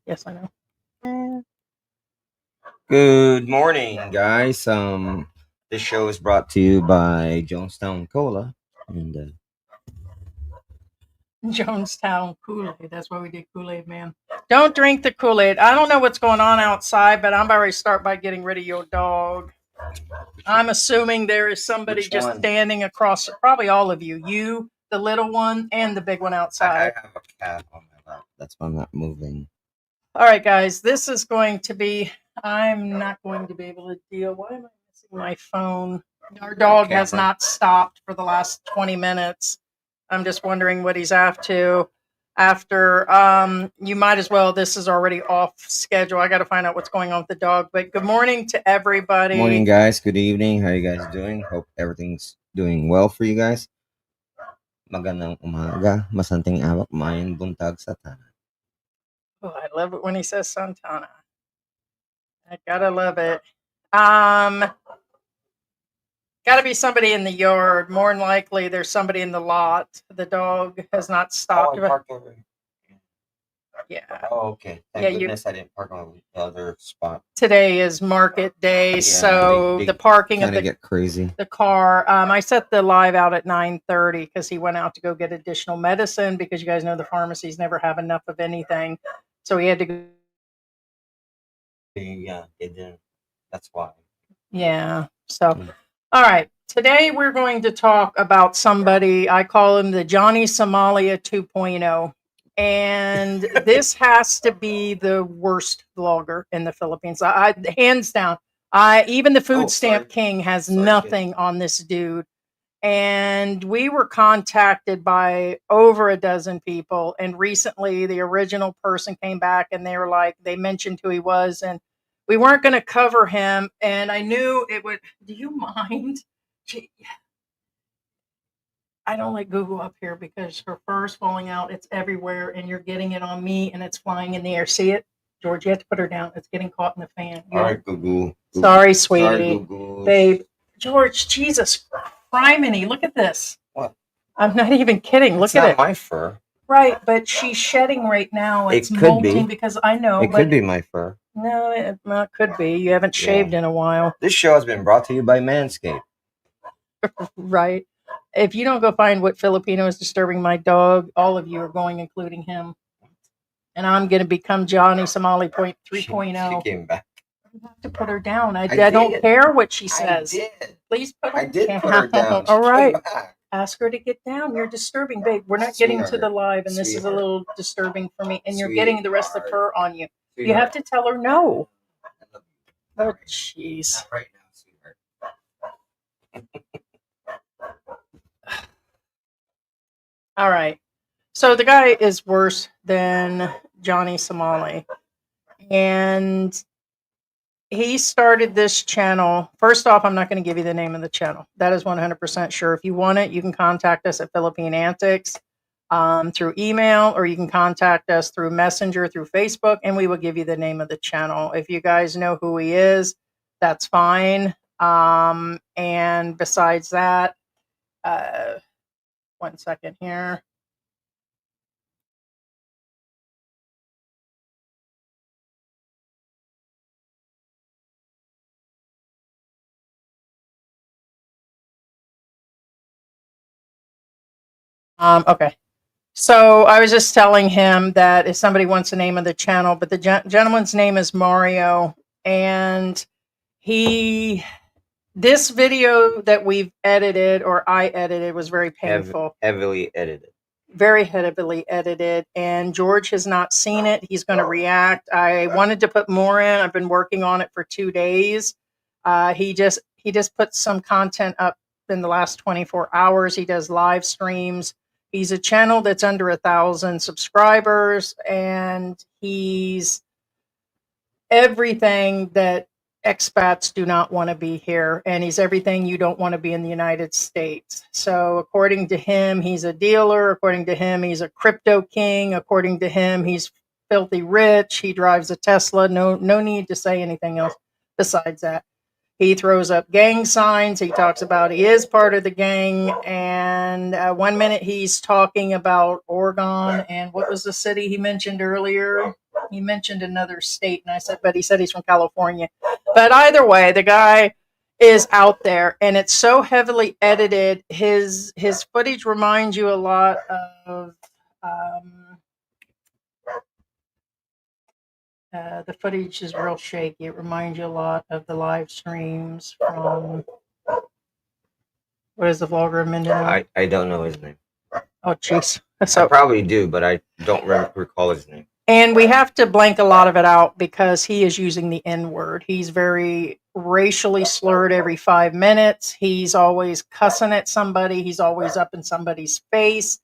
Yes, I know. Good morning, guys. This show is brought to you by Jonestown Cola, and Jonestown Kool-Aid. That's why we did Kool-Aid Man. Don't drink the Kool-Aid. I don't know what's going on outside, but I'm about to start by getting rid of your dog. I'm assuming there is somebody Which just one? standing across, probably all of you. You, the little one, and the big one I outside. have a cat on my lap. That's why I'm not moving. All right, guys, this is going to be, I'm not going to be able to deal. Why am I missing my phone? Our dog has not stopped for the last 20 minutes. I'm just wondering what he's after. You might as well, this is already off schedule. I got to find out what's going on with the dog. But good morning to everybody. Morning, guys. Good evening. How you guys doing? Hope everything's doing well for you guys. Magandang umaga, masanting awak, maayong buntag sa tanan. Oh, I love it when he says Santana. I gotta love it. Got to be somebody in the yard. More than likely, there's somebody in the lot. The dog has not stopped. Parked over. Yeah. Oh, okay. Thank goodness I didn't park on the other spot. Today is market day, so the parking of get crazy. The car. I set the live out at 9:30 because he went out to go get additional medicine because you guys know the pharmacies never have enough of anything, so he had to go. Yeah, they didn't. That's why. Yeah. So, all right. Today we're going to talk about somebody, I call him the Johnny Somalia 2.0. And this has to be the worst vlogger in the Philippines. I hands down. Even the food stamp king has nothing on this dude. And we were contacted by over a dozen people. And recently the original person came back and they were like, they mentioned who he was, and we weren't going to cover him. And I knew it would. Do you mind? I don't like Google up here because her fur's falling out. It's everywhere, and you're getting it on me, and it's flying in the air. See it, George? You have to put her down. It's getting caught in the fan. All right, Google. Sorry, sweetie. Sorry, babe. George, Jesus, criminy! Look at this. What? I'm not even kidding. Look at it. It's not my fur. Right, but she's shedding right now. It's could molting be. because I know. It could be my fur. No, it could be. You haven't shaved in a while. This show has been brought to you by Manscaped. Right. If you don't go find what Filipino is disturbing my dog, all of you are going, including him. And I'm going to become Johnny Somali 3.0. She came back. You have to put her down. I don't care what she says. I did. Please put her down. I did put her down. All right. Ask her to get down. You're disturbing, babe. We're not getting to the live, and this is a little disturbing for me. And you're getting the rest of the fur on you. You have to tell her no. Oh, jeez. Right now, sweetheart. All right. So the guy is worse than Johnny Somali. And he started this channel. First off, I'm not going to give you the name of the channel. That is 100% sure. If you want it, you can contact us at Philippine Antics through email, or you can contact us through Messenger, through Facebook, and we will give you the name of the channel. If you guys know who he is, that's fine. And besides that, 1 second here. Okay. So I was just telling him that if somebody wants the name of the channel, but the gentleman's name is Mario, and this video that we've edited, or I edited, was very painful. Heavily edited. Very heavily edited, and George has not seen it. He's going to react. I wanted to put more in. I've been working on it for 2 days. He just put some content up in the last 24 hours. He does live streams. He's a channel that's under 1,000 subscribers, and he's everything that expats do not want to be here, and he's everything you don't want to be in the United States. So according to him, he's a dealer. According to him, he's a crypto king. According to him, he's filthy rich. He drives a Tesla. No need to say anything else besides that. He throws up gang signs. He talks about he is part of the gang. And 1 minute he's talking about Oregon, and what was the city he mentioned earlier? He mentioned another state, and I said, but he said he's from California. But either way, the guy is out there, and it's so heavily edited. His footage reminds you a lot of the footage is real shaky. It reminds you a lot of the live streams from what is the vlogger of Mindanao? I don't know his name. Oh, jeez. I probably do, but I don't recall his name. And we have to blank a lot of it out because he is using the N word. He's very racially slurred every 5 minutes. He's always cussing at somebody. He's always up in somebody's face.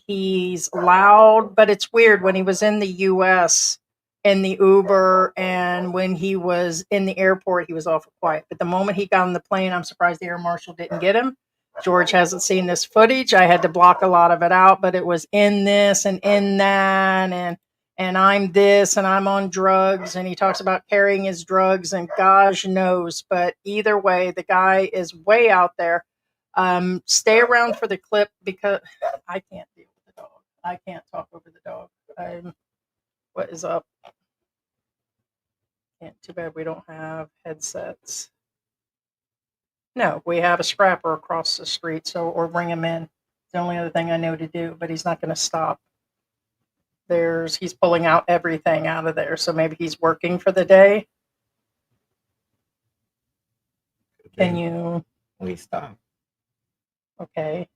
He's loud, but it's weird. When he was in the US in the Uber and when he was in the airport, he was awful quiet. But the moment he got on the plane, I'm surprised the air marshal didn't get him. George hasn't seen this footage. I had to block a lot of it out, but it was in this and in that, and I'm this and I'm on drugs, and he talks about carrying his drugs and gosh knows. But either way, the guy is way out there. Stay around for the clip because I can't deal with the dog. I can't talk over the dog. What is up? Too bad we don't have headsets. No, we have a scrapper across the street, so or bring him in. It's the only other thing I know to do, but he's not going to stop. He's pulling out everything out of there, so maybe he's working for the day. Can you? Please stop. Okay.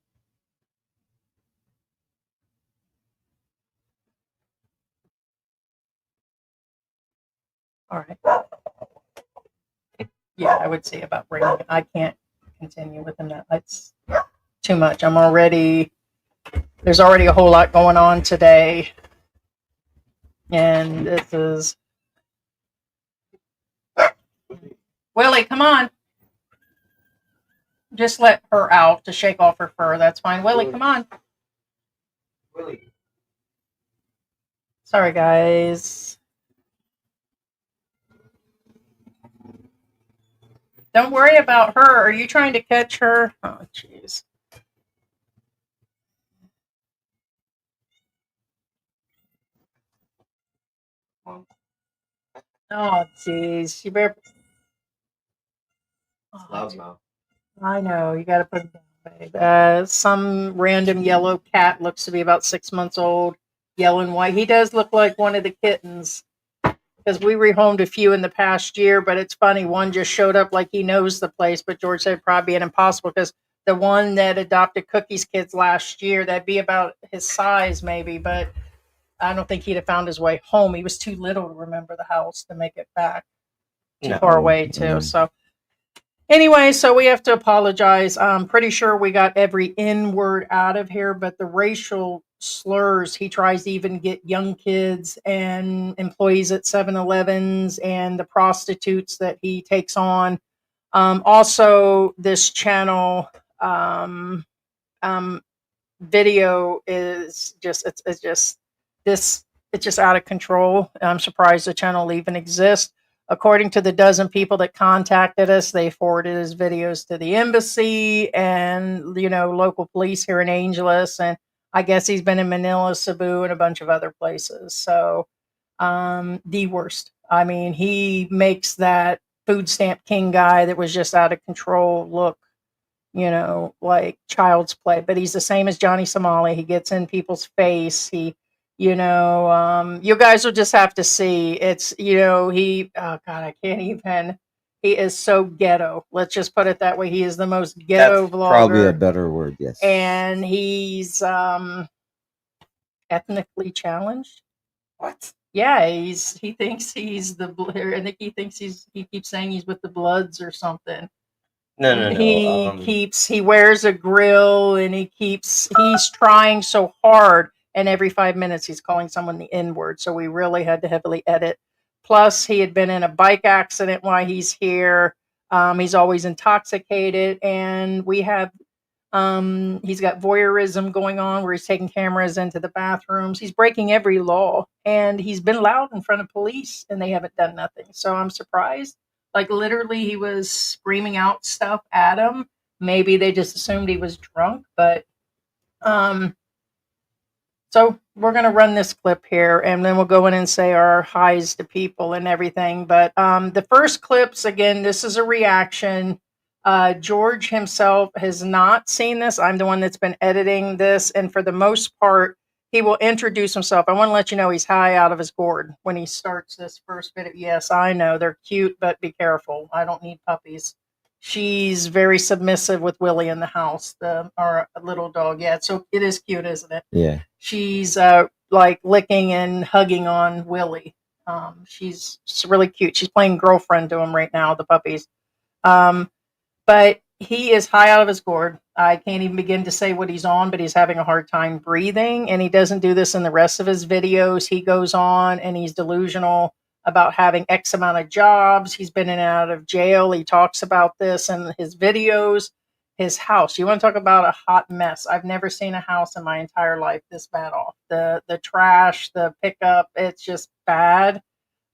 All right. Yeah, I would say about bringing it. I can't continue with him. That's too much. There's already a whole lot going on today. And this is Willie, come on. Just let her out to shake off her fur. That's fine. Willie, come on. Willie. Sorry, guys. Don't worry about her. Are you trying to catch her? Oh, jeez. Oh, jeez. You better. Loud mouth. I know. You got to put it down, babe. Some random yellow cat looks to be about 6 months old, yellow and white. He does look like one of the kittens because we rehomed a few in the past year, but it's funny. One just showed up like he knows the place, but George said probably an impossible because the one that adopted Cookie's kids last year, that'd be about his size maybe, but I don't think he'd have found his way home. He was too little to remember the house to make it back. Too far away too. So anyway, so we have to apologize. I'm pretty sure we got every N word out of here, but the racial slurs, he tries to even get young kids and employees at 7-Elevens and the prostitutes that he takes on. Also, this channel video is just it's just out of control. I'm surprised the channel even exists. According to the dozen people that contacted us, they forwarded his videos to the embassy and local police here in Angeles, and I guess he's been in Manila, Cebu, and a bunch of other places. So the worst. I mean, he makes that food stamp king guy that was just out of control look like child's play. But he's the same as Johnny Somali. He gets in people's face. You guys will just have to see. It's, oh God, I can't even. He is so ghetto. Let's just put it that way. He is the most ghetto vlogger. Probably a better word, yes. And he's ethnically challenged. What? Yeah, he thinks he's I think he thinks he keeps saying he's with the Bloods or something. No. He wears a grill and he's trying so hard, and every 5 minutes he's calling someone the N-word. So we really had to heavily edit. Plus, he had been in a bike accident while he's here. He's always intoxicated, and we have he's got voyeurism going on where he's taking cameras into the bathrooms. He's breaking every law, and he's been loud in front of police, and they haven't done nothing. So I'm surprised. Like literally, he was screaming out stuff at him. Maybe they just assumed he was drunk, but So we're going to run this clip here, and then we'll go in and say our highs to people and everything. But the first clips, again, this is a reaction. George himself has not seen this. I'm the one that's been editing this, and for the most part, he will introduce himself. I want to let you know he's high out of his gourd when he starts this first video. Yes, I know they're cute, but be careful. I don't need puppies. She's very submissive with Willie in the house, our little dog. Yeah, so it is cute, isn't it? Yeah. She's like licking and hugging on Willie. She's really cute. She's playing girlfriend to him right now, the puppies. But he is high out of his gourd. I can't even begin to say what he's on, but he's having a hard time breathing. And he doesn't do this in the rest of his videos. He goes on and he's delusional about having X amount of jobs. He's been in and out of jail. He talks about this in his videos. His house. You want to talk about a hot mess? I've never seen a house in my entire life this bad off. The trash, the pickup, it's just bad.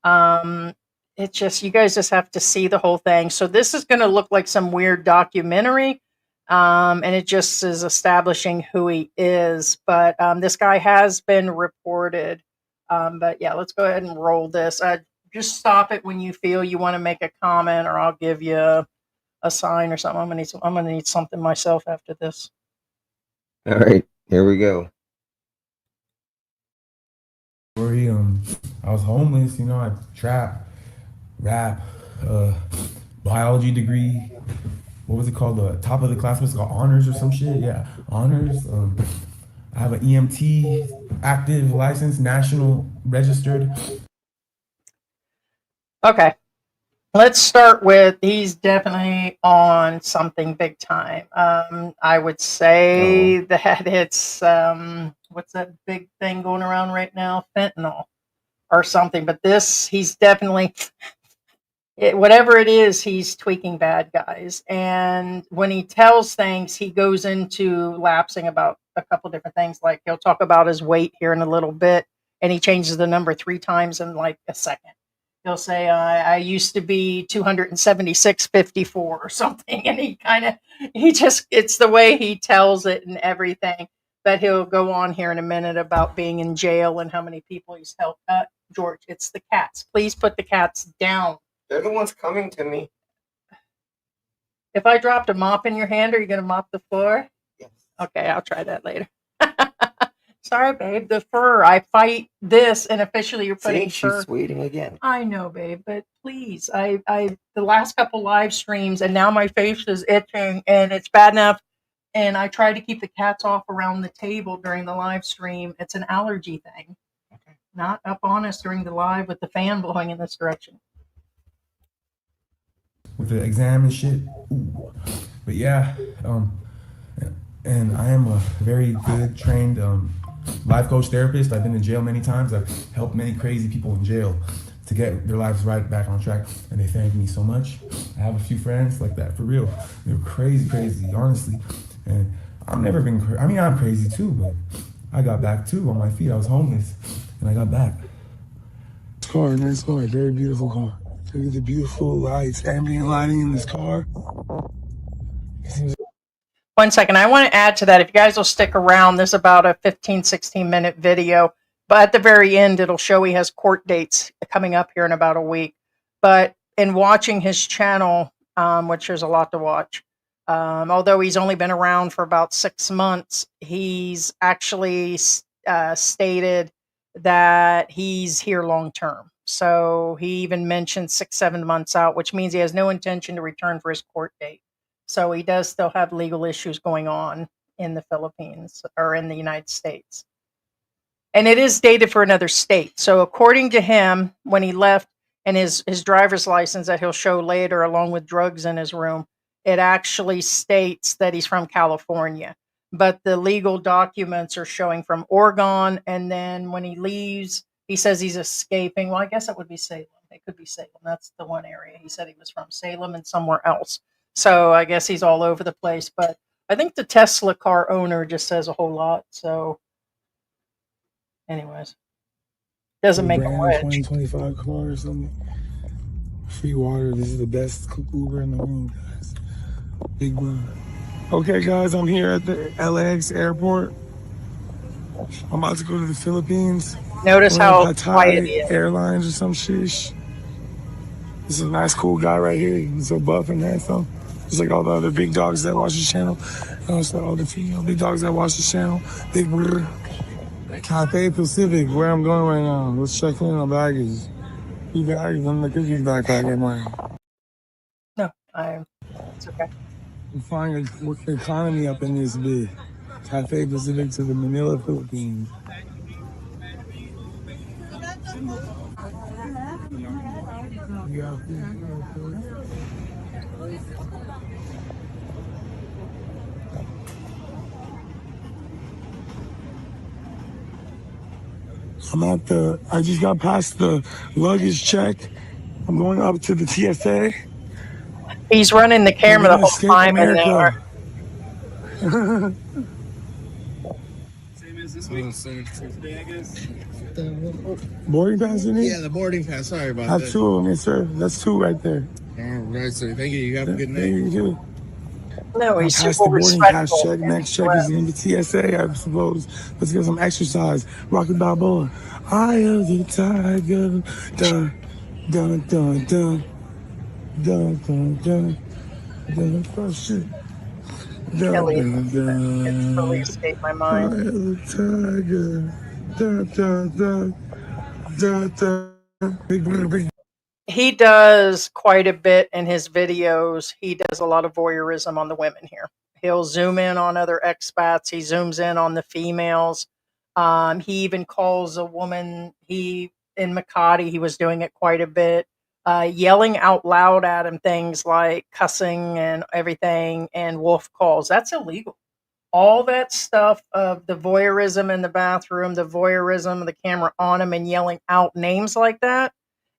It's just, you guys just have to see the whole thing. So this is going to look like some weird documentary. And it just is establishing who he is. But this guy has been reported. But yeah, let's go ahead and roll this. Just stop it when you feel you want to make a comment, or I'll give you a sign or something. I'm gonna need something myself after this. All right, here we go. Story. I was homeless. I trap, rap, biology degree. What was it called? The top of the class was called honors or some shit. Yeah, honors. I have an EMT active license, national registered. Okay. Let's start with, he's definitely on something big time. I would say that it's, what's that big thing going around right now? Fentanyl or something. But this, he's definitely, whatever it is, he's tweaking bad guys. And when he tells things, he goes into lapsing about a couple different things. Like he'll talk about his weight here in a little bit, and he changes the number 3 times in like a second. He'll say, I used to be 276.54 or something. And it's the way he tells it and everything. But he'll go on here in a minute about being in jail and how many people he's helped. George, it's the cats. Please put the cats down. They're the ones coming to me. If I dropped a mop in your hand, are you going to mop the floor? Yes. Okay, I'll try that later. Sorry, babe. The fur. I fight this, and officially you're putting fur. She's waiting again. I know, babe, but please. The last couple live streams, and now my face is itching, and it's bad enough. And I try to keep the cats off around the table during the live stream. It's an allergy thing. Okay. Not up on us during the live with the fan blowing in this direction. With the exam and shit. Ooh. But yeah, and I am a very good trained life coach therapist. I've been in jail many times. I've helped many crazy people in jail to get their lives right back on track, and they thank me so much. I have a few friends like that, for real. They're crazy, honestly. And I've never been crazy. I mean, I'm crazy too, but I got back too on my feet. I was homeless, and I got back. Nice car, very beautiful car. Look at the beautiful lights, ambient lighting in this car. 1 second. I want to add to that. If you guys will stick around, this is about a 15, 16-minute video. But at the very end, it'll show he has court dates coming up here in about a week. But in watching his channel, which there's a lot to watch, although he's only been around for about 6 months, he's actually stated that he's here long term. So he even mentioned 6-7 months out, which means he has no intention to return for his court date. So he does still have legal issues going on in the Philippines or in the United States. And it is dated for another state. So according to him, when he left, and his driver's license that he'll show later, along with drugs in his room, it actually states that he's from California. But the legal documents are showing from Oregon. And then when he leaves, he says he's escaping. Well, I guess it would be Salem. It could be Salem. That's the one area. He said he was from Salem and somewhere else. So I guess he's all over the place. But I think the Tesla car owner just says a whole lot. So anyways, doesn't make a wedge. 2025 car or something. Free water. This is the best Uber in the room, guys. Big one. Okay, guys, I'm here at the LAX airport. I'm about to go to the Philippines. Notice Going how on quiet he Thai is. Airlines or some shit. This is a nice, cool guy right here. He's so buff and handsome. Just like all the other big dogs that watch this channel. It's like all the female big dogs that watch this channel. Big Cathay Pacific, where I'm going right now. Let's check in on baggage. Key baggage on the cookies backpack at mine. No, it's okay. I'm flying with the economy up in this bit. Cathay Pacific to the Manila, Philippines. Yeah. I just got past the luggage check. I'm going up to the TSA. He's running the I'm camera the gonna whole escape time in there. America. Same as this week. Today, I guess. Boarding pass, you need? Yeah, the boarding pass. Sorry about I have that. 2 of them, yes, sir. That's 2 right there. All right, sir. Thank you. You have a good Thank night. you. No, I he's passed super the boarding pass respectful. check. Next check is in the TSA, I suppose. Let's get some exercise. Rocky Balboa. Eye of the tiger. Dun, dun, dun, dun. Dun, dun, dun. Dun, oh, shit. Dun, Kelly, dun, it's dun. really escaped my Eye mind. of the tiger. Dun, dun, dun. Dun, dun. Big. He does quite a bit in his videos. He does a lot of voyeurism on the women here. He'll zoom in on other expats. He zooms in on the females. He even calls a woman. In Makati, he was doing it quite a bit, yelling out loud at him things like cussing and everything, and wolf calls. That's illegal. All that stuff of the voyeurism in the bathroom, the voyeurism of the camera on him and yelling out names like that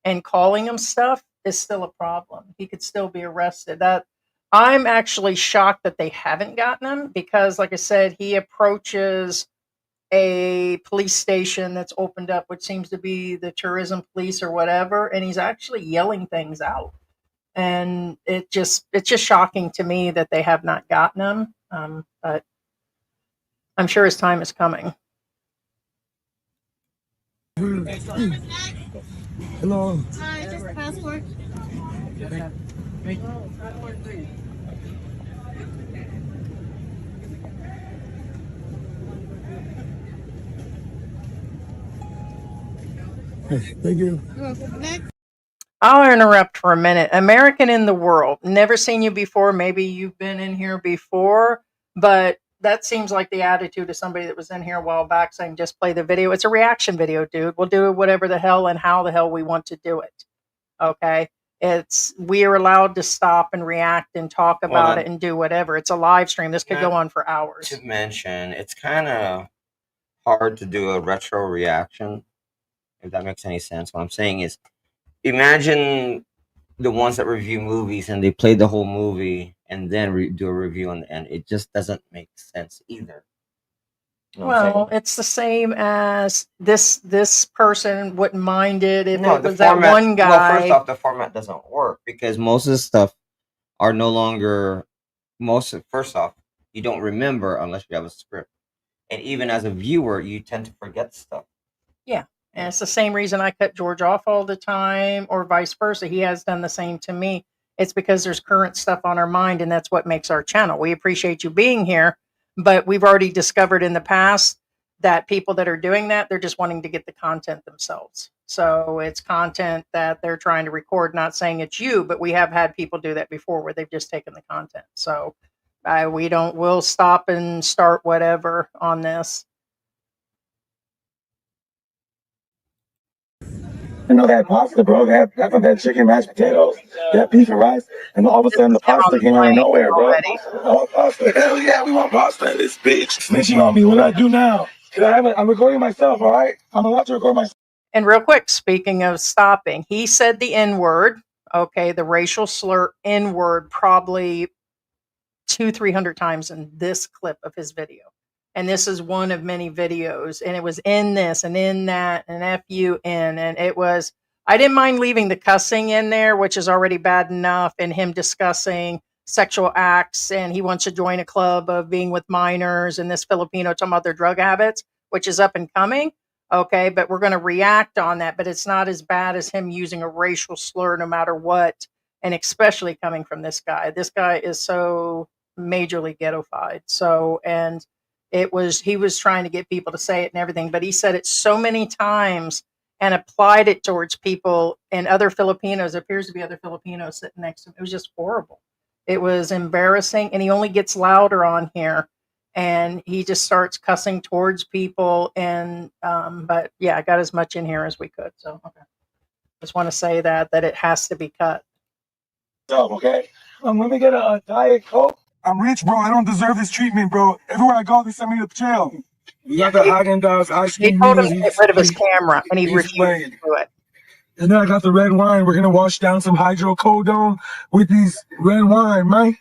and calling him stuff is still a problem. He could still be arrested. That I'm actually shocked that they haven't gotten him because, like I said, he approaches a police station that's opened up, which seems to be the tourism police or whatever, and he's actually yelling things out. And it's just shocking to me that they have not gotten him. But I'm sure his time is coming. Hello. Hi, just passport. Thank you. Next. I'll interrupt for a minute. American in the world. Never seen you before. Maybe you've been in here before, but that seems like the attitude of somebody that was in here a while back saying just play the video. It's a reaction video, dude. We'll do whatever the hell and how the hell we want to do it. Okay? We are allowed to stop and react and talk about it and do whatever. It's a live stream. This could go on for hours. To mention, it's kind of hard to do a retro reaction, if that makes any sense. What I'm saying is, imagine the ones that review movies and they play the whole movie and then do a review on the end. It just doesn't make sense either. You know what I'm saying? Well, it's the same as this person wouldn't mind it if No, it the was that format. one guy. Well, first off, the format doesn't work because most of the stuff are no longer. First off, you don't remember unless you have a script, and even as a viewer, you tend to forget stuff. Yeah. And it's the same reason I cut George off all the time, or vice versa. He has done the same to me. It's because there's current stuff on our mind, and that's what makes our channel. We appreciate you being here, but we've already discovered in the past that people that are doing that, they're just wanting to get the content themselves. So it's content that they're trying to record, not saying it's you, but we have had people do that before where they've just taken the content. So we'll stop and start whatever on this. You know that pasta, bro. That chicken mashed potatoes, that beef and rice, and all of a sudden the pasta came out of nowhere, bro. Oh, pasta! Hell yeah, we want pasta in this bitch. Snitching on me. What do I do now? I'm recording myself. All right, I'm allowed to record myself. And real quick, speaking of stopping, he said the N-word. Okay, the racial slur N-word probably 200-300 times in this clip of his video. And this is one of many videos, and it was in this and in that and F-U-N, and it was, I didn't mind leaving the cussing in there, which is already bad enough, and him discussing sexual acts, and he wants to join a club of being with minors, and this Filipino talking about their drug habits. which is up and coming. Okay, but we're going to react on that. But it's not as bad as him using a racial slur no matter what, and especially coming from this guy. This guy is so majorly ghettofied. So, and he was trying to get people to say it and everything, but he said it so many times and applied it towards people and other Filipinos. There appears to be other Filipinos sitting next to him. It was just horrible. It was embarrassing, and he only gets louder on here. And he just starts cussing towards people. And, but yeah, I got as much in here as we could. So, okay. Just want to say that it has to be cut. So, okay. Let me get a Diet Coke. I'm rich, bro. I don't deserve this treatment, bro. Everywhere I go, they send me to jail. You got the Haagen-Dazs ice He cream. told him to get rid of his camera, and he refused to do it. And then I got the red wine. We're going to wash down some hydrocodone with these red wine, right?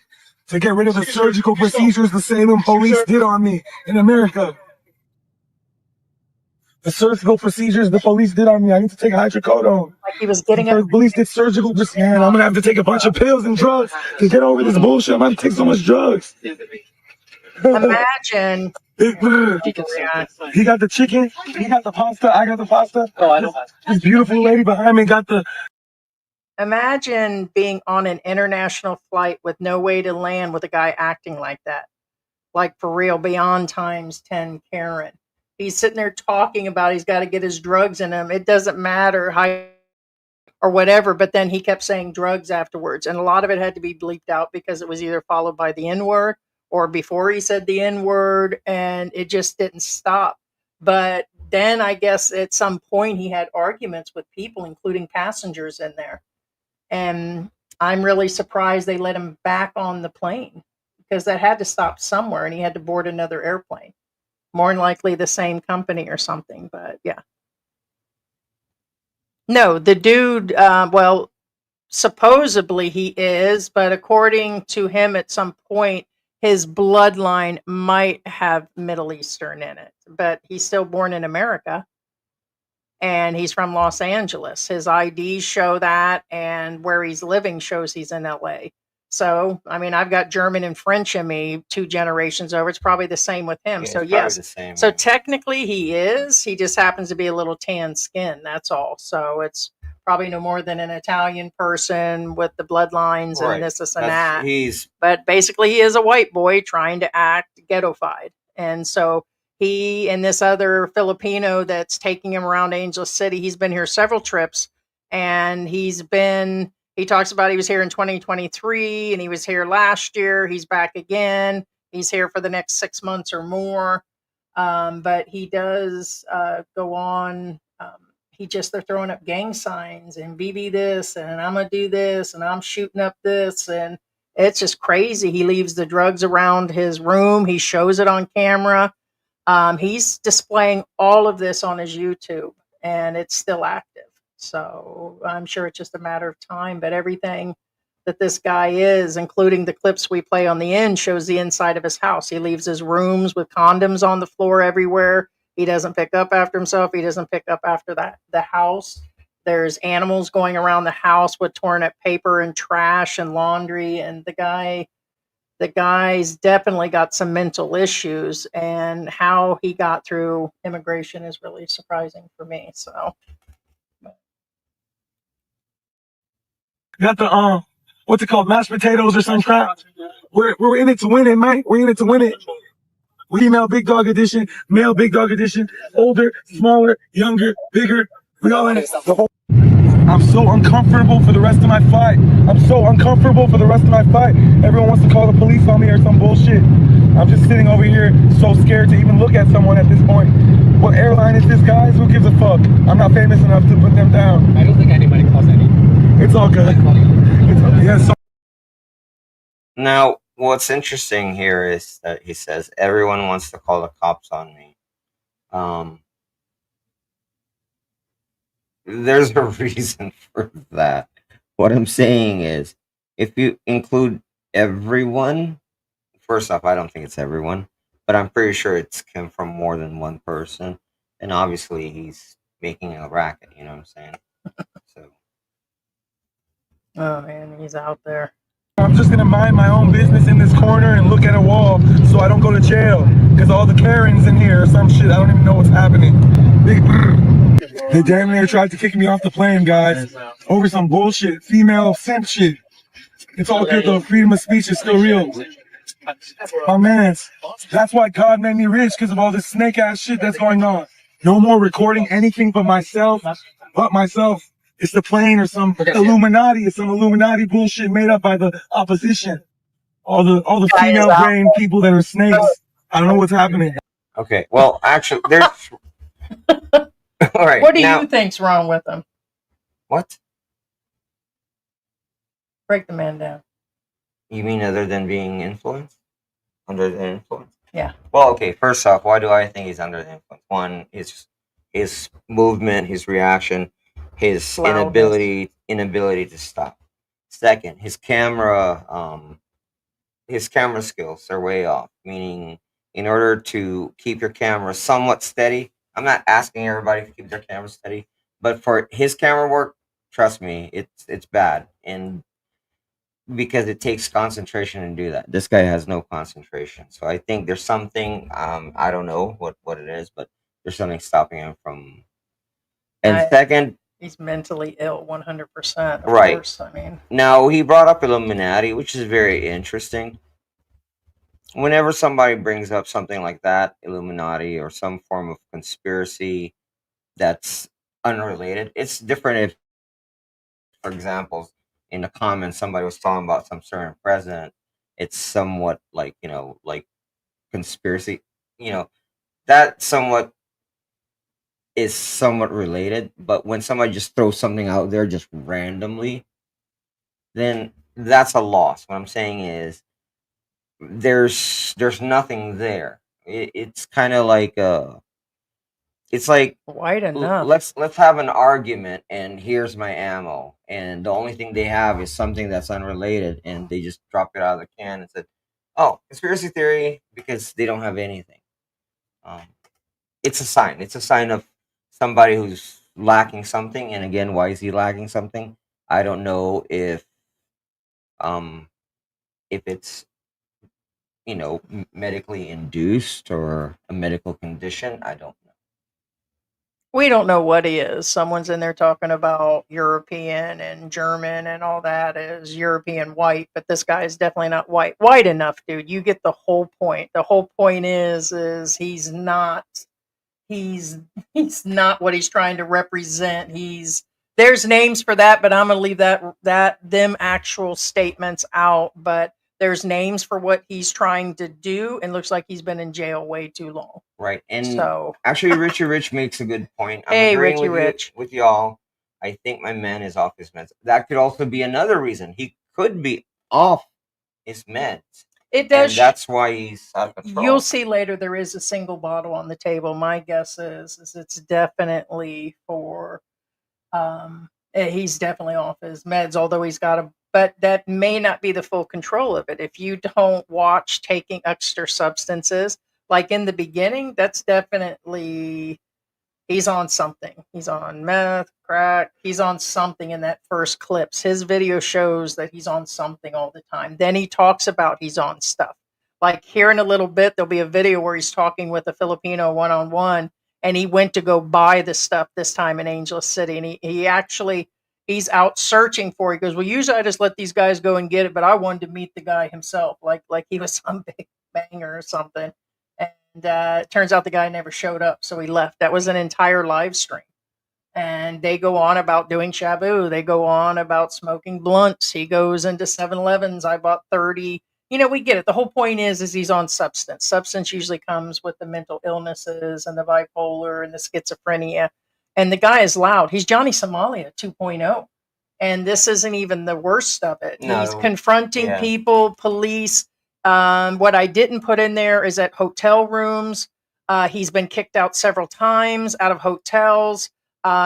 To get rid of the surgical procedures the Salem police did on me in America. The surgical procedures the police did on me. I need to take hydrocodone. Like he was getting The police did surgical procedures. Man, I'm going to have to take a bunch of pills and drugs to get over this bullshit. I'm going to take so much drugs. Imagine. He got the chicken. He got the pasta. I got the pasta. Oh, I don't. This beautiful lady behind me got the... Imagine being on an international flight with no way to land with a guy acting like that. Like for real, beyond times 10 Karen. He's sitting there talking about he's got to get his drugs in him. It doesn't matter how or whatever, but then he kept saying drugs afterwards. And a lot of it had to be bleeped out because it was either followed by the N-word or before he said the N-word, and it just didn't stop. But then I guess at some point he had arguments with people, including passengers in there. And I'm really surprised they let him back on the plane because that had to stop somewhere and he had to board another airplane. More than likely the same company or something, but yeah. No, the dude, well, supposedly he is, but according to him at some point, his bloodline might have Middle Eastern in it, but he's still born in America. And he's from Los Angeles. His IDs show that, and where he's living shows he's in LA. So, I mean, I've got German and French in me 2 generations over. It's probably the same with him. Yeah, so, it's yes. the same. So, technically, he is. He just happens to be a little tan skin. That's all. So, it's probably no more than an Italian person with the bloodlines and this and that. But basically, he is a white boy trying to act ghettofied. And so, he and this other Filipino that's taking him around Angel City, he's been here several trips, and he talks about he was here in 2023 and he was here last year. He's back again. He's here for the next 6 months or more. But he does go on. They're throwing up gang signs and BB this and I'm going to do this and I'm shooting up this. And it's just crazy. He leaves the drugs around his room. He shows it on camera. He's displaying all of this on his YouTube, and it's still active. So I'm sure it's just a matter of time. But everything that this guy is, including the clips we play on the end, shows the inside of his house. He leaves his rooms with condoms on the floor everywhere. He doesn't pick up after himself. He doesn't pick up after the house. There's animals going around the house with torn up paper and trash and laundry. And the guy's definitely got some mental issues, and how he got through immigration is really surprising for me. So, got the what's it called, mashed potatoes or some crap. We're in it to win it, man. We're in it to win it. Female big dog edition, male big dog edition, older, smaller, younger, bigger. We all in it. I'm so uncomfortable for the rest of my flight. Everyone wants to call the police on me or some bullshit. I'm just sitting over here so scared to even look at someone at this point. What airline is this, guys? Who gives a fuck? I'm not famous enough to put them down. I don't think anybody calls any. It's all good. Now, what's interesting here is that he says everyone wants to call the cops on me. There's a reason for that. What I'm saying is, if you include everyone, first off, I don't think it's everyone, but I'm pretty sure it's come from more than one person. And obviously, he's making a racket, you know what I'm saying? So. oh man, he's out there. I'm just gonna mind my own business in this corner and look at a wall so I don't go to jail. because all the Karens in here or some shit. I don't even know what's happening. Big brr. They damn near tried to kick me off the plane, guys, over some bullshit, female simp shit. It's all good though. Freedom of speech is still real. My man, that's why God made me rich, because of all this snake ass shit that's going on. No more recording anything but myself. It's the plane or some Illuminati. It's some Illuminati bullshit made up by the opposition. All the female brain people that are snakes. I don't know what's happening. Okay. Well, actually, there's. All right. What do now, you think's wrong with him? What? Break the man down. You mean other than being influenced? Under the influence? Yeah. Well, okay. First off, why do I think he's under the influence? One is his movement, his reaction, his Loudness. inability to stop. Second, his camera skills are way off. Meaning, in order to keep your camera somewhat steady, I'm not asking everybody to keep their camera steady, but for his camera work, trust me, it's bad, and because it takes concentration to do that. This guy has no concentration, so I think there's something. I don't know what it is, but there's something stopping him from. And second, he's mentally ill, 100%. Of right. course, I mean, now he brought up Illuminati, which is very interesting. Whenever somebody brings up something like that, Illuminati or some form of conspiracy that's unrelated, it's different if, for example, in the comments somebody was talking about some certain president. It's somewhat like, like conspiracy, that somewhat is somewhat related. But when somebody just throws something out there just randomly, then that's a loss. What I'm saying is there's nothing there. It's kind of like it's like white enough. let's have an argument, and here's my ammo, and the only thing they have is something that's unrelated, and they just drop it out of the can and said, "Oh, conspiracy theory," because they don't have anything. It's a sign. It's a sign of somebody who's lacking something. And again, why is he lacking something? I don't know if it's medically induced or a medical condition. I don't know. We don't know what he is. Someone's in there talking about European and German and all that is European white, but this guy is definitely not white enough, dude. You get the whole point. The whole point is he's not what he's trying to represent. There's names for that, but I'm gonna leave them actual statements out. But there's names for what he's trying to do, and looks like he's been in jail way too long. Right. And so actually, Richie Rich makes a good point. I'm hey, agreeing Richie with Rich. with y'all. I think my man is off his meds. That could also be another reason. He could be off his meds. It does. And that's why he's out of control. You'll see later there is a single bottle on the table. My guess is it's definitely for he's definitely off his meds, although he's got but that may not be the full control of it. If you don't watch taking extra substances, like in the beginning, that's definitely he's on something. He's on meth, crack. He's on something in that first clips. His video shows that he's on something all the time. Then he talks about he's on stuff. Like here in a little bit, there'll be a video where he's talking with a Filipino one-on-one, and he went to go buy the stuff this time in Angeles City. And he's out searching for it. He goes, well, usually I just let these guys go and get it, but I wanted to meet the guy himself, like he was some big banger or something. And it turns out the guy never showed up, so he left. That was an entire live stream. And they go on about doing shabu. They go on about smoking blunts. He goes into 7-Elevens. I bought 30. We get it. The whole point is he's on substance. Substance usually comes with the mental illnesses and the bipolar and the schizophrenia. And the guy is loud. He's Johnny Somalia 2.0. And this isn't even the worst of it. No. He's confronting people, police. What I didn't put in there is at hotel rooms. He's been kicked out several times out of hotels.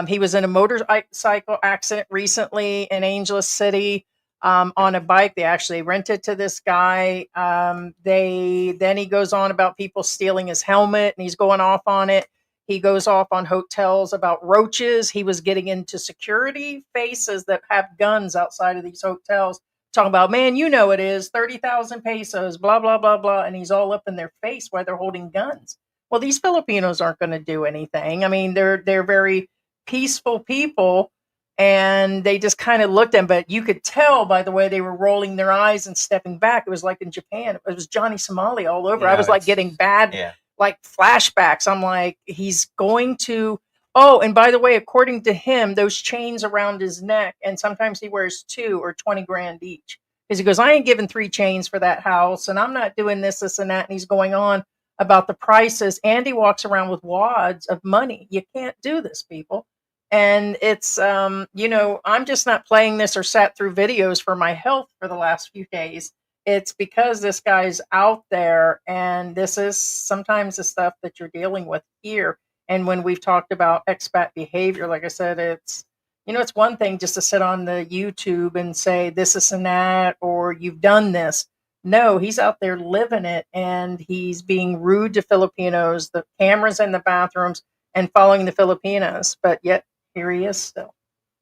He was in a motorcycle accident recently in Angeles City on a bike. They actually rented to this guy. Then he goes on about people stealing his helmet, and he's going off on it. He goes off on hotels about roaches. He was getting into security faces that have guns outside of these hotels talking about, man, you know it is 30,000 pesos, blah, blah, blah, blah. And he's all up in their face while they're holding guns. Well, these Filipinos aren't going to do anything. I mean, they're very peaceful people, and they just kind of looked at him, but you could tell by the way they were rolling their eyes and stepping back. It was like in Japan. It was Johnny Somali all over. I was like getting bad, like flashbacks. I'm like, he's going to, oh, and by the way, according to him, those chains around his neck, and sometimes he wears 2 or 20 grand each. Because he goes, I ain't giving 3 chains for that house, and I'm not doing this, and that. And he's going on about the prices. And he walks around with wads of money. You can't do this, people. And it's, you know, I'm just not playing this or sat through videos for my health for the last few days. It's because this guy's out there, and this is sometimes the stuff that you're dealing with here. And when we've talked about expat behavior, like I said, it's, you know, it's one thing just to sit on the YouTube and say this is and that, or you've done this. No, he's out there living it, and he's being rude to Filipinos, the cameras in the bathrooms, and following the Filipinas. But yet here he is still.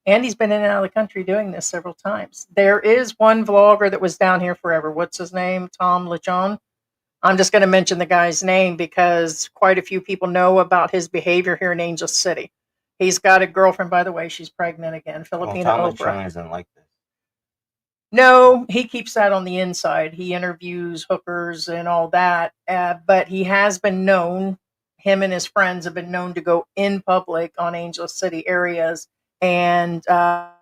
And he's been in and out of the country doing this several times. There is one vlogger that was down here forever. What's his name? Tom Lechon. I'm just going to mention the guy's name because quite a few people know about his behavior here in Angel City. He's got a girlfriend, by the way. She's pregnant again. Filipino Tom Oprah. Lechon isn't like this. No, he keeps that on the inside. He interviews hookers and all that. But he has been known, him and his friends have been known to go in public on Angel City areas. And, but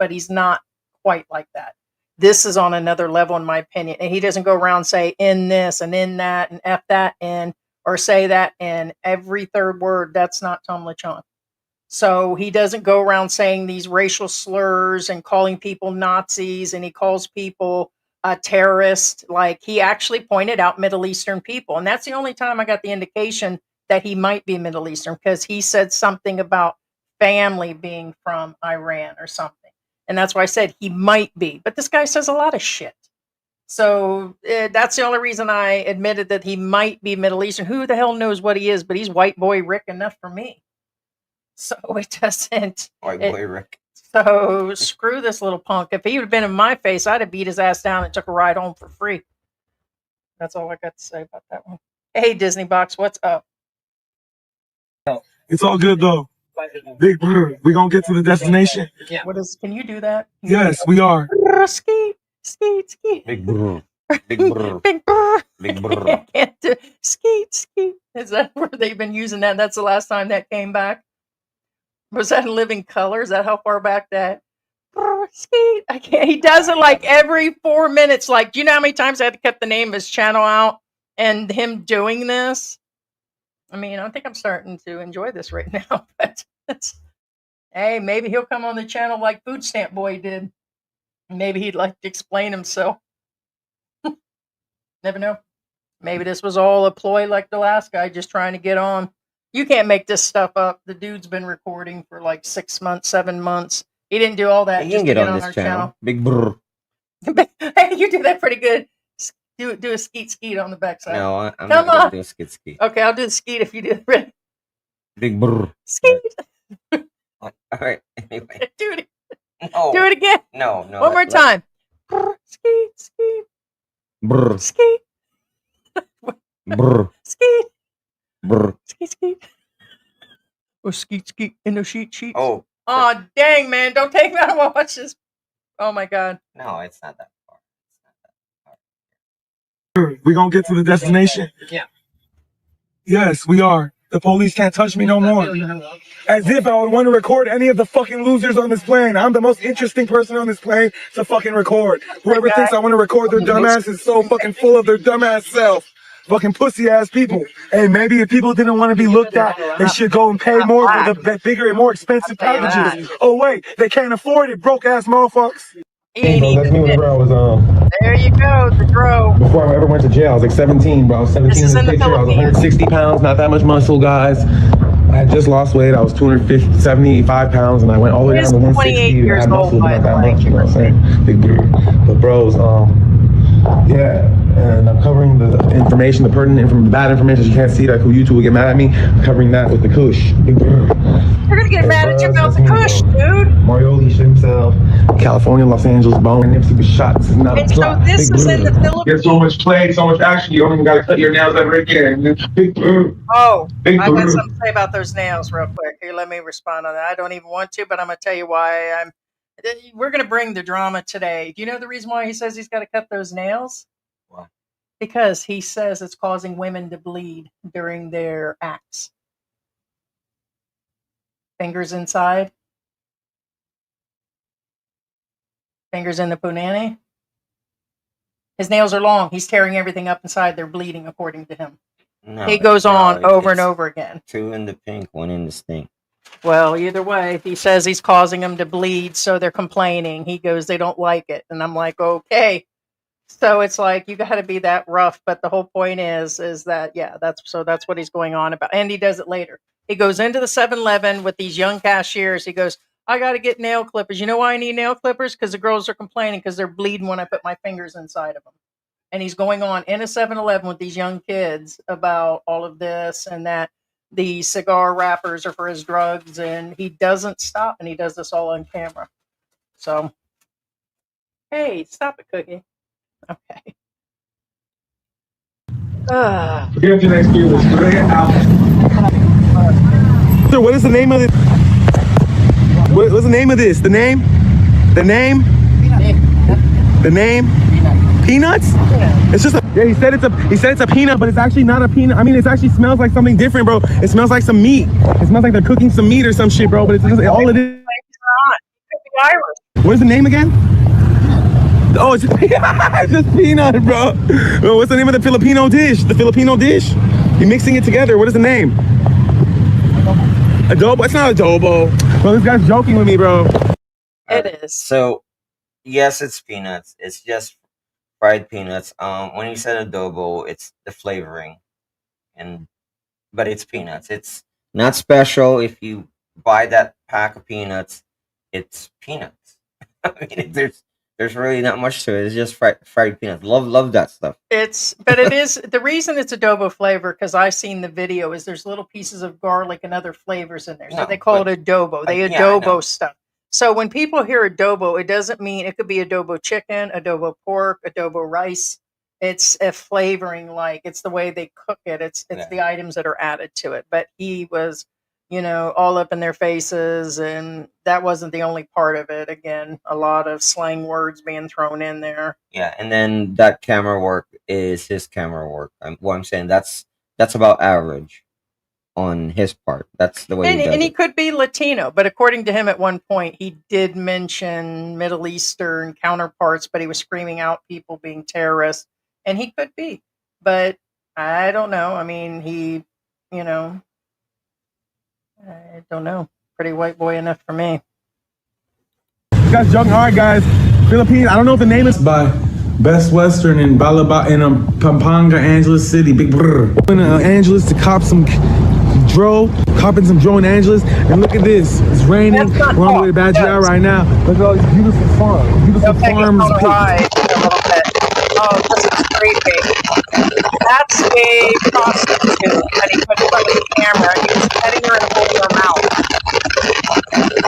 he's not quite like that. This is on another level, in my opinion. And he doesn't go around say in this and in that and F that in, or say that in every third word. That's not Tom Lechon. So he doesn't go around saying these racial slurs and calling people Nazis, and he calls people terrorists. Like, he actually pointed out Middle Eastern people. And that's the only time I got the indication that he might be Middle Eastern, because he said something about family being from Iran or something. And that's why I said he might be. But this guy says a lot of shit. So that's the only reason I admitted that he might be Middle Eastern. Who the hell knows what he is? But he's white boy Rick enough for me. So it doesn't. White boy Rick. So screw this little punk. If he would have been in my face, I'd have beat his ass down and took a ride home for free. That's all I got to say about that one. Hey, Disney Box, what's up? It's all good though. Big brr, we gonna get to the destination. What is? Can you do that? Yes, we are. Skeet, skeet, skeet. Big brr. Big brr. Big brr. Big brr. I can't do skeet, skeet. Is that where they've been using that? That's the last time that came back. Was that in Living Color? Is that how far back that? Skeet. I can't. He does it like every 4 minutes. Like, do you know how many times I had to cut the name of his channel out and him doing this? I mean, I think I'm starting to enjoy this right now. But hey, maybe he'll come on the channel like Food Stamp Boy did. Maybe he'd like to explain himself. Never know. Maybe this was all a ploy like the last guy, just trying to get on. You can't make this stuff up. The dude's been recording for like 6 months, 7 months. He didn't do all that. You just can to get on our this channel. Big brr. Hey, you do that pretty good. Do a skeet on the backside. No, I'm Come not going on. to do a skeet. Okay, I'll do the skeet if you do it. Big brr. Skeet. All right. Anyway. Do it. No. Do it again. No. One more time. Skeet, skeet. Brr. Skeet. Brr. Skeet. Brr. Skeet, skeet. Oh, skeet, skeet. In the sheet. Oh. Oh, dang, man. Don't take me out of watch this. Oh, my God. No, it's not that far. We gonna get to the destination. Yes, we are. The police can't touch me no more. As if I would want to record any of the fucking losers on this plane. I'm the most interesting person on this plane to fucking record. Whoever thinks I want to record their dumbass is so fucking full of their dumbass self. Fucking pussy ass people. Hey, maybe if people didn't want to be looked at, they should go and pay more for the bigger and more expensive packages. Oh wait, they can't afford it, broke ass motherfuckers. He ain't Bro, that's me even whenever I was There you go, the dro. before I ever went to jail. I was like 17, bro. I was 17 This is in in the the picture. I was Philippines. 160 pounds, not that much muscle, guys. I had just lost weight. I was 275 pounds, and I went all the way He down to is 28 160. years I had old, muscle, by but not the that way. much, you know what I'm saying? Big dude. But bros, yeah, and I'm covering the information, the pertinent information, the bad information. You can't see that, who YouTube will get mad at me. I'm covering that with the kush. Big brr. You're gonna get mad at Teach him about that's the me, Kush, bro. dude. Marioli himself, California, Los Angeles, bone, Nipsey was shot. This is not And a so plot. this Big is in the brr. Philippines. Get so much play, so much action. You don't even gotta cut your nails ever again. Big brr. Oh, Big I got brr. something to say about those nails real quick. Here, let me respond on that. I don't even want to, but I'm going to tell you why we're going to bring the drama today. Do you know the reason why he says he's got to cut those nails? Why? Because he says it's causing women to bleed during their acts. Fingers inside. Fingers in the punani. His nails are long. He's tearing everything up inside. They're bleeding, according to him. No, He goes on over and it's over again. 2 in the pink, 1 in the stink. Well, either way, he says he's causing them to bleed, so they're complaining. He goes, they don't like it. And I'm like, okay. So it's like, you got to be that rough. But the whole point is that, yeah, that's what he's going on about. And he does it later. He goes into the 7-Eleven with these young cashiers. He goes, I got to get nail clippers. You know why I need nail clippers? Because the girls are complaining because they're bleeding when I put my fingers inside of them. And he's going on in a 7-Eleven with these young kids about all of this and that. The cigar wrappers are for his drugs, and he doesn't stop, and he does this all on camera. So, hey, stop it, Cookie. Okay. Get your next year. Sir, what is the name of this? What's the name of this? The name? The name? The name? Peanuts? It's just a, yeah, he said it's a peanut, but it's actually not a peanut. I mean, it actually smells like something different, bro. It smells like some meat. It smells like they're cooking some meat or some shit, bro. But it's just all it is. It's not. It could be Irish. What is the name again? Oh, it's just peanut, bro. Well, what's the name of the Filipino dish? The Filipino dish? You're mixing it together. What is the name? Adobo? It's not adobo. Bro, this guy's joking with me, bro. It is. So, yes, it's peanuts. It's just fried peanuts. When you said adobo, it's the flavoring, but it's peanuts. It's not special. If you buy that pack of peanuts, it's peanuts. I mean, there's really not much to it. It's just fried peanuts. Love that stuff. But it is, the reason it's adobo flavor, because I've seen the video, is there's little pieces of garlic and other flavors in there. So No, they call but- it adobo. They yeah, I know. adobo stuff. So when people hear adobo, it doesn't mean, it could be adobo chicken, adobo pork, adobo rice. It's a flavoring, like it's the way they cook it. It's Yeah. the items that are added to it. But he was, all up in their faces, and that wasn't the only part of it. Again, a lot of slang words being thrown in there. Yeah, and then that camera work is his camera work. What I'm saying, that's about average on his part. That's the way he does And he it. could be Latino, but according to him at one point, he did mention Middle Eastern counterparts, but he was screaming out people being terrorists, and he could be, but I don't know. I mean, I don't know. Pretty white boy enough for me. This guy's joking. All right, guys. Philippines. I don't know if the name is by Best Western in Balaba in Pampanga, Angeles City. Big brr. In Angeles to cop some copping some dro in Angeles. And look at this. It's raining. That's not We're on the way to far. Badger right now. Look at all these beautiful farms. Beautiful They'll take us farms. on a ride in a little bit. Oh, this is creepy. That's a prostitute that he put in front of the camera, and he was petting her and holding her mouth.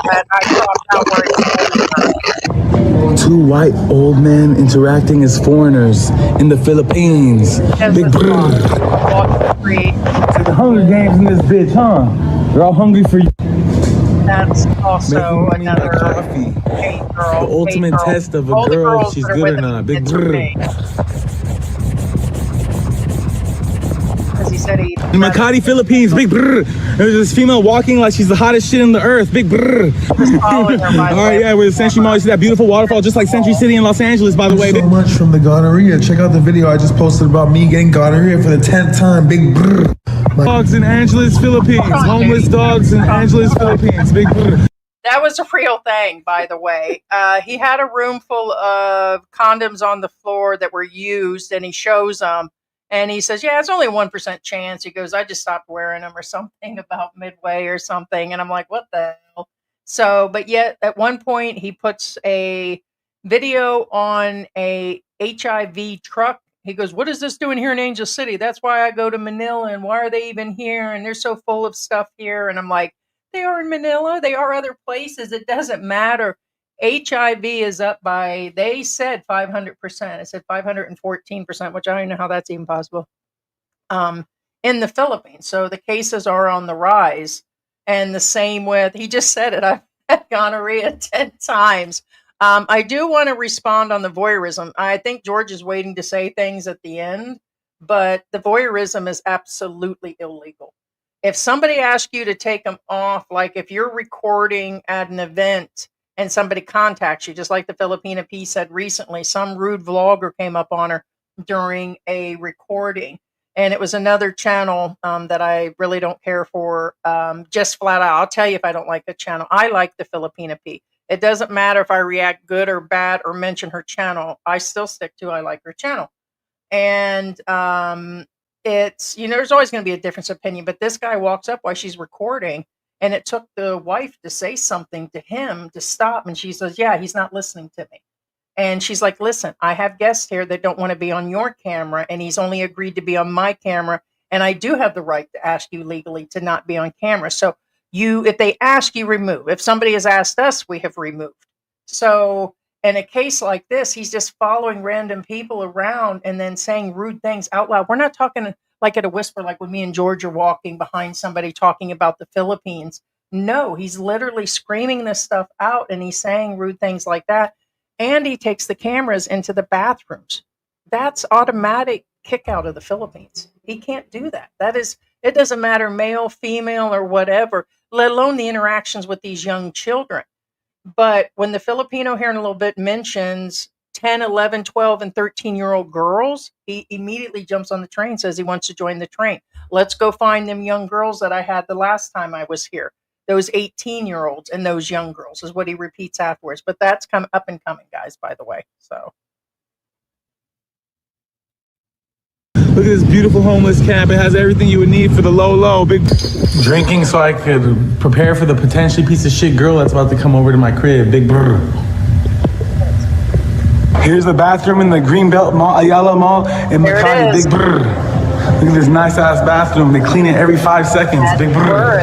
And I crossed out where he's holding her. Two white old men interacting as foreigners in the Philippines. Big brr. Walk the street. It's like the Hunger Games in this bitch, huh? They're all hungry for you. That's also Making money by another coffee. hate girl. The ultimate hate girl. test of a All the girl, girls she's that are good with or him, not. Big it's for brr. me. Because he said he. In Makati, Philippines, big brr. There's this female walking like she's the hottest shit on the earth. Big brr. following her, by the All right, way. yeah, we're in Century Mall. You see that beautiful waterfall, just like Century City in Los Angeles, by the way. So much from the gonorrhea. Check out the video I just posted about me getting gonorrhea for the 10th time. Big brr. Dogs in Angeles, Philippines. Homeless dogs in Angeles, Philippines. Big brr. That was a real thing, by the way. He had a room full of condoms on the floor that were used, and he shows them. And he says, yeah, it's only 1% chance. He goes, I just stopped wearing them or something about midway or something. And I'm like, what the hell? So, but yet at one point he puts a video on a HIV truck. He goes, what is this doing here in Angel City? That's why I go to Manila. And why are they even here? And they're so full of stuff here. And I'm like, They are in Manila. They are other places. It doesn't matter. HIV is up by, they said 500%. It said 514%, which I don't know how that's even possible. In the Philippines. So the cases are on the rise. And the same with, he just said it, I've had gonorrhea 10 times. I do want to respond on the voyeurism. I think George is waiting to say things at the end, but the voyeurism is absolutely illegal. If somebody asks you to take them off, like if you're recording at an event and somebody contacts you, just like the Filipina P said recently, some rude vlogger came up on her during a recording. And it was another channel that I really don't care for. Just flat out, I'll tell you if I don't like the channel. I like the Filipina P. It doesn't matter if I react good or bad or mention her channel. I still stick to I like her channel. And it's, there's always going to be a difference of opinion. But this guy walks up while she's recording, and it took the wife to say something to him to stop. And she says, yeah, he's not listening to me. And she's like, listen, I have guests here that don't want to be on your camera, and he's only agreed to be on my camera. And I do have the right to ask you legally to not be on camera. So if they ask, you remove. If somebody has asked us, we have removed. So in a case like this, he's just following random people around and then saying rude things out loud. We're not talking like at a whisper, like when me and George are walking behind somebody talking about the Philippines. No, he's literally screaming this stuff out, and he's saying rude things like that. And he takes the cameras into the bathrooms. That's automatic kick out of the Philippines. He can't do that. It doesn't matter male, female, or whatever, let alone the interactions with these young children. But when the Filipino here in a little bit mentions 10, 11, 12, and 13-year-old girls, he immediately jumps on the train, says he wants to join the train. Let's go find them young girls that I had the last time I was here. Those 18-year-olds and those young girls is what he repeats afterwards. But that's up and coming, guys, by the way. So Look at this beautiful homeless camp. It has everything you would need for the low. Big drinking so I could prepare for the potentially piece of shit girl that's about to come over to my crib. Big brr. Here's the bathroom in the Greenbelt Mall, Ayala Mall in There it Makati. is. Big brr. Look at this nice ass bathroom. They clean it every 5 seconds. Big brr.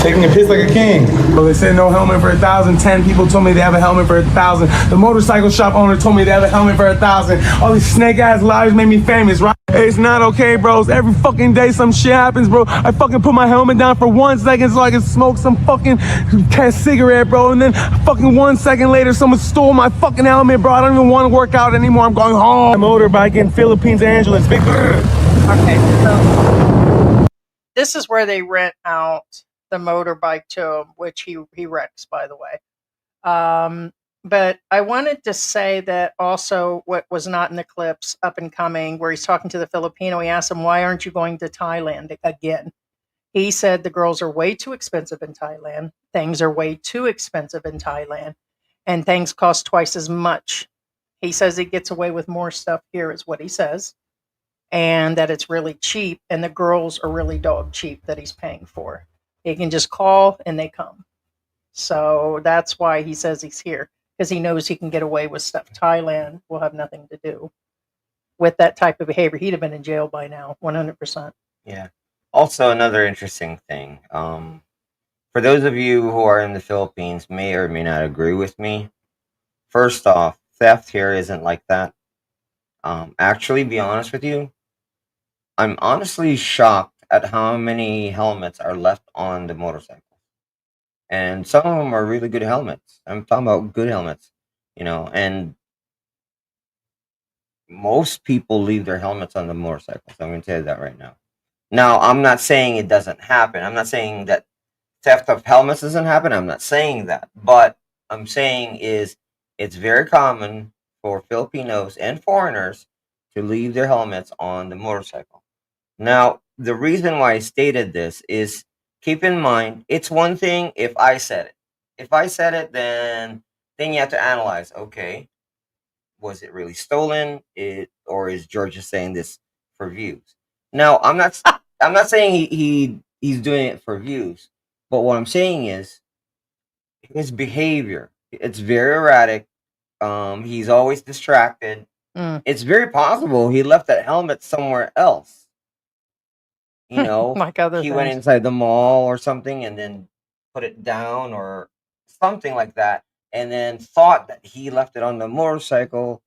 Taking a piss like a king. Well, they said no helmet for 1,000. 10 people told me they have a helmet for 1,000. The motorcycle shop owner told me they have a helmet for 1,000. All these snake ass liars made me famous, right? Hey, it's not okay, bros. Every fucking day some shit happens, bro. I fucking put my helmet down for 1 second so I can smoke some fucking cigarette, bro. And then fucking 1 second later, someone stole my fucking helmet, bro. I don't even want to work out anymore. I'm going home. Motorbike in Philippines, Angeles. Big brr. Okay, so this is where they rent out the motorbike to him, which he wrecks, by the way. But I wanted to say that also what was not in the clips up and coming, where he's talking to the Filipino, he asked him, why aren't you going to Thailand again? He said the girls are way too expensive in Thailand. Things are way too expensive in Thailand. And things cost twice as much. He says he gets away with more stuff here, is what he says. And that it's really cheap. And the girls are really dog cheap that he's paying for. He can just call and they come. So that's why he says he's here, because he knows he can get away with stuff. Thailand will have nothing to do with that type of behavior. He'd have been in jail by now, 100%. Yeah. Also, another interesting thing. For those of you who are in the Philippines, may or may not agree with me. First off, theft here isn't like that. Actually, be honest with you, I'm honestly shocked at how many helmets are left on the motorcycle. And some of them are really good helmets. I'm talking about good helmets, and most people leave their helmets on the motorcycles. I'm going to tell you that right now. Now, I'm not saying it doesn't happen. I'm not saying that theft of helmets doesn't happen. I'm not saying that. But I'm saying is it's very common for Filipinos and foreigners to leave their helmets on the motorcycle. Now, the reason why I stated this is, keep in mind, it's one thing if I said it. If I said it, then you have to analyze, okay, was it really stolen? Or is George just saying this for views? Now, I'm not saying he's doing it for views, but what I'm saying is his behavior. It's very erratic. He's always distracted. It's very possible he left that helmet somewhere else. you know, Like other he went things. inside the mall or something and then put it down or something like that, and then thought that he left it on the motorcycle.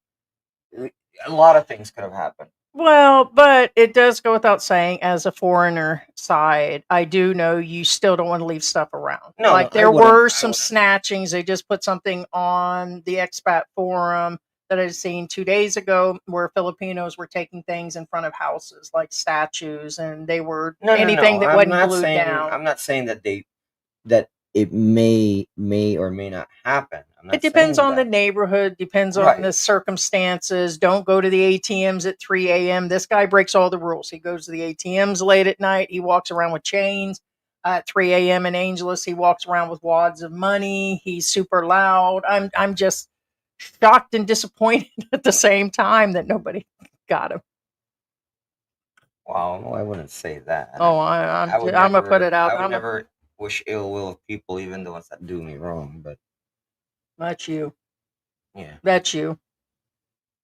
A lot of things could have happened. Well, but it does go without saying, as a foreigner side, I do know you still don't want to leave stuff around. No, Like no, I there wouldn't. were I some wouldn't. snatchings. They just put something on the Expat forum that I'd seen 2 days ago where Filipinos were taking things in front of houses, like statues, and they were No, no, anything no. that I'm wasn't not glued saying. down. I'm not saying that that it may or may not happen. I'm It not depends saying on the that. neighborhood, depends on Right. the circumstances. Don't go to the ATMs at 3 a.m. This guy breaks all the rules. He goes to the ATMs late at night. He walks around with chains. At 3 a.m. in Angeles, he walks around with wads of money. He's super loud. I'm just shocked and disappointed at the same time that nobody got him. Well, I wouldn't say that. Oh, I would I'm gonna put never. it out. I would never wish ill will of people, even the ones that do me wrong. But That's you. yeah, That's you.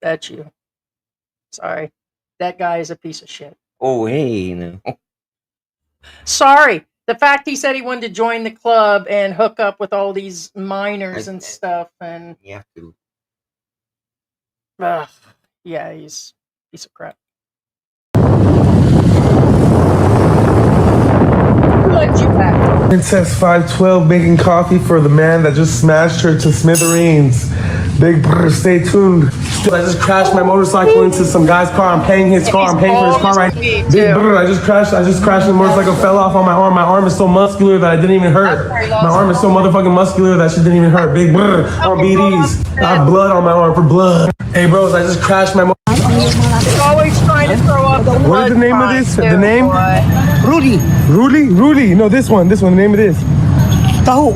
That's you. Sorry, that guy is a piece of shit. oh hey, no. Sorry. The fact he said he wanted to join the club and hook up with all these minors and stuff, and You have to. yeah, he's a piece of crap. Who let you back? Princess 512 making coffee for the man that just smashed her to smithereens. Big brr, stay tuned. I just crashed my motorcycle into some guy's car. I'm paying his car. I'm paying for his car right now. Big brr, I just crashed. The motorcycle fell off on my arm. My arm is so muscular that I didn't even hurt. My arm is so motherfucking muscular that shit didn't even hurt. Big brr, on BDs. I have blood on my arm for blood. Hey bros, I just crashed my motorcycle. He's always trying to throw up the What is the name of this? The name? Rudy. Rudy. No, this one. The name of this. Tahu.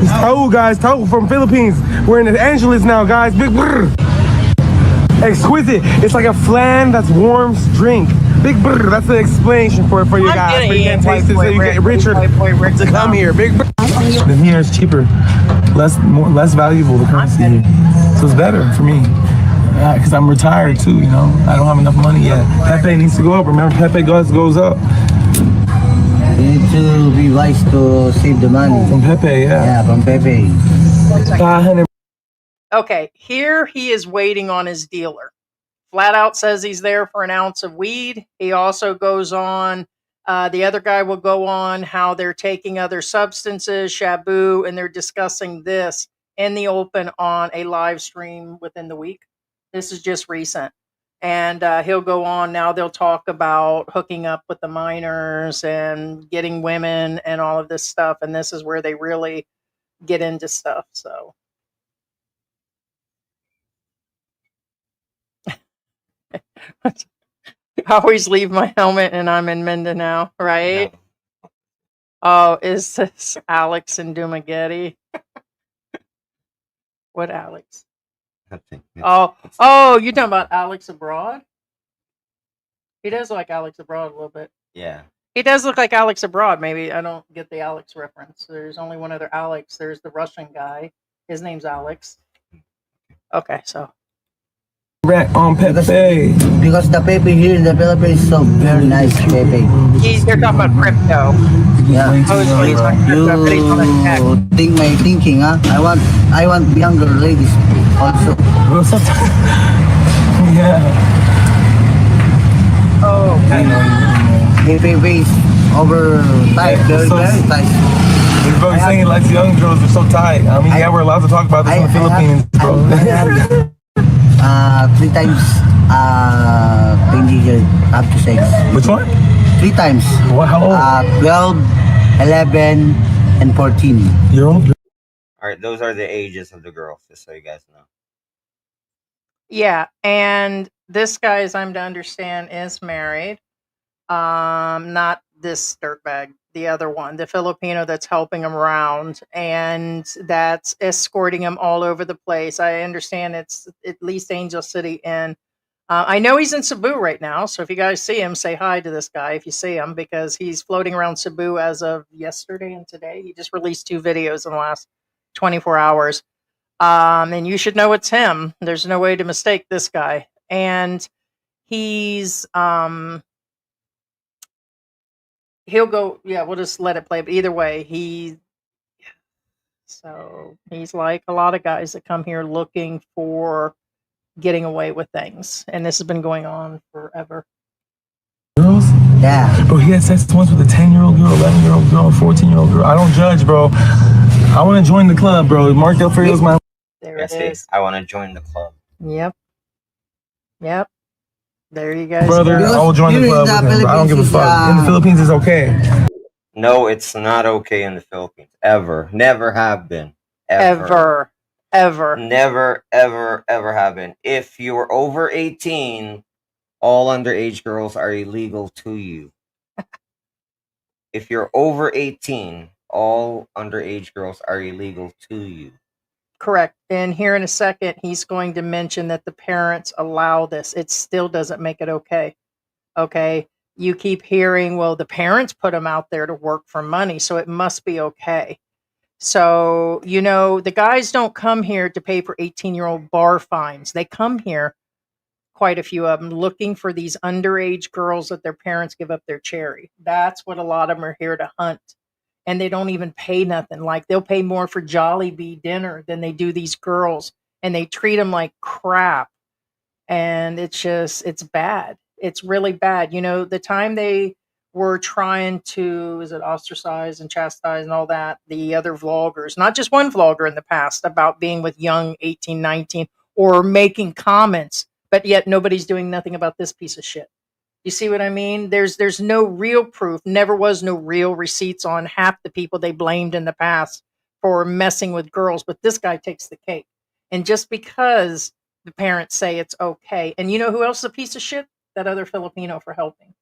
It's Tahu, guys. Tahu from Philippines. We're in Los Angeles now, guys. Big brr. Exquisite. It's like a flan that's warm drink. Big brr. That's the explanation for you guys. But you can taste it so you get richer to come here. Big brr. Then here it's cheaper, less valuable, the currency here. So it's better for me. Because I'm retired too, you know. I don't have enough money yet. Pepe needs to go up. Remember, Pepe goes up. You need to be wise to save the money. From Pepe, Yeah, from Pepe. 500. Okay, here he is waiting on his dealer. Flat out says he's there for an ounce of weed. He also goes on, the other guy will go on how they're taking other substances, shabu, and they're discussing this in the open on a live stream within the week. This is just recent. And he'll go on now. They'll talk about hooking up with the minors and getting women and all of this stuff. And this is where they really get into stuff. So I always leave my helmet and I'm in Mindanao, right? No. Oh, is this Alex and Dumagetti? What Alex? Nothing. Oh, you're talking about Alex Abroad? He does look like Alex Abroad a little bit. Yeah. He does look like Alex Abroad. Maybe I don't get the Alex reference. There's only one other Alex. There's the Russian guy. His name's Alex. Okay, so. Rack on Pepe. Because the Pepe here in the Philippines is so very nice Pepe. They're talking about crypto. Yeah. Supposedly he's on crypto, but he's on a tech. Think my thinking, huh? I want younger ladies also. Yeah. Oh, okay. Pepe is over tight, very tight. Everybody's saying he likes young girls. They're so tight. I mean, yeah, we're allowed to talk about this in the Philippines, bro. I have 3 times teenager up to 6. Which one? 3 times. What? How old? 12, 11, and 14. You're old. All right, those are the ages of the girls, just so you guys know. Yeah, and this guy, as I'm to understand, is married. Not this dirtbag, the other one, the Filipino that's helping him around and that's escorting him all over the place. I understand it's at least Angel City, and I know he's in Cebu right now. So if you guys see him, say hi to this guy if you see him, because he's floating around Cebu as of yesterday and today. He just released 2 videos in the last 24 hours. And you should know it's him. There's no way to mistake this guy. And he's he'll go. Yeah, we'll just let it play. But either way, he's like a lot of guys that come here looking for getting away with things, and this has been going on forever. Girls? Yeah. Bro, he had sex once with a 10-year-old girl, 11-year-old girl, 14-year-old girl. I don't judge, bro. I want to join the club, bro. Mark Del Ferrio's my... There Yes, it is. I want to join the club. Yep. There you guys brother. go. I will join the Here in club the with him, but I don't give a Philippines, fuck. In the Philippines, it's okay. No, it's not okay in the Philippines. Ever. Never have been. Ever. Never, ever, ever have been. If you're over 18, all underage girls are illegal to you. If you're over 18, all underage girls are illegal to you. Correct. And here in a second, he's going to mention that the parents allow this. It still doesn't make it okay. Okay. You keep hearing, well, the parents put them out there to work for money, so it must be okay. So, the guys don't come here to pay for 18-year-old bar fines. They come here, quite a few of them, looking for these underage girls that their parents give up their cherry. That's what a lot of them are here to hunt. And they don't even pay nothing. Like, they'll pay more for Jollibee dinner than they do these girls. And they treat them like crap. And it's bad. It's really bad. The time they were trying to, ostracize and chastise and all that, the other vloggers, not just one vlogger in the past, about being with young 18, 19, or making comments, but yet nobody's doing nothing about this piece of shit. You see what I mean? There's no real proof, never was no real receipts on half the people they blamed in the past for messing with girls, but this guy takes the cake. And just because the parents say it's okay, and you know who else is a piece of shit? That other Filipino for helping.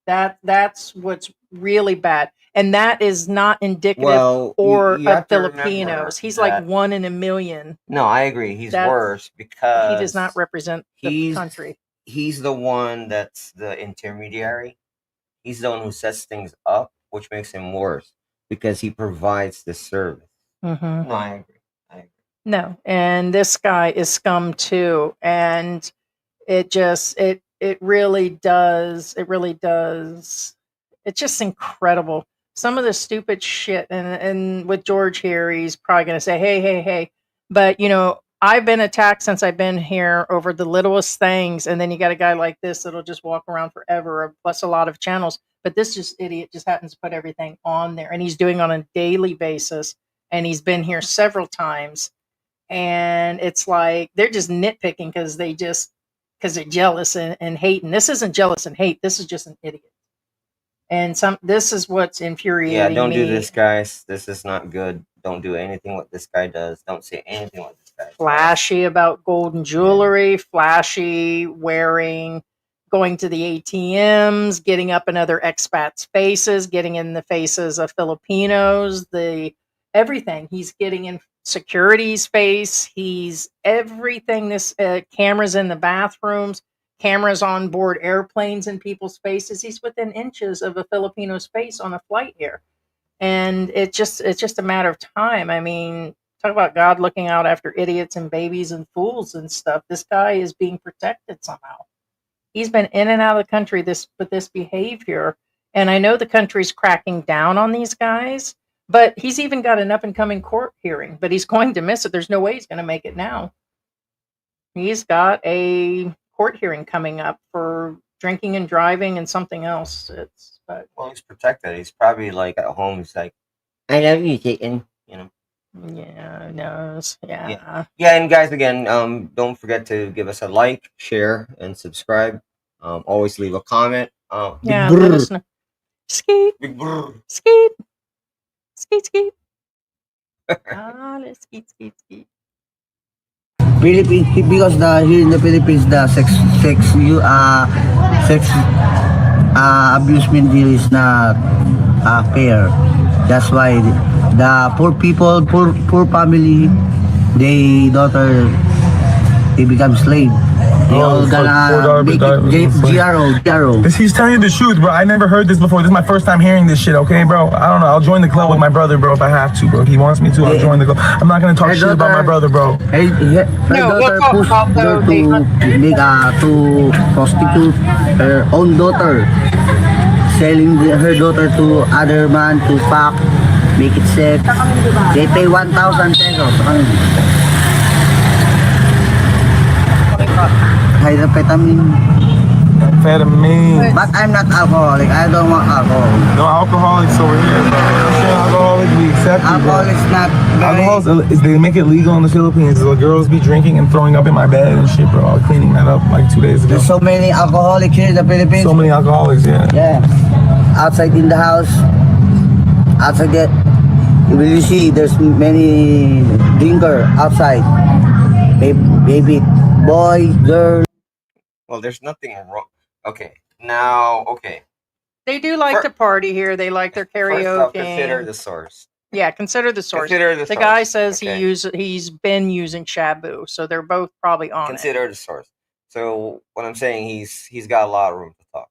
That's what's really bad. And that is not indicative Well, you of have to Filipinos. remember He's like that- 1 in a million. No, I agree. He's worse because He does not represent the country. He's the one that's the intermediary. He's the one who sets things up, which makes him worse because he provides the service. Mm-hmm. No, I agree. No, and this guy is scum too, and it really does. It's just incredible. Some of the stupid shit, and with George here, he's probably going to say, hey. But, I've been attacked since I've been here over the littlest things. And then you got a guy like this that'll just walk around forever, plus a lot of channels. But this idiot just happens to put everything on there. And he's doing on a daily basis. And he's been here several times. And it's like they're just nitpicking because they're jealous and hating. This isn't jealous and hate. This is just an idiot. And this is what's infuriating. Yeah, don't me. do this, guys. This is not good. Don't do anything what this guy does. Don't say anything what this guy does. Flashy about golden jewelry, flashy wearing, going to the ATMs, getting up in other expats' faces, getting in the faces of Filipinos, everything. He's getting in security's face. He's everything. This cameras in the bathrooms, cameras on board airplanes in people's faces. He's within inches of a Filipino's face on a flight here. And it's just a matter of time. I mean, talk about God looking out after idiots and babies and fools and stuff. This guy is being protected somehow. He's been in and out of the country with this behavior. And I know the country's cracking down on these guys, but he's even got an up-and-coming court hearing, but he's going to miss it. There's no way he's going to make it now. He's got a court hearing coming up for drinking and driving and something else. Well, he's protected. He's probably like at home. He's like, I love you, Chicken. Yeah, knows. Yeah. Yeah, and guys, again, don't forget to give us a like, share, and subscribe. Always leave a comment. Yeah, let us know. Skeet. Big brr. Skeet. Skeet. Let's skeet. Philippines, because here in the Philippines the sex abusement here is not fair. That's why the poor people, poor family, they become slave. They all gonna make it GRO. He's telling you the truth, bro. I never heard this before. This is my first time hearing this shit, okay, bro? I don't know. I'll join the club with my brother, bro, if I have to, bro. If he wants me to, I'll join the club. I'm not gonna talk shit about my brother, bro. Her daughter pushed her to prostitute her own daughter. selling her daughter to other man to fuck, make it sex. They pay 1,000 pesos. Hydropetamine. Amphetamine. But I'm not alcoholic. I don't want alcohol. No alcoholics over here, bro. Alcoholic, we accept you, bro. Alcohol is not very... Alcohol is they make it legal in the Philippines. The girls be drinking and throwing up in my bed and shit, bro. I was cleaning that up like 2 days ago. There's so many alcoholics here in the Philippines. So many alcoholics, yeah. Yeah. Outside in the house, outside that, you will see there's many drinker outside. Baby, boy, girl. Well, there's nothing wrong. Okay, now, okay. They do like to party here. They like their First off, karaoke. consider the source. Yeah, consider the source. Consider the The source. guy says okay? he's been using Shabu, so they're both probably on Consider the source. So what I'm saying, he's got a lot of room to talk.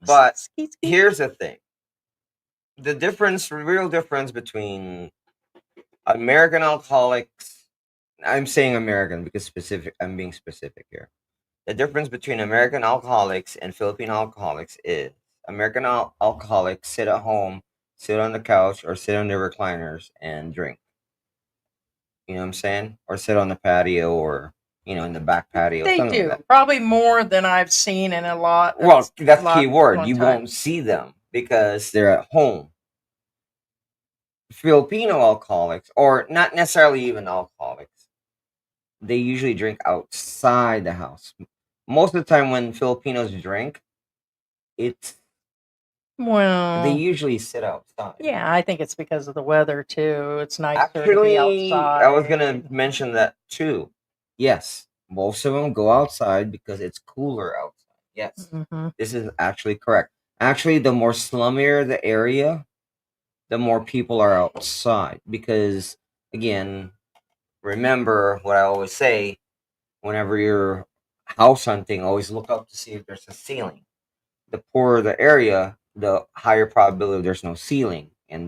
But here's the thing: the real difference between American alcoholics. I'm saying American because I'm being specific here. The difference between American alcoholics and Philippine alcoholics is American alcoholics sit at home, sit on the couch, or sit on their recliners and drink. You know what I'm saying? Or sit on the patio, or in the back patio. They something do like that. probably more than I've seen in a lot. Well, that's lot key word. one You time. won't see them because they're at home. Filipino alcoholics, or not necessarily even alcoholics, they usually drink outside the house. Most of the time when Filipinos drink, they Well, usually sit outside. yeah, I think it's because of the weather too. It's nicer to Actually, be outside. I was gonna mention that too. Yes, most of them go outside because it's cooler outside. Yes, this is actually correct. Actually, the more slummier the area, the more people are outside because, again, remember what I always say: whenever you're house hunting, always look up to see if there's a ceiling. The poorer the area, the higher probability there's no ceiling, and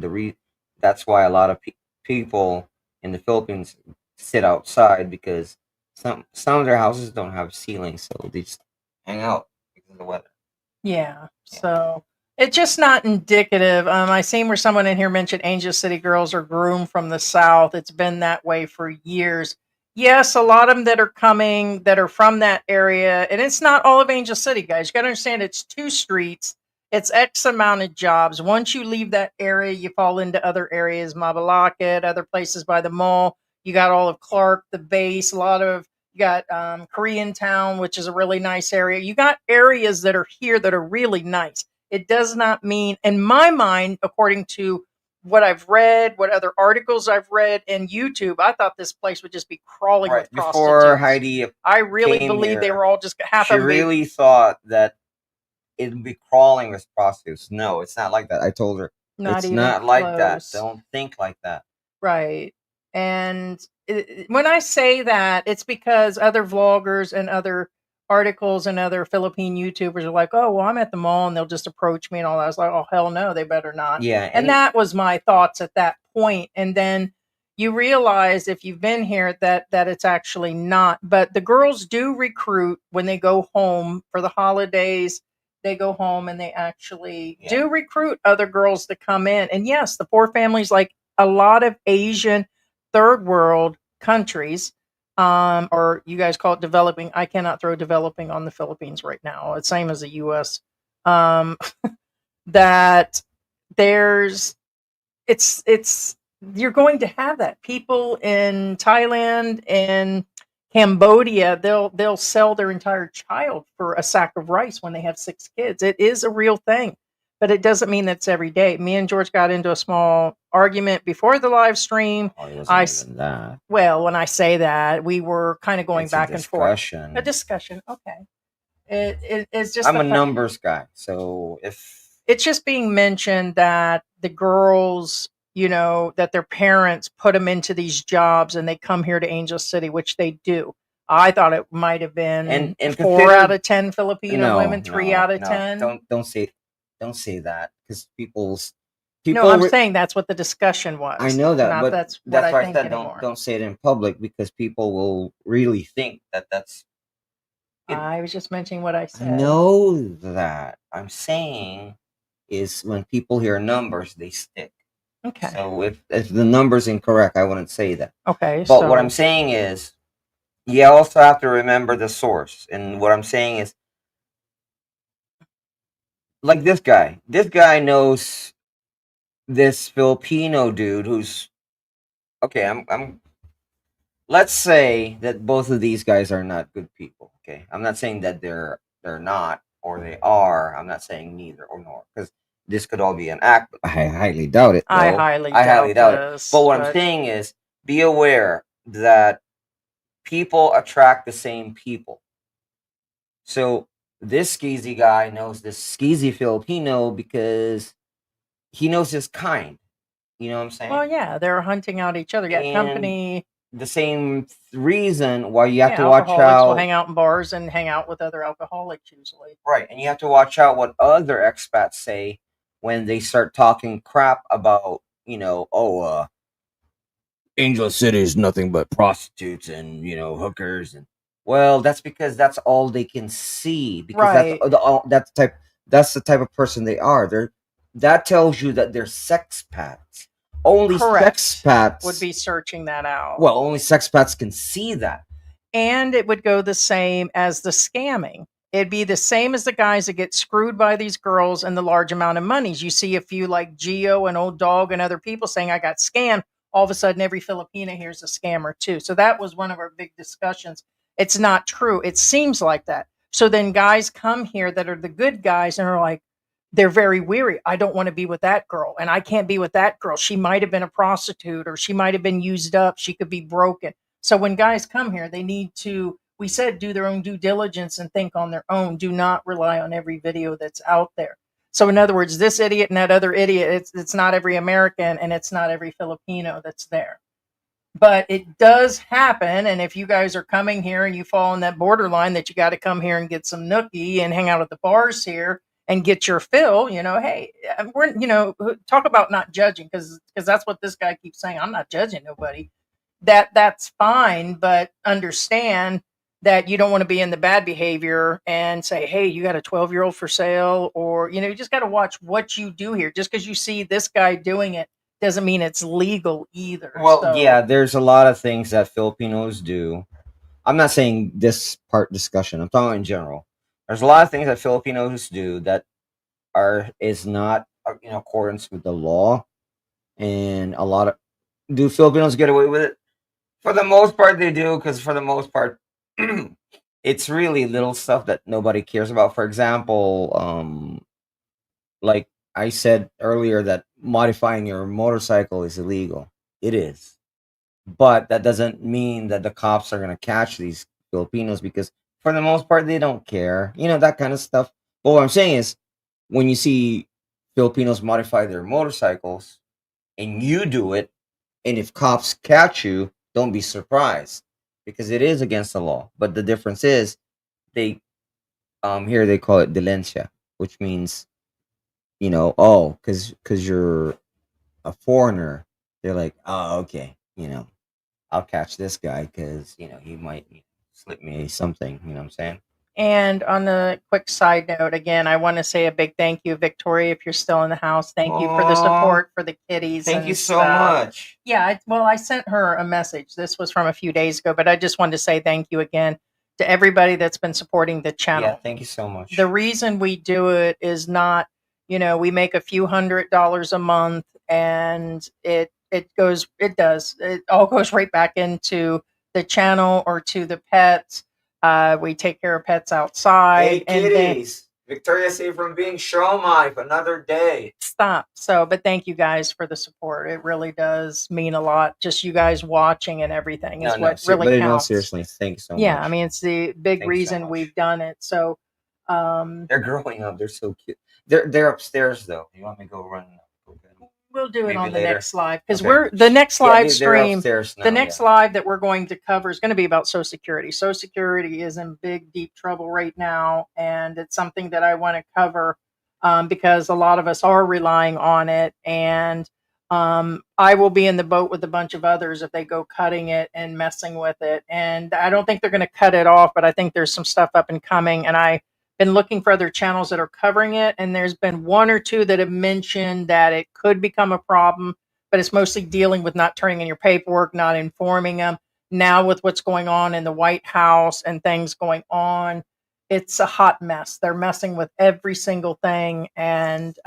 that's why a lot of people in the Philippines sit outside because some of their houses don't have ceilings, so they just hang out because of the weather. Yeah. So it's just not indicative. I seen where someone in here mentioned Angel City girls are groomed from the South. It's been that way for years. Yes, a lot of them that are coming that are from that area, and it's not all of Angel City, guys. You got to understand it's 2 streets. It's X amount of jobs. Once you leave that area, you fall into other areas, Mabalacat, other places by the mall. You got all of Clark, the base, you got Korean Town, which is a really nice area. You got areas that are here that are really nice. It does not mean, in my mind, according to what I've read, what other articles I've read, and YouTube, I thought this place would just be crawling with prostitutes. Before Heidi I really came believe here, they were all just half she of them. really thought that it'd be crawling with prostitutes. No, it's not like that. I told her Not it's even not like that. close. Don't think like that. Right. And when I say that, it's because other vloggers and other articles and other Philippine YouTubers are like, oh, well, I'm at the mall and they'll just approach me and all that. I was like, oh, hell no, they better not. Yeah. And that was my thoughts at that point. And then you realize if you've been here that it's actually not. But the girls do recruit when they go home for the holidays. They go home and they actually do recruit other girls to come in. And yes, the poor families, like a lot of Asian third world countries, or you guys call it developing. I cannot throw developing on the Philippines right now. It's same as the US. That it's you're going to have that. People in Thailand and Cambodia, they'll sell their entire child for a sack of rice when they have 6 kids. It is a real thing, but it doesn't mean that's every day. Me and George got into a small argument before the live stream. Well, when I say that, we were kind of going back and forth. A discussion. Okay. It's just I'm a numbers guy, so if it's just being mentioned that the girls, that their parents put them into these jobs and they come here to Angel City, which they do. I thought it might have been and 4 out of 10 Filipino women, 3 out of 10. Don't say that because people. No, I'm saying that's what the discussion was. I know that, but that's why I think said anymore. don't say it in public because people will really think that's. I was just mentioning what I said. I know that. I'm saying is when people hear numbers, they stick. Okay. So if the number's incorrect, I wouldn't say that. Okay. But So what I'm saying is, you also have to remember the source. And what I'm saying is, like this guy. This guy knows this Filipino dude who's okay. I'm. Let's say that both of these guys are not good people. Okay, I'm not saying that they're not or they are. I'm not saying neither or nor, because this could all be an act. But I highly doubt it. I though. highly I highly doubt it. this, But what I'm saying is, be aware that people attract the same people. So this skeezy guy knows this skeezy Filipino because he knows his kind. You know what I'm saying? well, yeah, they're hunting out each other. Yeah, And company. the same reason why you have Yeah, to watch alcoholics will out. hang out in bars and hang out with other alcoholics usually. Right, and you have to watch out what other expats say when they start talking crap about, Angel City is nothing but prostitutes and, hookers, and well, that's because that's all they can see, because Right. that's the type of person they are. That tells you that they're sexpats. Only Correct. sexpats Would be searching that out. well, only sexpats can see that. And it would go the same as the scamming. It'd be the same as the guys that get screwed by these girls and the large amount of monies. You see a few like Geo and Old Dog and other people saying, I got scammed. All of a sudden, every Filipino here's a scammer too. So that was one of our big discussions. It's not true. It seems like that. So then guys come here that are the good guys and are like, they're very weary. I don't want to be with that girl. And I can't be with that girl. She might have been a prostitute or she might have been used up. She could be broken. So when guys come here, they need to, we said, do their own due diligence and think on their own. Do not rely on every video that's out there. So in other words, this idiot and that other idiot, it's not every American and it's not every Filipino that's there. But it does happen. And if you guys are coming here and you fall on that borderline that you got to come here and get some nookie and hang out at the bars here and get your fill, hey, we're, talk about not judging, because that's what this guy keeps saying. I'm not judging nobody. That's fine, but understand that you don't want to be in the bad behavior and say, hey, you got a 12-year-old for sale, or you just got to watch what you do here. Just because you see this guy doing it doesn't mean it's legal either. Well, So, yeah, there's a lot of things that Filipinos do. I'm not saying this part discussion. I'm talking in general. There's a lot of things that Filipinos do that is not in accordance with the law, and a lot of do Filipinos get away with it? For the most part, they do, because for the most part, it's really little stuff that nobody cares about. For example, like I said earlier, that modifying your motorcycle is illegal. It is. But that doesn't mean that the cops are going to catch these Filipinos, because for the most part, they don't care. That kind of stuff. But what I'm saying is, when you see Filipinos modify their motorcycles and you do it, and if cops catch you, don't be surprised, because it is against the law. But the difference is, they here they call it diligencia, which means, because you're a foreigner, they're like, oh, okay, I'll catch this guy because he might slip me something. You know what I'm saying? and on the quick side note, again, I want to say a big thank you, Victoria, if you're still in the house. Thank you for the support for the kitties. Thank and you so stuff. much. Yeah, I sent her a message. This was from a few days ago, but I just wanted to say thank you again to everybody that's been supporting the channel. Yeah, thank you so much. The reason we do it is not, we make a few $100s a month, and it all goes right back into the channel or to the pets. We take care of pets outside. Hey, kitties. Victoria saved from being showmai for another day. Stop. But thank you guys for the support. It really does mean a lot. Just you guys watching and everything is what really counts. Seriously, thank you so much. Yeah, I mean, it's the big Thanks so reason much. we've done it. So, they're growing up. They're so cute. They're upstairs though. You want me to go run? we'll do it Maybe on the later. next live, because Okay. the next Yeah, live they're stream. upstairs now, The next yeah. live that we're going to cover is going to be about Social Security. Social Security is in big, deep trouble right now, and it's something that I want to cover because a lot of us are relying on it. And I will be in the boat with a bunch of others if they go cutting it and messing with it. And I don't think they're going to cut it off, but I think there's some stuff up and coming. And I been looking for other channels that are covering it, and there's been one or two that have mentioned that it could become a problem, but it's mostly dealing with not turning in your paperwork, not informing them. Now with what's going on in the White House and things going on, it's a hot mess. They're messing with every single thing, and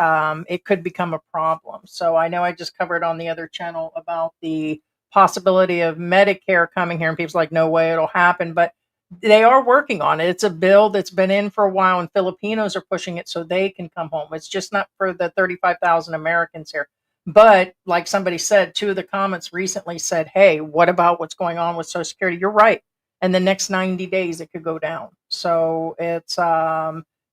it could become a problem. So I know I just covered on the other channel about the possibility of Medicare coming here, and people's like, no way it'll happen. But they are working on it. It's a bill that's been in for a while, and Filipinos are pushing it so they can come home. It's just not for the 35,000 Americans here. But like somebody said, two of the comments recently said, hey, what about what's going on with Social Security? You're right. And the next 90 days, it could go down. So it's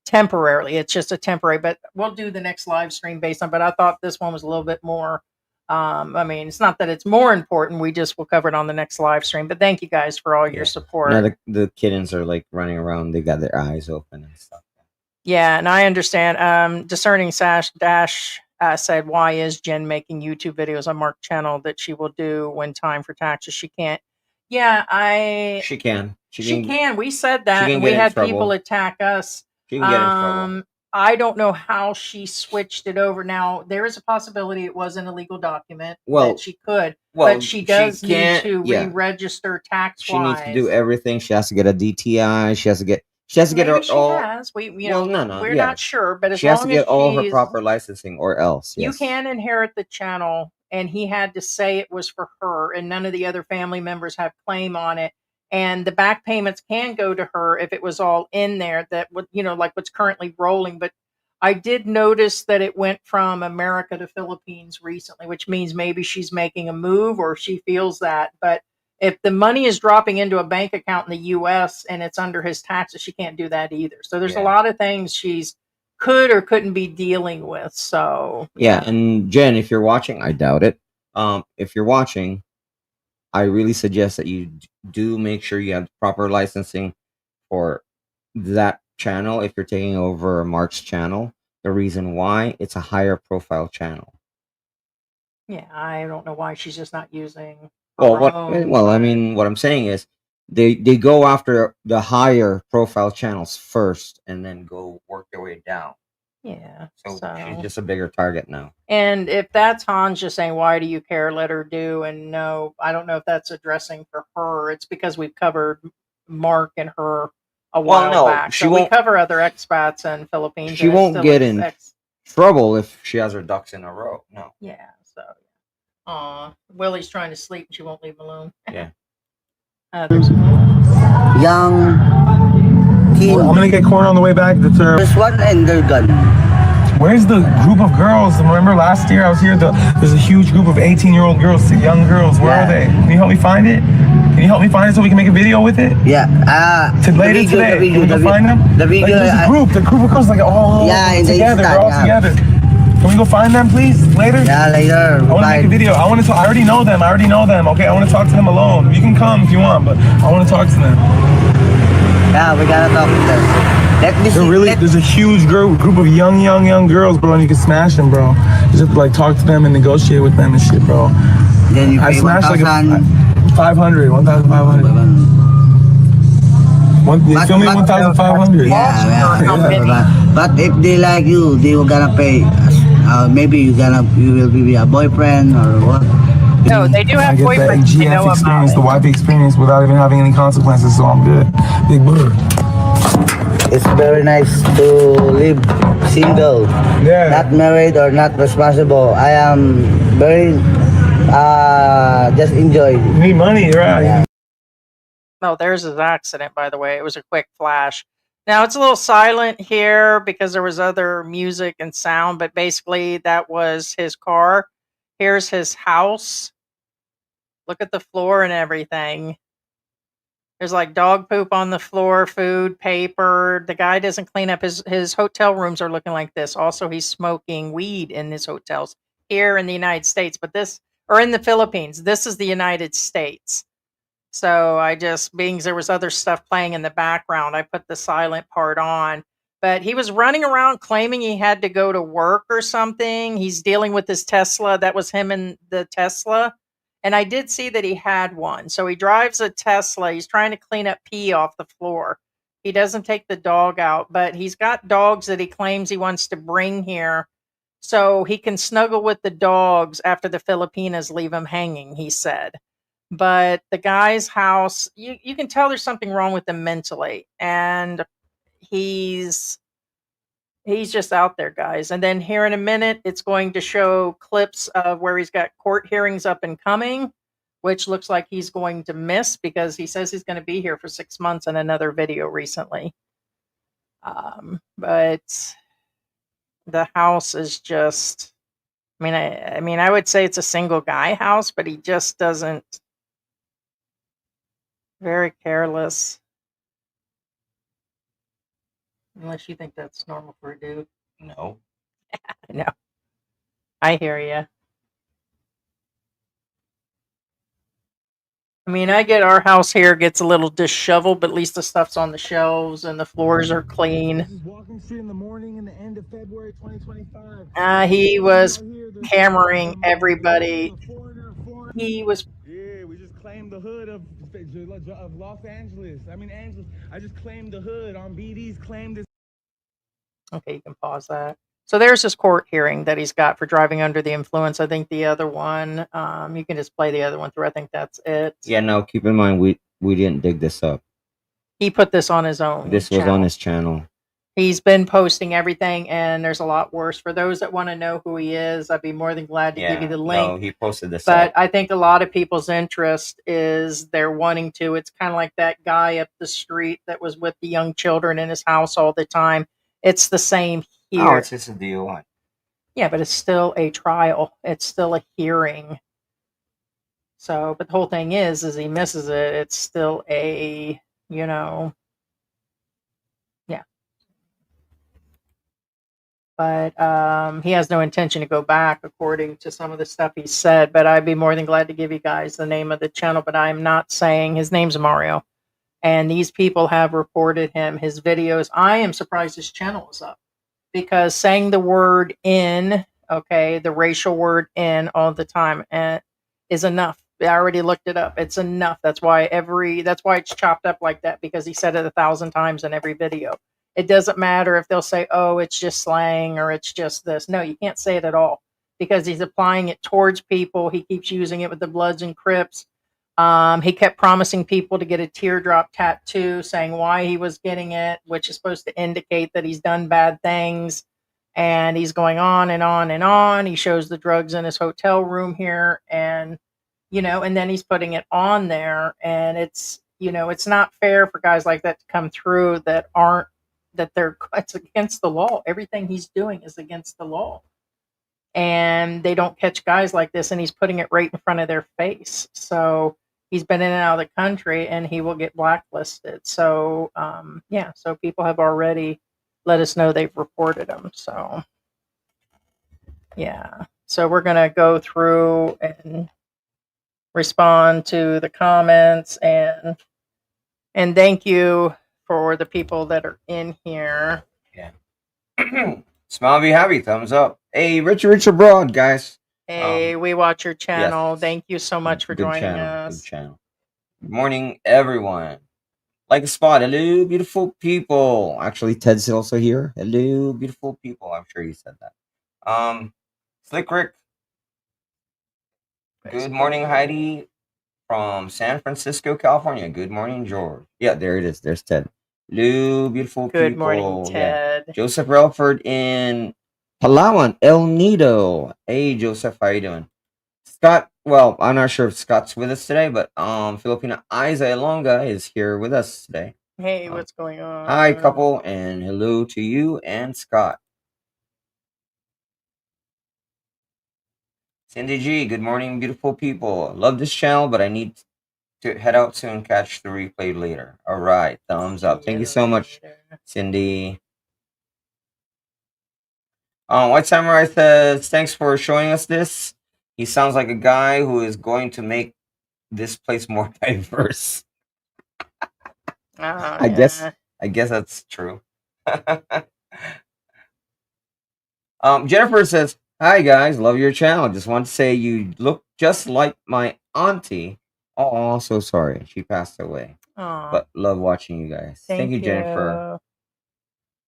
temporarily. It's just a temporary, but we'll do the next live stream based on, but I thought this one was a little bit more, I mean, it's not that it's more important. We just will cover it on the next live stream. But thank you guys for all your support. Now the kittens are like running around. They got their eyes open and stuff. Yeah, and I understand. Discerning Dash said, why is Jen making YouTube videos on Mark's channel that she will do when time for taxes? She can't. Yeah, She can. She can. We said that, and get we in had trouble. people attack us. She can get in trouble. I don't know how she switched it over. Now, there is a possibility it was an illegal document that she could, but she does need to re-register tax-wise. She needs to do everything. She has to get a DTI. She has to get Maybe she all. has. We're not sure, but as she has long to get as all her proper licensing, or else you can inherit the channel. And he had to say it was for her, and none of the other family members have claim on it. And the back payments can go to her if it was all in there, that would, like what's currently rolling. But I did notice that it went from America to Philippines recently, which means maybe she's making a move, or she feels that. But if the money is dropping into a bank account in the US and it's under his taxes, she can't do that either. So there's a lot of things she's could or couldn't be dealing with. So and Jen, if you're watching, I doubt it. If you're watching, I really suggest that you do make sure you have proper licensing for that channel if you're taking over Mark's channel. The reason why, it's a higher profile channel. Yeah, I don't know why she's just not using. Well, I mean, what I'm saying is they go after the higher profile channels first, and then go work their way down. Yeah. So she's just a bigger target now. And if that's Hans just saying, why do you care? Let her do. And no, I don't know if that's addressing for her. It's because we've covered Mark and her a while back. She won't, we cover other expats and Philippines. She won't get in trouble if she has her ducks in a row. No. Yeah. So, Willie's trying to sleep and she won't leave him alone. Yeah. Young teen. I'm gonna get corn on the way back. This one and they're gone. Where's the group of girls? Remember last year I was here. There's a huge group of 18-year-old girls, young girls. Where are they? Can you help me find it? Can you help me find it so we can make a video with it? Yeah. Later today. Can we go find them? The video. There's a group. The group of girls like all together. They're all together. Can we go find them, please, later? Yeah, later. I want to make a video. I already know them. Okay, I want to talk to them alone. You can come if you want, but I want to talk to them. Yeah, we gotta talk to them. There's a huge group of young girls, bro, and you can smash them, bro. You just like talk to them and negotiate with them and shit, bro. Then you pay 1,500. You feel me? 1,500. Yeah. But if they like you, they will gonna pay. Maybe you will be a boyfriend or what? No, they do have boyfriends. I get the experience, the wifey experience, without even having any consequences, so I'm good. Big brother. It's very nice to live single, not married or not responsible. I am very just enjoy. You need money, right? Yeah. No, there's his accident, by the way. It was a quick flash. Now, it's a little silent here because there was other music and sound, but basically that was his car. Here's his house. Look at the floor and everything. There's like dog poop on the floor, food, paper. The guy doesn't clean up. His hotel rooms are looking like this. Also, he's smoking weed in his hotels here in the United States, or in the Philippines. This is the United States. So being there was other stuff playing in the background, I put the silent part on. But he was running around claiming he had to go to work or something. He's dealing with his Tesla. That was him in the Tesla. And I did see that he had one. So he drives a Tesla. He's trying to clean up pee off the floor. He doesn't take the dog out, but he's got dogs that he claims he wants to bring here so he can snuggle with the dogs after the Filipinas leave him hanging, he said. But the guy's house, you can tell there's something wrong with him mentally. And he's just out there, guys. And then here in a minute, it's going to show clips of where he's got court hearings up and coming, which looks like he's going to miss because he says he's going to be here for 6 months in another video recently. But the house is just, I mean, I would say it's a single guy house, but he just doesn't, very careless. Unless you think that's normal for a dude. No. No. I hear you. I mean, I get our house here gets a little disheveled, but at least the stuff's on the shelves and the floors are clean. This is Walking Street in the morning in the end of February 2025. He was hammering everybody. He was. Yeah, we just claimed the hood of Los Angeles. Angeles. I just claimed the hood on BD's claim this. Okay, you can pause that. So there's his court hearing that he's got for driving under the influence. I think the other one, you can just play the other one through. I think that's it. Yeah, no, keep in mind, we didn't dig this up. He put this on his own. This was on his channel. He's been posting everything, and there's a lot worse. For those that want to know who he is, I'd be more than glad to give you the link. No, he posted this But up. I think a lot of people's interest is they're wanting to. It's kind of like that guy up the street that was with the young children in his house all the time. It's the same here. Oh, it's just a DUI. Yeah, but it's still a trial. It's still a hearing. So, but the whole thing is he misses it. It's still a, yeah. But he has no intention to go back, according to some of the stuff he said. But I'd be more than glad to give you guys the name of the channel. But I'm not saying his name's Mario. And these people have reported him, his videos. I am surprised his channel is up. Because saying the word in, okay, the racial word in all the time is enough. I already looked it up. It's enough. That's why it's chopped up like that, because he said it 1,000 times in every video. It doesn't matter if they'll say, oh, it's just slang or it's just this. No, you can't say it at all because he's applying it towards people. He keeps using it with the Bloods and Crips. He kept promising people to get a teardrop tattoo, saying why he was getting it, which is supposed to indicate that he's done bad things. And he's going on and on and on. He shows the drugs in his hotel room here, and and then he's putting it on there. And it's not fair for guys like that to come through it's against the law. Everything he's doing is against the law. And they don't catch guys like this, and he's putting it right in front of their face. So he's been in and out of the country, and he will get blacklisted. So, so people have already let us know they've reported him. So, yeah. So we're going to go through and respond to the comments, and thank you for the people that are in here. Yeah. Smile, be happy. Thumbs up. Hey, Richard Broad, guys. Hey, we watch your channel. Yes. Thank you so much for joining us. Good channel. Good morning, everyone. Like a spot. Hello, beautiful people. Actually, Ted's also here. Hello, beautiful people. I'm sure you said that. Slick Rick. Good morning, Heidi from San Francisco, California. Good morning, George. Yeah, there it is. There's Ted. Hello, beautiful people. Good morning, Ted. Yeah. Joseph Relford in Palawan, El Nido. Hey, Joseph, how you doing? Scott, well, I'm not sure if Scott's with us today, but Filipina Isa Elonga is here with us today. Hey, what's going on? Hi, couple, and hello to you and Scott. Cindy G, good morning, beautiful people. Love this channel, but I need to head out soon, catch the replay later. All right, thumbs up. Thank you so much, Cindy. White Samurai says, thanks for showing us this. He sounds like a guy who is going to make this place more diverse. I guess that's true. Jennifer says, hi guys, love your channel. Just want to say you look just like my auntie. Oh, so sorry. She passed away. Aw, but love watching you guys. Thank you, Jennifer.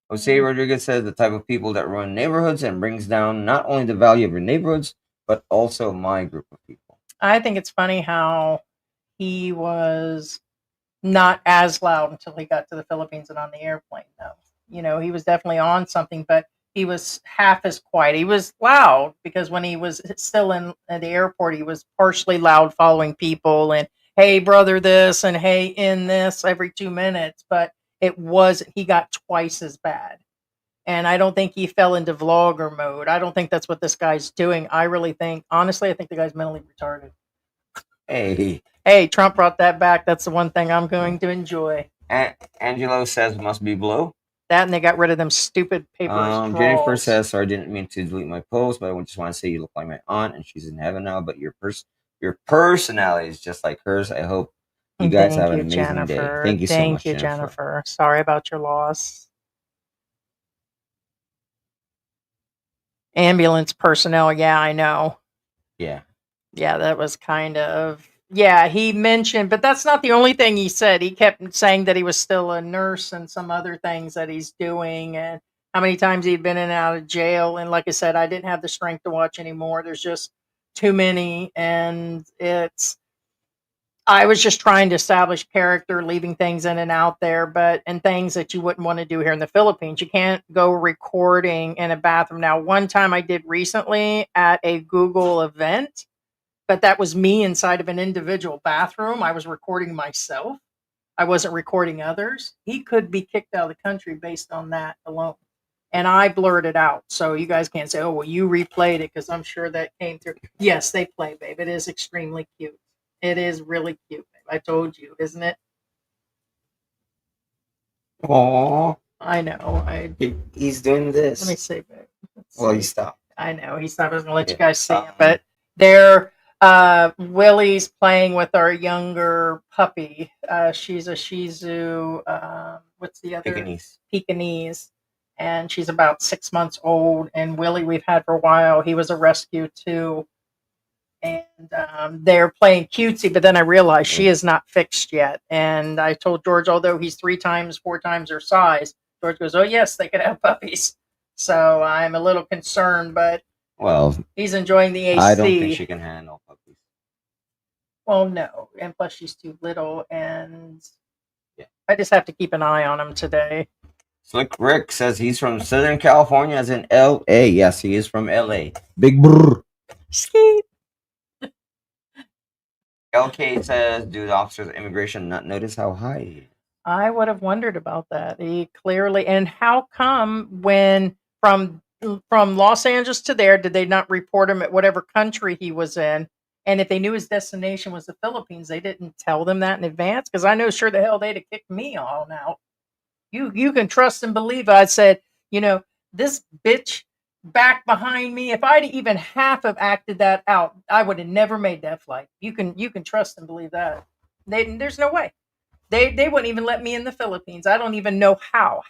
Jose Rodriguez says the type of people that run neighborhoods and brings down not only the value of your neighborhoods, but also my group of people. I think it's funny how he was not as loud until he got to the Philippines and on the airplane, though. You know, he was definitely on something, but he was half as quiet. He was loud because when he was still in at the airport, he was partially loud following people and, hey, brother, this and hey, in this every 2 minutes. But it was, he got twice as bad. And I don't think he fell into vlogger mode. I don't think that's what this guy's doing. I really think, honestly, I think the guy's mentally retarded. Hey, Trump brought that back. That's the one thing I'm going to enjoy. Angelo says must be below. That and they got rid of them stupid paper straws. Jennifer says, sorry, I didn't mean to delete my post, but I just want to say you look like my aunt and she's in heaven now, but your personality is just like hers. I hope you guys have an amazing Jennifer. day. Thank you so much, Jennifer. Sorry about your loss. Ambulance personnel, yeah, I know. Yeah. Yeah, that was kind of, yeah, he mentioned, but that's not the only thing he said. He kept saying that he was still a nurse and some other things that he's doing and how many times he'd been in and out of jail. And like I said, I didn't have the strength to watch anymore. There's just too many. And I was just trying to establish character, leaving things in and out there, and things that you wouldn't want to do here in the Philippines. You can't go recording in a bathroom. Now, one time I did recently at a Google event, but that was me inside of an individual bathroom. I was recording myself. I wasn't recording others. He could be kicked out of the country based on that alone. And I blurred it out. So you guys can't say, oh, well, you replayed it because I'm sure that came through. Yes, they play, babe. It is extremely cute. It is really cute, babe. I told you, isn't it? Aww. I know. He's doing this. Let me see, babe. Well, he stopped. I know. He stopped. I was going to let you guys see him. But they're Willie's playing with our younger puppy. She's a Shih Tzu. What's the other? Pekingese. And she's about 6 months old. And Willie, we've had for a while. He was a rescue too. And they're playing cutesy, but then I realized she is not fixed yet. And I told George, although he's 3 times, 4 times her size, George goes, oh, yes, they could have puppies. So I'm a little concerned, but he's enjoying the AC. I don't think she can handle puppies. Well, no. And plus, she's too little. And I just have to keep an eye on him today. Slick Rick says he's from Southern California, as in L.A. Yes, he is from L.A. Big brr. Skeet. LK says, do the officers of immigration not notice how high he is? I would have wondered about that. He clearly, and how come when from Los Angeles to there, did they not report him at whatever country he was in? And if they knew his destination was the Philippines, they didn't tell them that in advance? Because I know sure the hell they'd have kicked me on out. You can trust and believe. I said, this bitch back behind me. If I'd even half have acted that out, I would have never made that flight. You can trust and believe that. There's no way. They wouldn't even let me in the Philippines. I don't even know how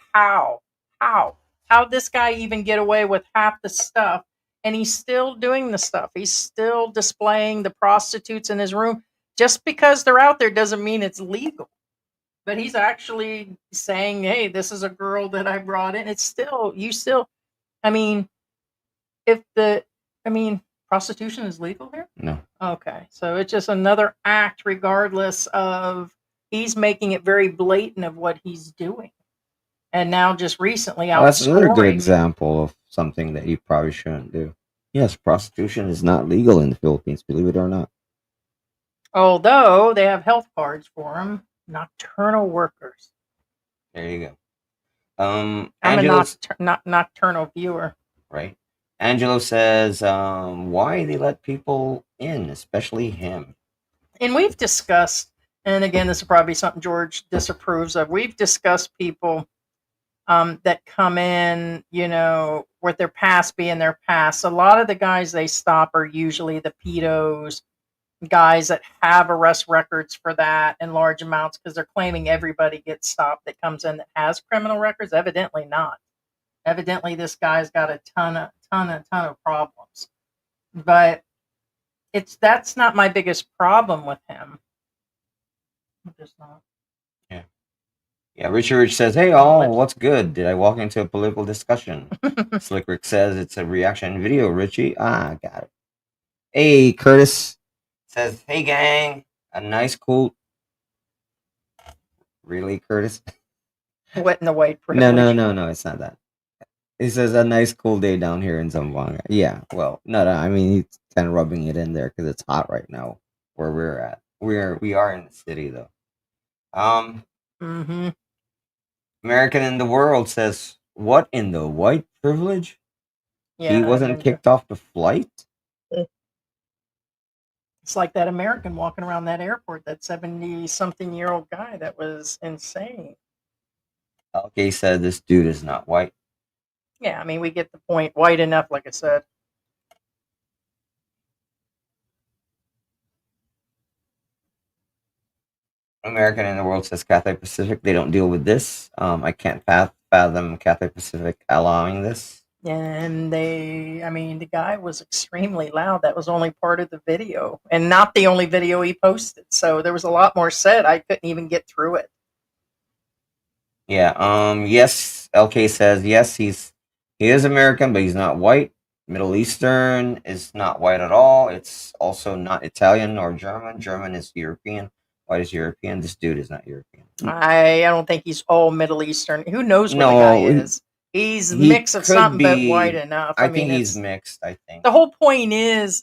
this guy even get away with half the stuff, and he's still doing the stuff. He's still displaying the prostitutes in his room. Just because they're out there doesn't mean it's legal. But he's actually saying, hey, this is a girl that I brought in. It's still, I mean, prostitution is legal here? No. Okay. So it's just another act, regardless of, he's making it very blatant of what he's doing. And now just recently that's another good example of something that you probably shouldn't do. Yes, prostitution is not legal in the Philippines, believe it or not. Although they have health cards for them. Nocturnal workers. There you go. I'm a nocturnal viewer. Right. Angelo says, why they let people in, especially him. And we've discussed, and again, this is probably something George disapproves of. We've discussed people that come in, with their past being their past. A lot of the guys they stop are usually the pedos, guys that have arrest records for that in large amounts, because they're claiming everybody gets stopped that comes in that has criminal records. Evidently not. Evidently this guy's got a ton of problems. But that's not my biggest problem with him. Just not. Yeah, Richard Rich says, "Hey all, what's good? Did I walk into a political discussion?" Slick Rick says it's a reaction video. Richie, got it. Hey, Curtis says, "Hey gang, a nice cool." Really, Curtis? Wet in the white No, privilege. no, it's not that. He says a nice cool day down here in Zamboanga. Yeah, well, no, I mean he's kind of rubbing it in there because it's hot right now where we're at. We are in the city though. Mm-hmm. American in the World says, "What in the white privilege? Yeah, He wasn't kicked off the flight." It's like that American walking around that airport, that 70-something-year-old guy. That was insane. LK said this dude is not white. Yeah, I mean, we get the point. White enough, like I said. American in the World says Cathay Pacific, they don't deal with this. I can't fathom Cathay Pacific allowing this. And the guy was extremely loud. That was only part of the video and not the only video he posted. So there was a lot more said. I couldn't even get through it. Yeah, yes, LK says yes, he is American, but he's not white. Middle Eastern is not white at all. It's also not Italian or German. German is European. White is European. This dude is not European. I don't think he's all Middle Eastern. Who knows what the guy is? He's a mix of something, but white enough. I think he's mixed. I think the whole point is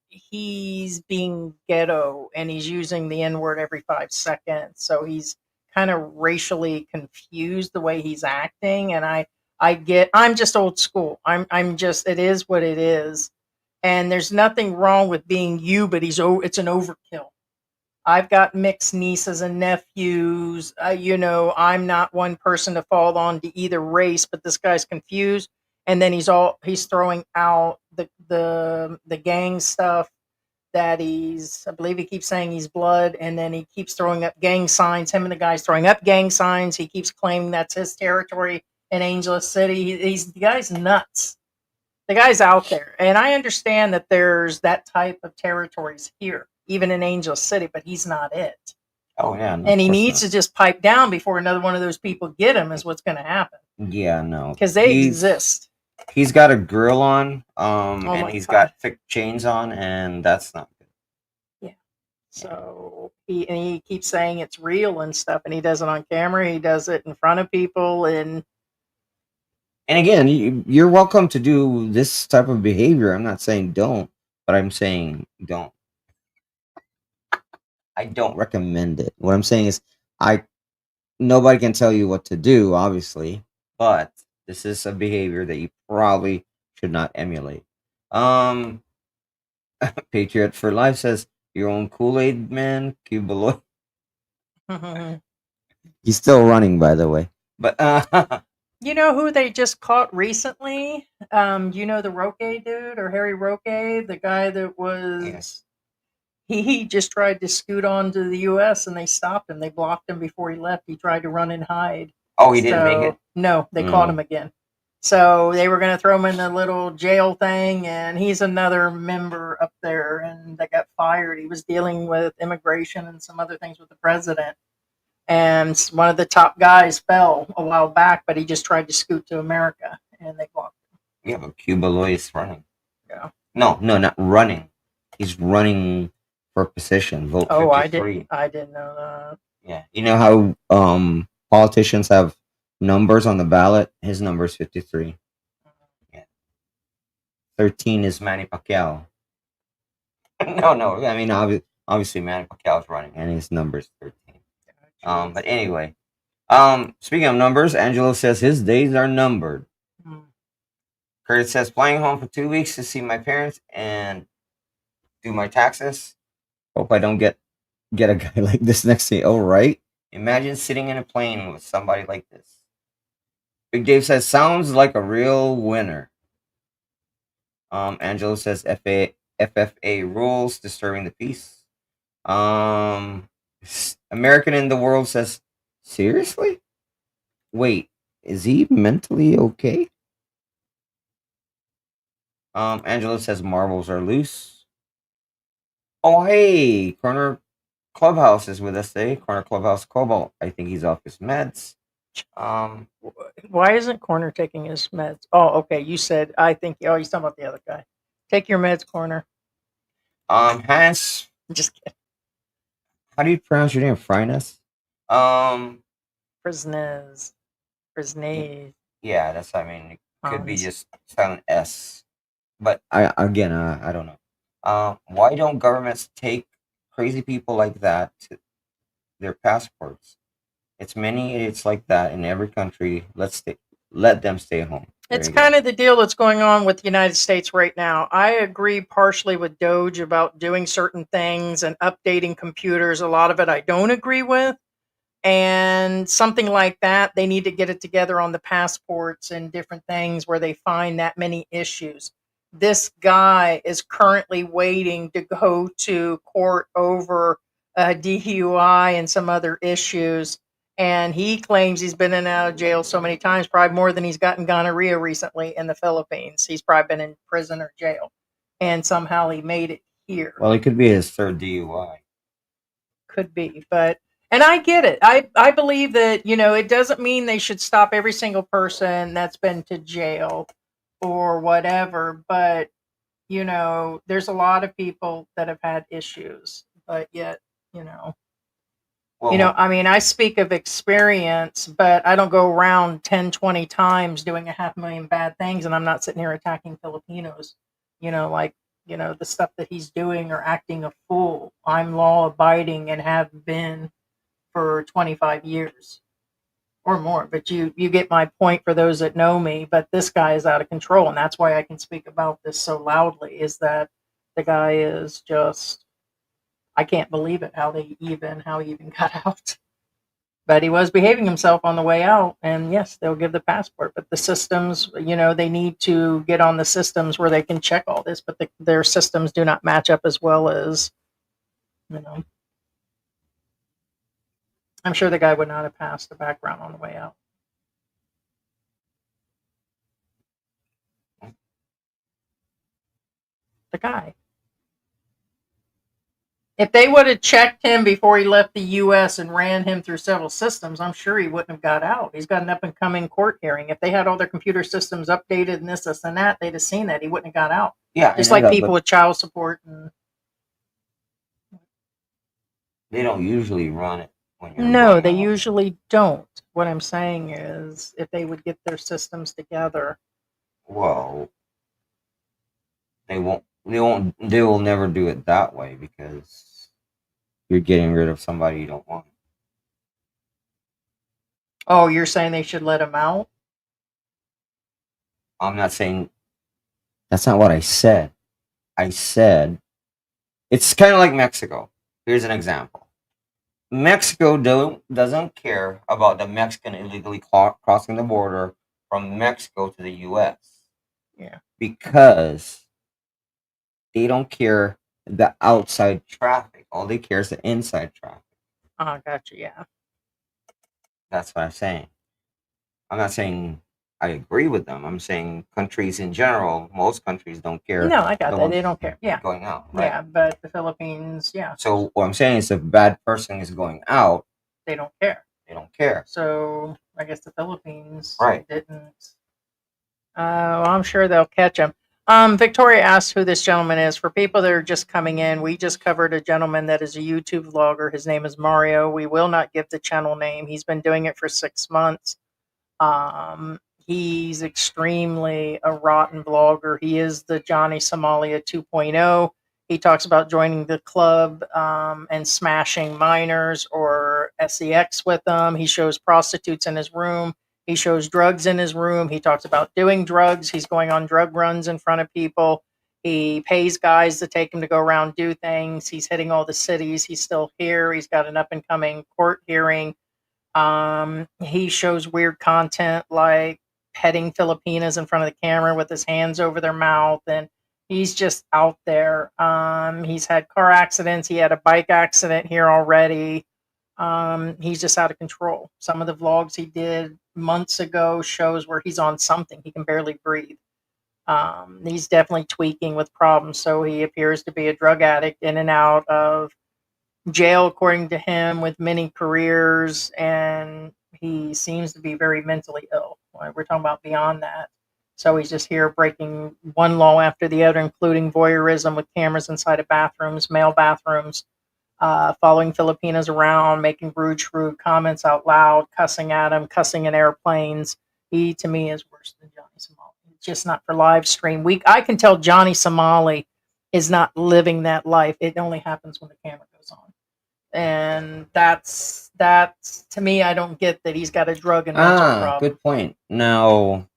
he's being ghetto and he's using the N word every 5 seconds. So he's kind of racially confused the way he's acting. And I'm just old school. I'm just, it is what it is. And there's nothing wrong with being you, but it's an overkill. I've got mixed nieces and nephews. I'm not one person to fall on to either race, but this guy's confused. And then he's throwing out the gang stuff that I believe he keeps saying he's blood, and then he keeps throwing up gang signs. Him and the guy's throwing up gang signs. He keeps claiming that's his territory in Angeles City. The guy's nuts. The guy's out there. And I understand that there's that type of territories here, even in Angeles City, but he's not it. Oh yeah, no, and he needs to just pipe down before another one of those people get him is what's going to happen. Yeah, no. Because they exist. He's got a grill on, Oh and my he's God. got thick chains on, and that's not good. Yeah. So he keeps saying it's real and stuff, and he does it on camera. He does it in front of people, and again, you're welcome to do this type of behavior. I'm not saying don't, but I'm saying don't. I don't recommend it. What I'm saying is, nobody can tell you what to do, obviously, but this is a behavior that you probably should not emulate. Patriot for Life says your own Kool-Aid man, Cubaloy. He's still running, by the way. But you know who they just caught recently? You know the Roque dude or Harry Roque, the guy that was. Yes. He just tried to scoot on to the U.S. and they stopped him. They blocked him before he left. He tried to run and hide. Oh, he didn't make it? No, they caught him again. So they were going to throw him in the little jail thing, and he's another member up there, and they got fired. He was dealing with immigration and some other things with the president. And one of the top guys fell a while back, but he just tried to scoot to America, and they blocked him. Yeah, but Cubaloy is running. Yeah. No, not running. He's running for position. Vote 53. I didn't know that. Yeah. You know how politicians have numbers on the ballot? His number is 53. Yeah. 13 is Manny Pacquiao. No. I mean, obviously Manny Pacquiao is running, and his number is 13. But anyway, speaking of numbers, Angelo says his days are numbered. Curtis says flying home for 2 weeks to see my parents and do my taxes. Hope I don't get a guy like this next to me. Oh, right. Imagine sitting in a plane with somebody like this. Big Dave says sounds like a real winner. Angelo says FFA rules disturbing the peace. American in the World says seriously? Wait, is he mentally okay? Angelo says marbles are loose. Oh, hey, Clubhouse is with us today. Corner Clubhouse Cobalt. I think he's off his meds. Why isn't Corner taking his meds? Oh, okay. You said I think. Oh, you're talking about the other guy. Take your meds, Corner. Hans, Just kidding. how do you pronounce your name? Fryness? Prisoners. Yeah, that's. I mean, it could be Hans. just silent S. But I don't know. Why don't governments take crazy people like that to their passports? It's like that in every country. Let them stay home. There It's you go. kind of the deal that's going on with the United States right now. I agree partially with Doge about doing certain things and updating computers. A lot of it I don't agree with. And something like that, they need to get it together on the passports and different things where they find that many issues. This guy is currently waiting to go to court over DUI and some other issues. And he claims he's been in and out of jail so many times, probably more than he's gotten gonorrhea recently in the Philippines. He's probably been in prison or jail. And somehow he made it here. Well, it could be his third DUI. Could be, but and I get it. I believe that, it doesn't mean they should stop every single person that's been to jail or whatever, but there's a lot of people that have had issues, but yet, Well, I mean, I speak of experience, but I don't go around 10, 20 times doing 500,000 bad things, and I'm not sitting here attacking Filipinos, like, the stuff that he's doing or acting a fool. I'm law abiding and have been for 25 years or more. But you get my point for those that know me. But this guy is out of control, and that's why I can speak about this so loudly, is that the guy is just, I can't believe it how he even got out. But he was behaving himself on the way out, and yes, they'll give the passport. But the systems, they need to get on the systems where they can check all this, but their systems do not match up as well as, I'm sure the guy would not have passed the background on the way out. The guy. If they would have checked him before he left the U.S. and ran him through several systems, I'm sure he wouldn't have got out. He's got an up-and-coming court hearing. If they had all their computer systems updated and this, and that, they'd have seen that. He wouldn't have got out. yeah, Just I know like that, people but with child support. And they don't usually run it when you're no, going they out. usually don't. What I'm saying is, if they would get their systems together. Well, they won't. They will never do it that way because you're getting rid of somebody you don't want. Oh, you're saying they should let him out? I'm not saying. That's not what I said. I said it's kind of like Mexico. Here's an example. Mexico doesn't care about the Mexican illegally crossing the border from Mexico to the U.S. Yeah. Because they don't care the outside traffic. All they care is the inside traffic. Oh, gotcha. Yeah. That's what I'm saying. I'm not saying I agree with them. I'm saying countries in general, most countries don't care. No, I got the that. ones They don't care. Yeah. going out, right? Yeah, but the Philippines, yeah, So what I'm saying is, if a bad person is going out, they don't care. they don't care. So I guess the Philippines Right. didn't. I'm sure they'll catch him. Victoria asked who this gentleman is. For people that are just coming in, we just covered a gentleman that is a YouTube vlogger. His name is Mario. We will not give the channel name. He's been doing it for 6 months. He's extremely a rotten vlogger. He is the Johnny Somalia 2.0. He talks about joining the club and smashing minors or sex with them. He shows prostitutes in his room. He shows drugs in his room. He talks about doing drugs. He's going on drug runs in front of people. He pays guys to take him to go around do things. He's hitting all the cities. He's still here. He's got an up-and-coming court hearing. He shows weird content like petting Filipinas in front of the camera with his hands over their mouth, and he's just out there. He's had car accidents. He had a bike accident here already. He's just out of control. Some of the vlogs he did months ago shows where he's on something. He can barely breathe. He's definitely tweaking with problems. So he appears to be a drug addict in and out of jail, according to him, with many careers, and he seems to be very mentally ill. We're talking about beyond that. So he's just here breaking one law after the other, including voyeurism with cameras inside of bathrooms, male bathrooms, following Filipinos around, making rude comments out loud, cussing at him, cussing in airplanes. He, to me, is worse than Johnny Somali. It's just not for live stream. I can tell Johnny Somali is not living that life. It only happens when the camera goes on. And that's to me, I don't get that he's got a drug and mental problem. Good point. Now,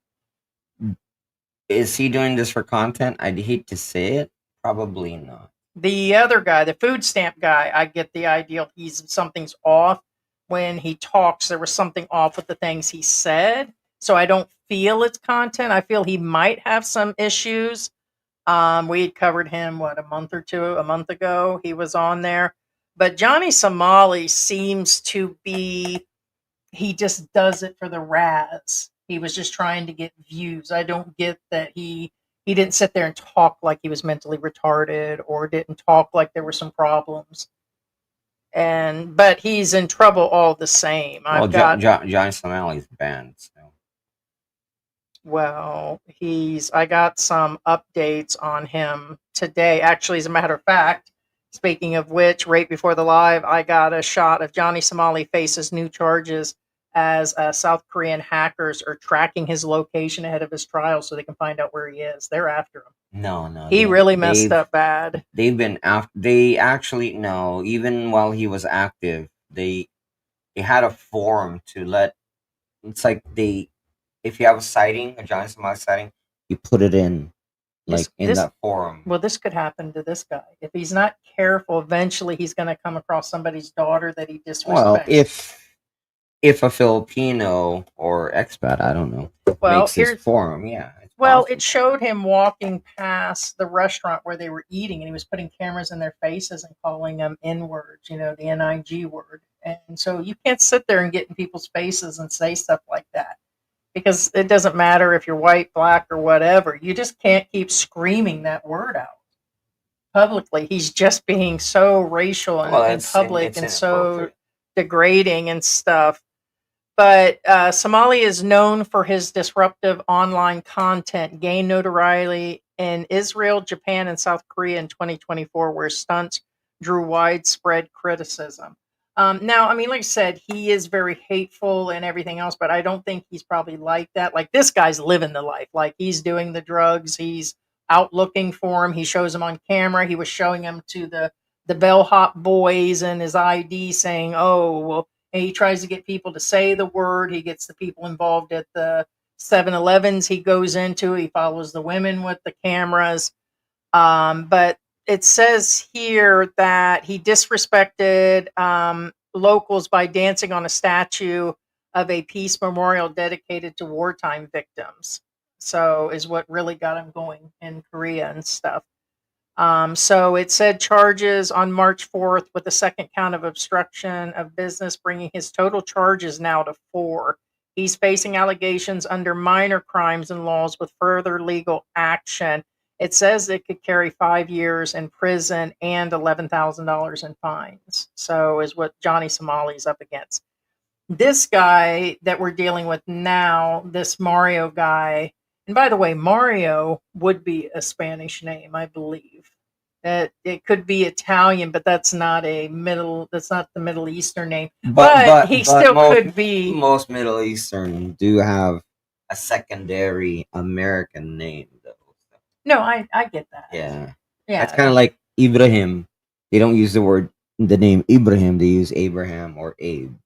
is he doing this for content? I'd hate to say it. Probably not. The other guy, the food stamp guy, I get the idea something's off when he talks. There was something off with the things he said. So I don't feel it's content. I feel he might have some issues. We had covered him, a month ago. He was on there. But Johnny Somali seems to be, he just does it for the razz. He was just trying to get views. I don't get that he didn't sit there and talk like he was mentally retarded or didn't talk like there were some problems. But he's in trouble all the same. Johnny Somali's banned. So. Well, I got some updates on him today. Actually, as a matter of fact, speaking of which, right before the live, I got a shot of Johnny Somali faces new charges as South Korean hackers are tracking his location ahead of his trial so they can find out where he is. They're after him. No. He really messed up bad. They've been after. They actually, no, even while he was active, they had a forum to let. It's like if you have a sighting, a Johnny Somali sighting, you put it in. That forum. Well, this could happen to this guy. If he's not careful, eventually he's going to come across somebody's daughter that he disrespects. Well, if a Filipino or expat, I don't know, makes this forum, yeah. Well, it showed him walking past the restaurant where they were eating, and he was putting cameras in their faces and calling them N-words, the N-I-G word. And so you can't sit there and get in people's faces and say stuff like that. Because it doesn't matter if you're white, black, or whatever. You just can't keep screaming that word out publicly. He's just being so racial in public and so degrading and stuff. But Somali is known for his disruptive online content, gained notoriety in Israel, Japan, and South Korea in 2024, where stunts drew widespread criticism. Now, I mean, like I said, he is very hateful and everything else, but I don't think he's probably like that. Like, this guy's living the life. Like, he's doing the drugs. He's out looking for him. He shows him on camera. He was showing him to the bellhop boys and his ID saying, oh, well, and he tries to get people to say the word. He gets the people involved at the 7-Elevens he goes into. He follows the women with the cameras. But it says here that he disrespected locals by dancing on a statue of a peace memorial dedicated to wartime victims. So is what really got him going in Korea and stuff. So it said charges on March 4th with the second count of obstruction of business, bringing his total charges now to 4. He's facing allegations under minor crimes and laws with further legal action. It says it could carry 5 years in prison and $11,000 in fines. So is what Johnny Somali's up against. This guy that we're dealing with now, this Mario guy, and by the way, Mario would be a Spanish name, I believe. It could be Italian, but that's not the Middle Eastern name. But he still could be. Most Middle Eastern do have a secondary American name, though. No, I get that. Yeah. That's kind of like Ibrahim. They don't use the name Ibrahim. They use Abraham or Abe,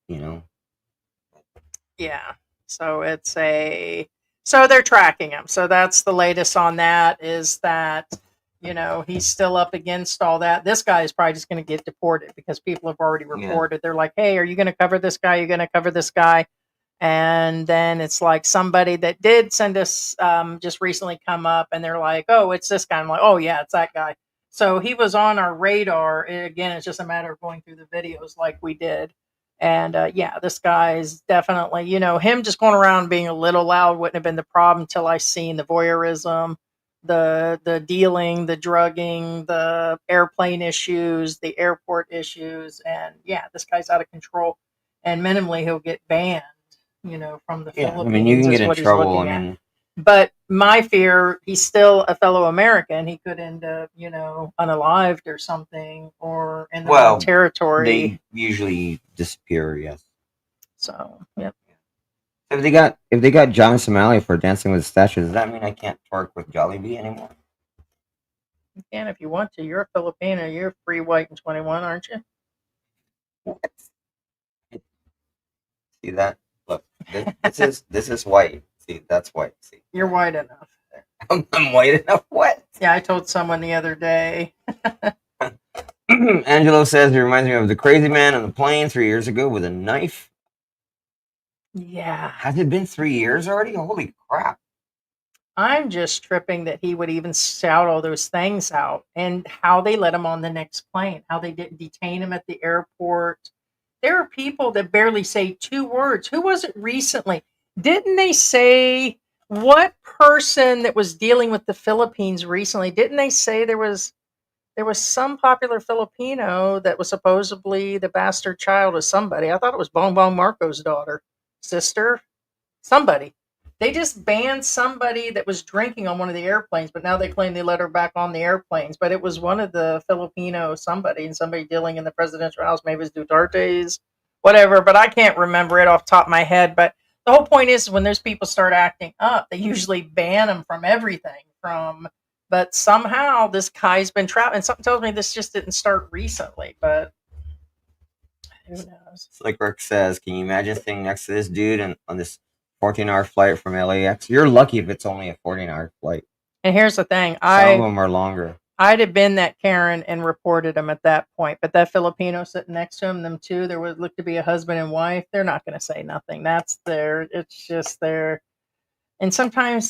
Yeah. So so they're tracking him. So that's the latest on that, is that, he's still up against all that. This guy is probably just going to get deported because people have already reported. Yeah. They're like, hey, are you going to cover this guy? You're going to cover this guy? And then it's like somebody that did send us just recently come up, and they're like, oh, it's this guy. I'm like, oh, yeah, it's that guy. So he was on our radar. Again, it's just a matter of going through the videos like we did. And this guy is definitely, him just going around being a little loud wouldn't have been the problem until I seen the voyeurism, the dealing, the drugging, the airplane issues, the airport issues, and yeah, this guy's out of control. And minimally, he'll get banned, from the Yeah, Philippines. I mean, you can is get in what he's trouble. looking I at. mean, But my fear, he's still a fellow American. He could end up, unalived or something, or in the wrong well, territory. they usually disappear. Yes. So, yeah. If they got John Somalia for Dancing with the Statues, does that mean I can't twerk with Jollibee anymore? You can if you want to. You're a Filipino. You're free, white, and 21, aren't you? What? See that? Look, this is white. See, that's white. See, You're white enough. I'm white enough. What? Yeah, I told someone the other day. Angelo says he reminds me of the crazy man on the plane 3 years ago with a knife. Yeah. Has it been 3 years already? Holy crap. I'm just tripping that he would even shout all those things out, and how they let him on the next plane, how they didn't detain him at the airport. There are people that barely say 2 words. Who was it recently? Didn't they say what person that was dealing with the Philippines recently? Didn't they say there was some popular Filipino that was supposedly the bastard child of somebody? I thought it was Bongbong Marcos' daughter, sister, somebody. They just banned somebody that was drinking on one of the airplanes, but now they claim they let her back on the airplanes. But it was one of the Filipino somebody, and somebody dealing in the presidential house. Maybe it's Duterte's, whatever. But I can't remember it off the top of my head. But the whole point is, when those people start acting up, they usually ban them from everything. But somehow this guy's been trapped, and something tells me this just didn't start recently. But who knows? It's like Rick says, can you imagine sitting next to this dude and on this 14-hour flight from LAX? You're lucky if it's only a 14-hour flight. And here's the thing. Some of them are longer. I'd have been that Karen and reported him at that point. But that Filipino sitting next to him, them two, there would look to be a husband and wife. They're not going to say nothing. It's just their, and sometimes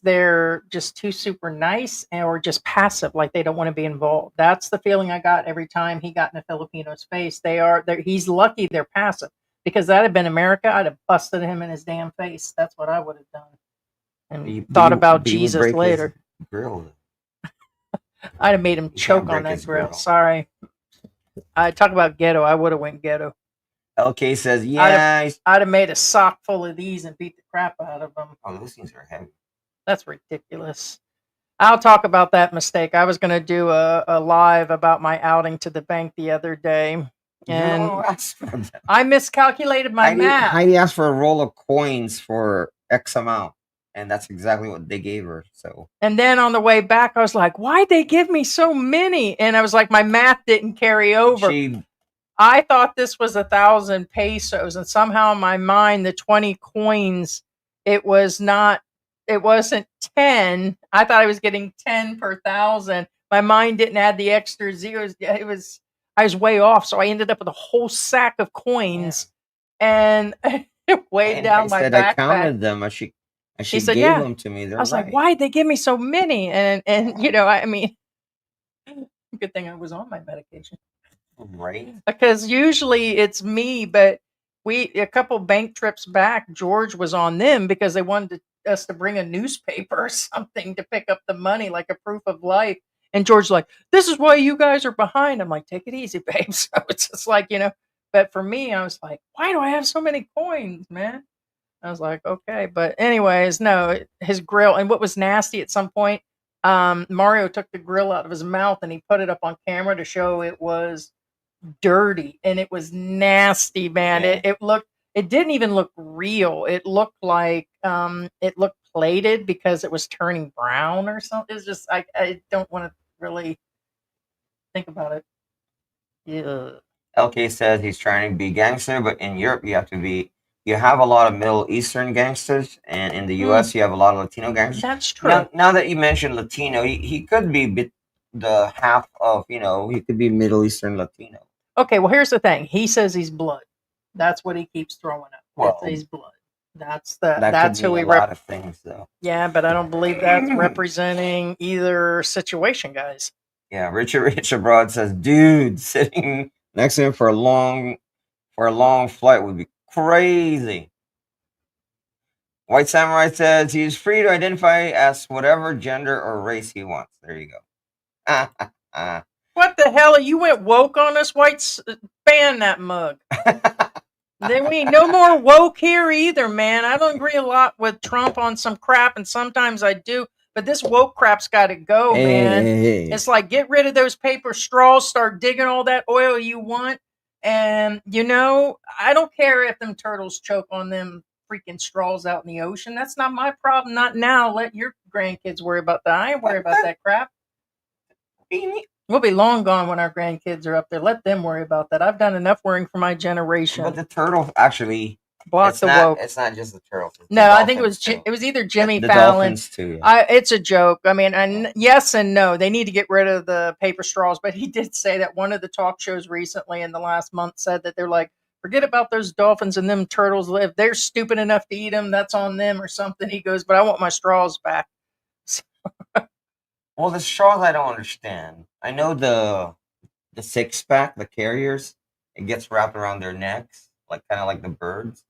they're just too super nice or just passive, like they don't want to be involved. That's the feeling I got every time he got in a Filipino's face. He's lucky they're passive, because that had been America. I'd have busted him in his damn face. That's what I would have done. And thought about Jesus later. Grill. I'd have made him choke on that grill. Sorry. I talk about ghetto. I would have went ghetto. LK says, yeah. I'd have made a sock full of these and beat the crap out of them. Oh, those things are heavy. That's ridiculous. I'll talk about that mistake. I was going to do a live about my outing to the bank the other day. And I miscalculated my math. Heidi asked for a roll of coins for X amount. And that's exactly what they gave her. So, and then on the way back, I was like, why'd they give me so many? And I was like, my math didn't carry over. I thought this was 1,000 pesos. And somehow in my mind, the 20 coins, it wasn't 10. I thought I was getting 10 per 1,000. My mind didn't add the extra zeros. I was way off. So I ended up with a whole sack of coins, and it weighed down my backpack. I counted them. She said, gave them to me. I was like, why'd they give me so many? And I mean, good thing I was on my medication. Right. Because usually it's me, but a couple bank trips back, George was on them because they wanted us to bring a newspaper or something to pick up the money, like a proof of life. And George's like, this is why you guys are behind. I'm like, take it easy, babe. So it's just like, but for me, I was like, why do I have so many coins, man? I was like, okay. But anyways, no, his grill. And what was nasty at some point, Mario took the grill out of his mouth and he put it up on camera to show it was dirty. And it was nasty, man. Yeah. It didn't even look real. It looked like, it looked plated because it was turning brown or something. It's just, I don't want to really think about it. Yeah. LK says he's trying to be gangster, but in Europe, you have a lot of Middle Eastern gangsters, and in the U.S., you have a lot of Latino gangsters. That's true. Now that you mentioned Latino, he could be the half of, he could be Middle Eastern Latino. Okay, well, here's the thing. He says he's blood. That's what he keeps throwing up. Well, he's blood. That's who he represents. A lot of things, though. Yeah, but I don't believe that's representing either situation, guys. Yeah, Richard Abroad says, dude, sitting next to him for a long flight would be crazy. White Samurai says he's free to identify as whatever gender or race he wants. There you go. What the hell? You went woke on us, ban that mug. Then we ain't no more woke here either, man. I don't agree a lot with Trump on some crap, and sometimes I do. But this woke crap's got to go, man. Hey. It's like, get rid of those paper straws, start digging all that oil you want. And, I don't care if them turtles choke on them freaking straws out in the ocean. That's not my problem. Not now. Let your grandkids worry about that. I ain't worried about that crap. We'll be long gone when our grandkids are up there. Let them worry about that. I've done enough worrying for my generation. But the turtle actually block the woke. It's not just the turtles. No, I think it was either Jimmy the Fallon. Dolphins too. Yeah. It's a joke. I mean, and yes and no. They need to get rid of the paper straws. But he did say that one of the talk shows recently in the last month said that they're like, forget about those dolphins and them turtles. If they're stupid enough to eat them, that's on them or something. He goes, but I want my straws back. Well, the straws I don't understand. I know the 6-pack, the carriers, it gets wrapped around their necks, like kind of like the birds.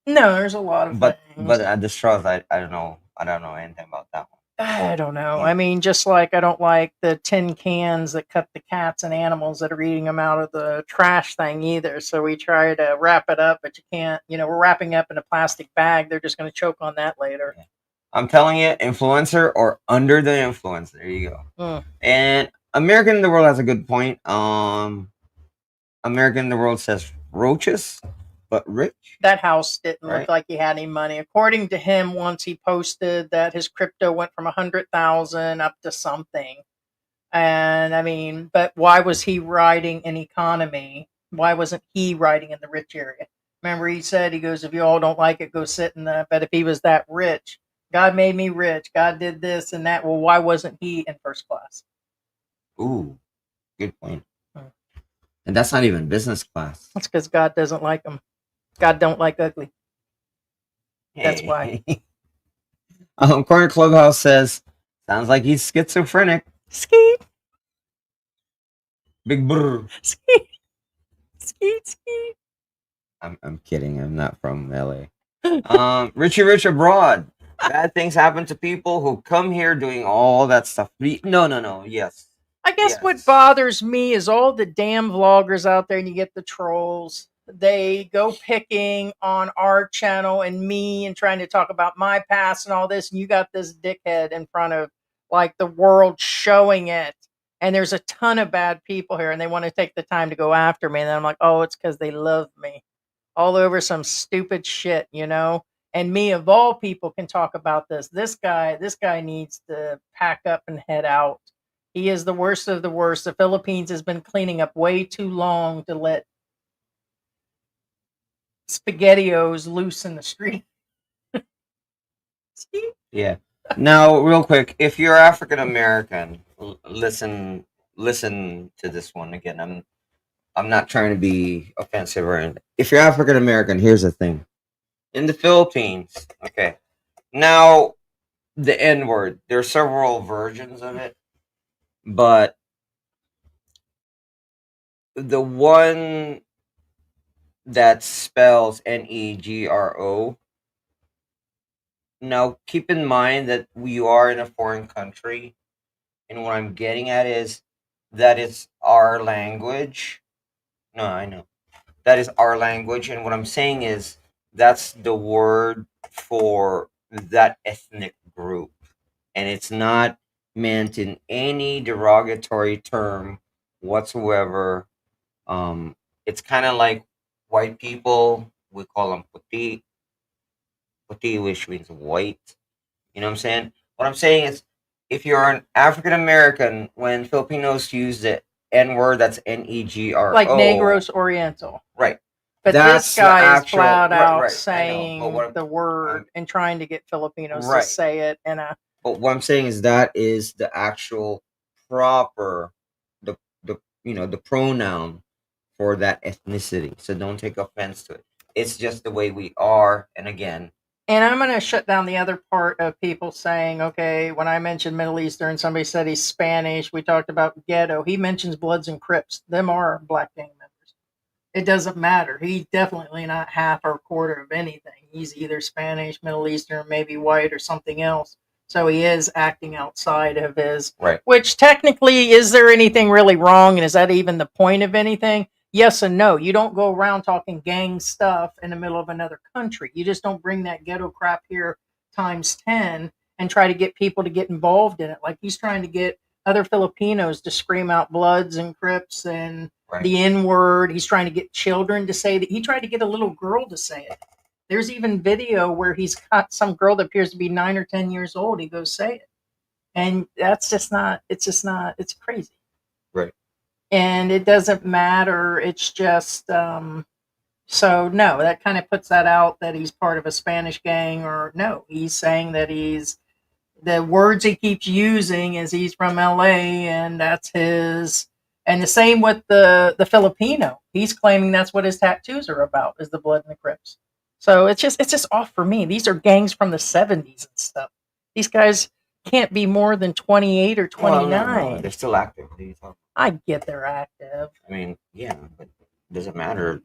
No, there's a lot of but things. The straws, I don't know. I don't know anything about that one. I don't know. Yeah. I mean, just like I don't like the tin cans that cut the cats and animals that are eating them out of the trash thing either. So we try to wrap it up, but you can't. We're wrapping up in a plastic bag. They're just going to choke on that later. Yeah. I'm telling you, influencer or under the influence. There you go. And American in the World has a good point. American in the World says roaches, but rich. That house didn't look like he had any money. According to him, once he posted that his crypto went from 100,000 up to something. And I mean, but why was he riding an economy? Why wasn't he riding in the rich area? Remember, he said, he goes, if you all don't like it, go sit in the, but if he was that rich, God made me rich. God did this and that. Well, why wasn't he in first class? Ooh, good point. And that's not even business class. That's because God doesn't like them. God don't like ugly. That's why. Corner Clubhouse says, sounds like he's schizophrenic. Skeet. Big brr. Skeet. Skeet, skeet. I'm kidding. I'm not from LA. Richie Rich abroad. Bad things happen to people who come here doing all that stuff. No. Yes. I guess what bothers me is all the damn vloggers out there, and you get the trolls. They go picking on our channel and me and trying to talk about my past and all this. And you got this dickhead in front of like the world showing it. And there's a ton of bad people here and they want to take the time to go after me. And then I'm like, oh, it's because they love me. All over some stupid shit, And me, of all people, can talk about this. This guy needs to pack up and head out. He is the worst of the worst. The Philippines has been cleaning up way too long to let SpaghettiOs loose in the street. Yeah. Now, real quick, if you're African American, listen to this one again. I'm not trying to be offensive or anything. If you're African American, here's the thing. In the Philippines, okay. Now, the N-word, there are several versions of it, but the one that spells Negro. Now, keep in mind that we are in a foreign country, and what I'm getting at is that it's our language. No, I know. That is our language, and what I'm saying is that's the word for that ethnic group, and it's not meant in any derogatory term whatsoever. It's kind of like white people, we call them puti, which means white. You know what I'm saying? What I'm saying is, if you're an African American, when Filipinos use the N word, that's Negro, like Negros Oriental, right? But That's this guy is flat out right, saying the word and trying to get Filipinos to say it. But what I'm saying is that is the actual proper, the pronoun for that ethnicity. So don't take offense to it. It's just the way we are. And again. And I'm going to shut down the other part of people saying, okay, when I mentioned Middle Eastern, somebody said he's Spanish. We talked about ghetto. He mentions Bloods and Crips. Them are black gang members. It doesn't matter. He's definitely not half or quarter of anything. he's either Spanish, Middle Eastern, maybe white or something else. So he is acting outside of his, Right. which technically, is there anything really wrong? And is that even the point of anything? Yes and no. You don't go around talking gang stuff in the middle of another country. You just don't bring that ghetto crap here times 10 and try to get people to get involved in it. Like he's trying to get other Filipinos to scream out Bloods and Crips and Right. the N word. He's trying to get children to say that. He tried to get a little girl to say it. There's even video where he's got some girl that appears to be 9 or 10 years old. He goes, say it. And that's just not, it's crazy. Right. And it doesn't matter. It's just, so no, that kind of puts that out that he's part of a Spanish gang, or no, he's saying that the words he keeps using is he's from LA and that's his. And the same with the Filipino. He's claiming that's what his tattoos are about, is the blood and the Crips. So it's just off for me. These are gangs from the 70s and stuff. These guys can't be more than 28 or 29. Well, no, they're still active. What are you talking I get they're active. about? I mean, yeah, but it doesn't matter.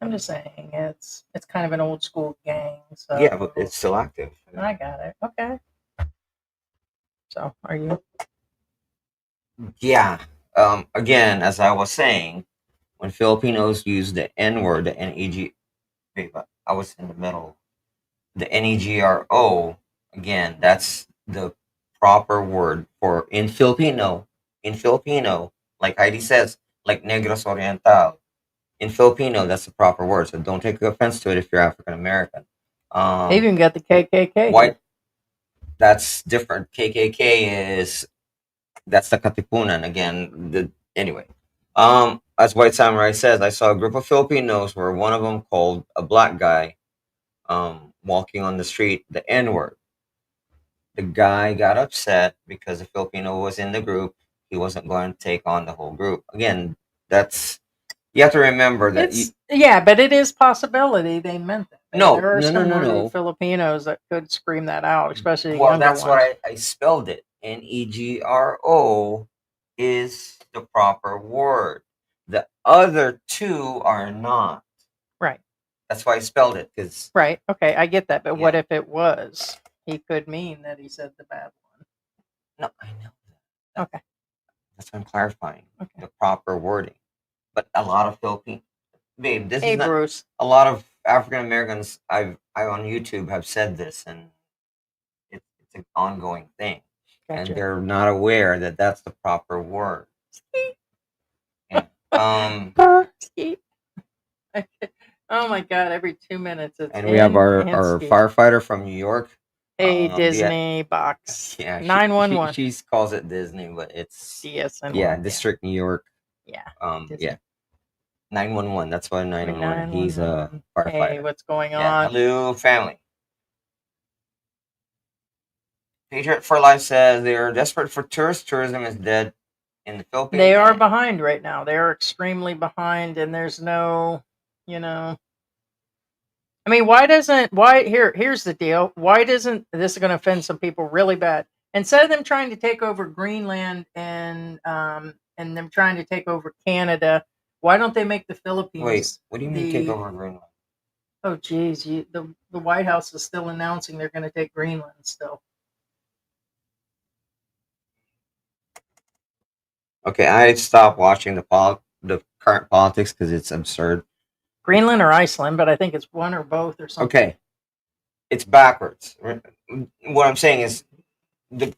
I'm just saying it's kind of an old school gang. So Yeah, but it's still active. I got it. Okay. So are you? Yeah. Again, as I was saying, when Filipinos use the N word, the N-E-G, wait, but I was in the middle. The N-E-G-R-O, again, that's the proper word for in Filipino, like Heidi says, like Negros Oriental. In Filipino, that's the proper word. So don't take offense to it if you're African American. They even got the KKK. White, that's different. KKK is, that's the Katipunan again. Anyway, as White Samurai says, I saw a group of Filipinos where one of them called a black guy walking on the street the N word. The guy got upset because the Filipino was in the group. He wasn't going to take on the whole group. Again, that's, you have to remember that. Yeah, but it is possibility they meant that. No, there are no, some no, worthy no. Filipinos that could scream that out, especially the Well, younger that's ones. what I spelled it. Negro is the proper word. The other two are not. Right. That's why I spelled it, because Right. Okay, I get that. But what Yeah. if it was? He could mean that he said the bad one. no, I know that. Okay. That's what I'm clarifying. Okay. The proper wording. But a lot of Philippine, babe, this Hey, is not. Bruce. A lot of African Americans I on YouTube have said this, and it's an ongoing thing, Gotcha. and they're not aware that that's the proper word. Yeah. Oh my God! Every 2 minutes, it's And we have our Ansky. firefighter from New York. Hey, the- Disney box. Yeah, 911. She calls it Disney, but it's DSN. yeah, District New York. Yeah. Yeah, Disney. 911. That's why 911. He's a 911. firefighter. Hey, what's going Yeah, on? hello, family. Patriot for Life says they are desperate for tourists. Tourism is dead in the Philippines. They are behind right now. They are extremely behind, and there's no, I mean, here's the deal. Why doesn't, this is going to offend some people really bad. Instead of them trying to take over Greenland and them trying to take over Canada, why don't they make the Philippines? Wait, what do you mean take over Greenland? Oh, geez, the White House is still announcing they're going to take Greenland still. Okay, I stopped watching the current politics because it's absurd. Greenland or Iceland, but I think it's one or both or something. Okay, it's backwards. What I'm saying is the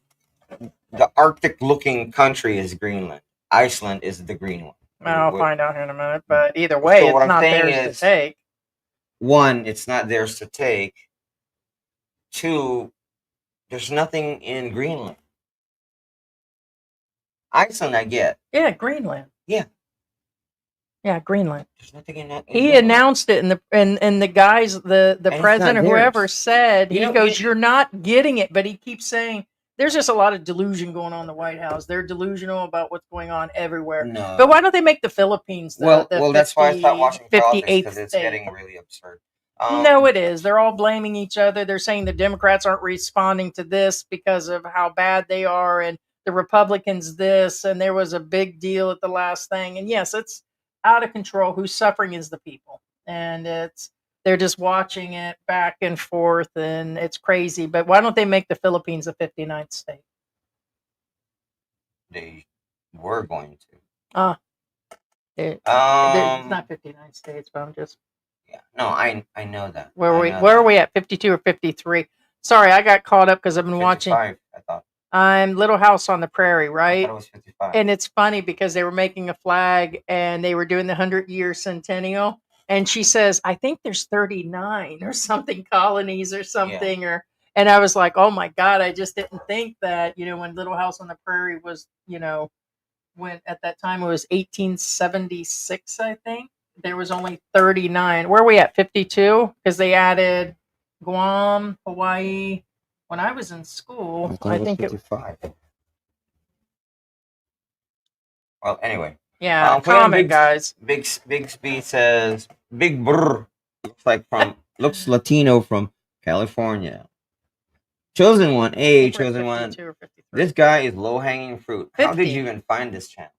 Arctic-looking country is Greenland. Iceland is the green one. I'll find out here in a minute, but either way, So what it's I'm not saying theirs is- to take. One, it's not theirs to take. Two, there's nothing in Greenland. Iceland, I get. Yeah, Greenland. Yeah. Yeah, Greenland. There's nothing in that. He announced it, and the guys, the it's president not or whoever theirs. said, You he know, goes, "You're not getting it," but he keeps saying there's just a lot of delusion going on in the White House. They're delusional about what's going on everywhere. No. But why don't they make the Philippines the well, that's why I stopped watching politics 58th because it's state? getting really absurd. No, it is. They're all blaming each other. They're saying the Democrats aren't responding to this because of how bad they are, and the Republicans this, and there was a big deal at the last thing. And yes, it's out of control. Who's suffering is the people. And it's they're just watching it back and forth, and it's crazy. But why don't they make the Philippines a 59th state? They were going to. It's Um, not 59 states, but I'm just yeah. No, I know that. where I we know where are that. we at? 52 or 53? Sorry, I got caught up because I've been watching. 55, I thought. I'm Little House on the Prairie, I right? thought it was 55. And it's funny because they were making a flag and they were doing the 100-year centennial. And she says, I think there's 39 or something colonies or something. And I was like, oh my God, I just didn't think that, when Little House on the Prairie was, when at that time it was 1876, I think. There was only 39. Where are we at? 52? Because they added Guam, Hawaii. When I was in school, I think it 55. Well, anyway. Yeah, Put in comment, guys. Big Speed says Big Brr looks Latino from California. Chosen One, Chosen One. Or 53. This guy is low hanging fruit. How did 50. you even find this channel?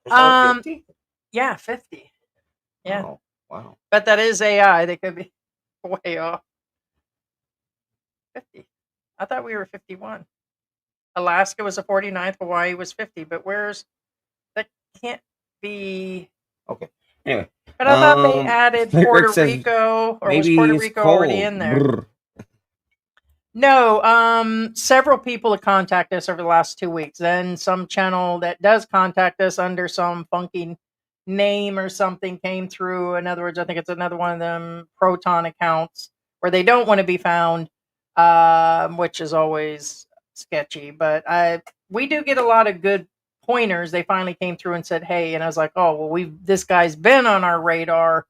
There's only 50? Yeah, 50. Yeah. Oh, wow. But that is AI. They could be way off. 50. I thought we were 51. Alaska was a 49th. Hawaii was 50. But that can't be. Okay. Anyway. But I thought they added Puerto Rico, or was Puerto Rico already in there? Brr. No, several people have contacted us over the last 2 weeks. Then some channel that does contact us under some funky name or something came through. In other words, I think it's another one of them Proton accounts where they don't want to be found, which is always sketchy. But we do get a lot of good pointers. They finally came through and said, hey, and I was like, oh, well, this guy's been on our radar,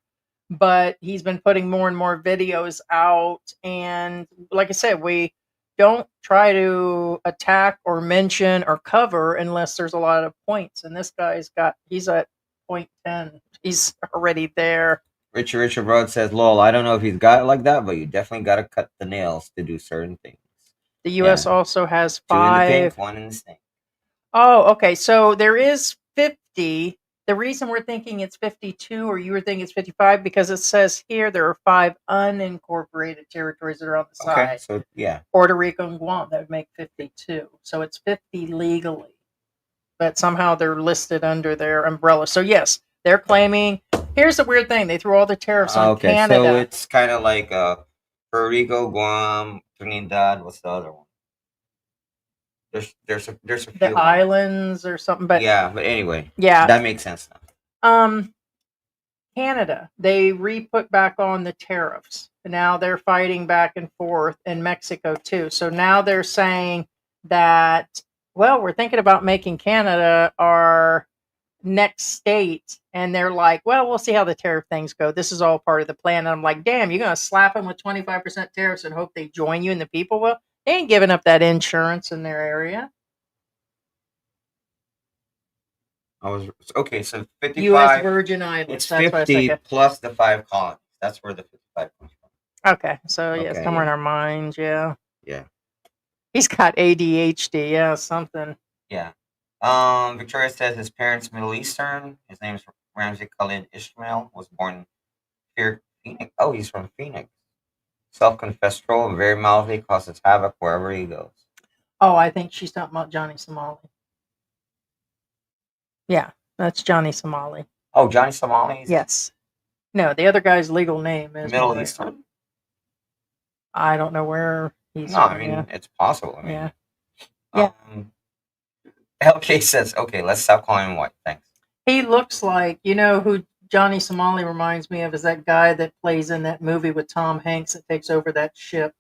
but he's been putting more and more videos out. And like I said, we don't try to attack or mention or cover unless there's a lot of points. And this guy's he's at point 10. He's already there. Richard Broad says, lol, I don't know if he's got it like that, but you definitely got to cut the nails to do certain things. The U.S. also has 5. 2 in the pink, 1 in the snake. Oh, okay. So there is 50. The reason we're thinking it's 52 or you were thinking it's 55 because it says here there are 5 unincorporated territories that are on the side. Okay, so yeah. Puerto Rico and Guam, that would make 52. So it's 50 legally. But somehow they're listed under their umbrella. So yes, they're claiming. Here's the weird thing. They threw all the tariffs on Canada. So it's kind of like Puerto Rico, Guam, Trinidad. What's the other one? There's a few the islands or something, but but anyway, that makes sense now. Canada, they put back on the tariffs. Now they're fighting back and forth, in Mexico too. So now they're saying that, well, we're thinking about making Canada our next state, and they're like, well, we'll see how the tariff things go. This is all part of the plan. And I'm like, damn, you're gonna slap them with 25% tariffs and hope they join you and the people will. They ain't giving up that insurance in their area. Okay, so 55. U.S. Virgin Islands. It's that's 50 plus the 5 colonies. That's where the 55 comes from. Okay, so yeah, somewhere in our minds, yeah. Yeah. He's got ADHD, yeah, something. Yeah. Victoria says his parents Middle Eastern. His name is Ramsey Khalid Ishmael. Was born here, Phoenix. Oh, he's from Phoenix. Self-confessed troll, very mouthy, causes havoc wherever he goes. Oh, I think she's talking about Johnny Somali. Yeah, that's Johnny Somali. Oh, Johnny Somali? Yes. No, the other guy's legal name is Middle Eastern. I don't know where he's No, I mean, it's possible. I mean, yeah. LK says, okay, let's stop calling him white. Thanks. He looks like, who Johnny Somali reminds me of is that guy that plays in that movie with Tom Hanks that takes over that ship.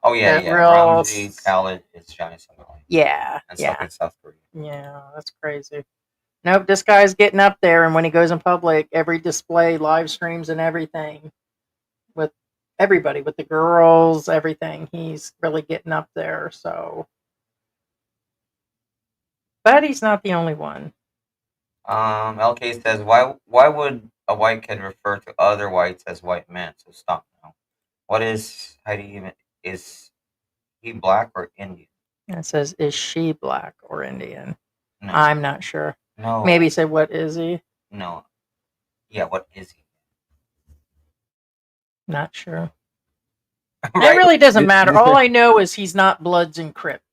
Oh, yeah. Ramsey Khalid is Johnny Somali. Yeah. And stuff in South Korea. Yeah, that's crazy. Nope, this guy's getting up there, and when he goes in public, every display, live streams, and everything, with everybody, with the girls, everything, he's really getting up there. So, but he's not the only one. LK says, why would a white kid refer to other whites as white men? So stop now. What is Heidi even? Is he black or Indian? It says, is she black or Indian? No. I'm not sure. No. Maybe he said, what is he? No. Yeah, what is he? Not sure. Right? It really doesn't This- matter. this- All I know is he's not Bloods and Crips.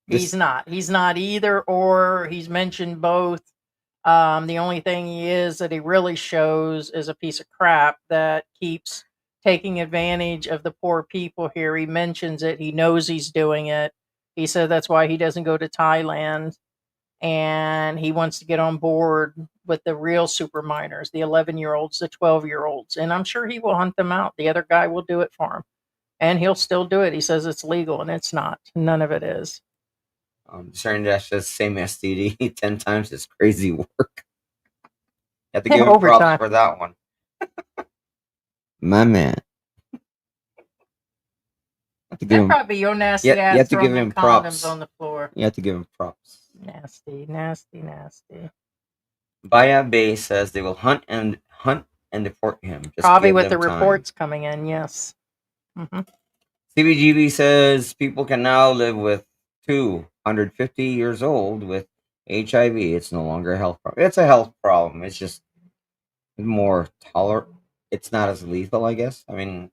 this- He's not. He's not either, or he's mentioned both. The only thing he is that he really shows is a piece of crap that keeps taking advantage of the poor people here. He mentions it. He knows he's doing it. He said that's why he doesn't go to Thailand, and he wants to get on board with the real super miners, the 11-year-olds, the 12-year-olds, and I'm sure he will hunt them out. The other guy will do it for him, and he'll still do it. He says it's legal, and it's not. None of it is. Certain Dash says same STD 10 times is crazy work. You have to give him Overtime. props for that one. My man. Have to give That'd him, probably be your nasty Yeah, you ass have to throwing give them him condoms props. on the floor. you have to give him props. Nasty, nasty, nasty. Baya Bay says they will hunt and deport him. Just Probably give with them the time. reports coming in, yes. Hmm. CBGB says people can now live with 250 years old with HIV. It's no longer a health problem. It's a health problem. It's just more tolerant. It's not as lethal, I guess. I mean,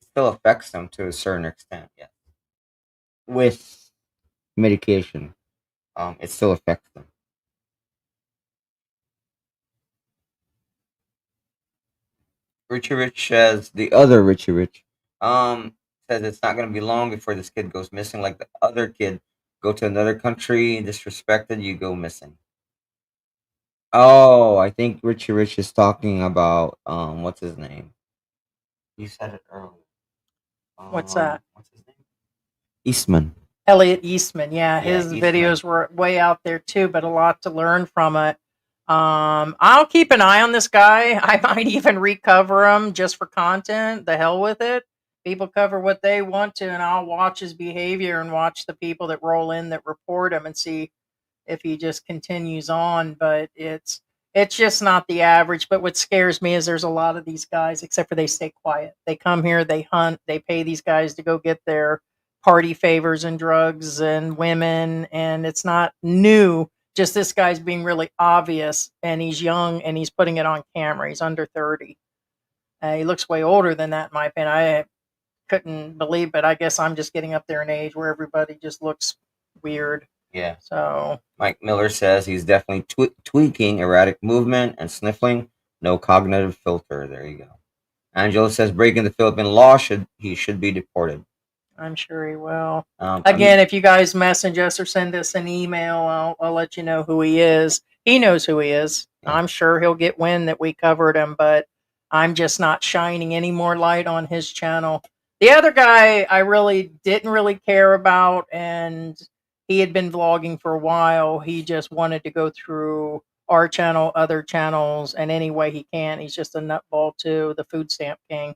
it still affects them to a certain extent, yeah. With medication, it still affects them. Richie Rich says the other Richie Rich says it's not going to be long before this kid goes missing. Like the other kid, go to another country, disrespected, you go missing. Oh, I think Richie Rich is talking about what's his name? You said it earlier. What's that? What's his name? Eastman. Elliot Eastman, yeah, Yeah, his Eastman. videos were way out there too, but a lot to learn from it. I'll keep an eye on this guy. I might even recover him just for content. The hell with it. People cover what they want to, and I'll watch his behavior and watch the people that roll in that report him and see if he just continues on. But it's just not the average. But what scares me is there's a lot of these guys, except for they stay quiet. They come here, they hunt, they pay these guys to go get their party favors and drugs and women, and it's not new. Just this guy's being really obvious, and he's young, and he's putting it on camera. He's under 30. He looks way older than that, in my opinion. I couldn't believe, but I guess I'm just getting up there in age where everybody just looks weird. Yeah. So Mike Miller says he's definitely tweaking, erratic movement and sniffling. No cognitive filter. There you go. Angela says breaking the Philippine law should be deported. I'm sure he will. I Again, mean, if you guys message us or send us an email, I'll let you know who he is. He knows who he is. Yeah. I'm sure he'll get wind that we covered him, but I'm just not shining any more light on his channel. The other guy I really didn't really care about, and he had been vlogging for a while. He just wanted to go through our channel, other channels, and any way he can. He's just a nutball too, the food stamp king.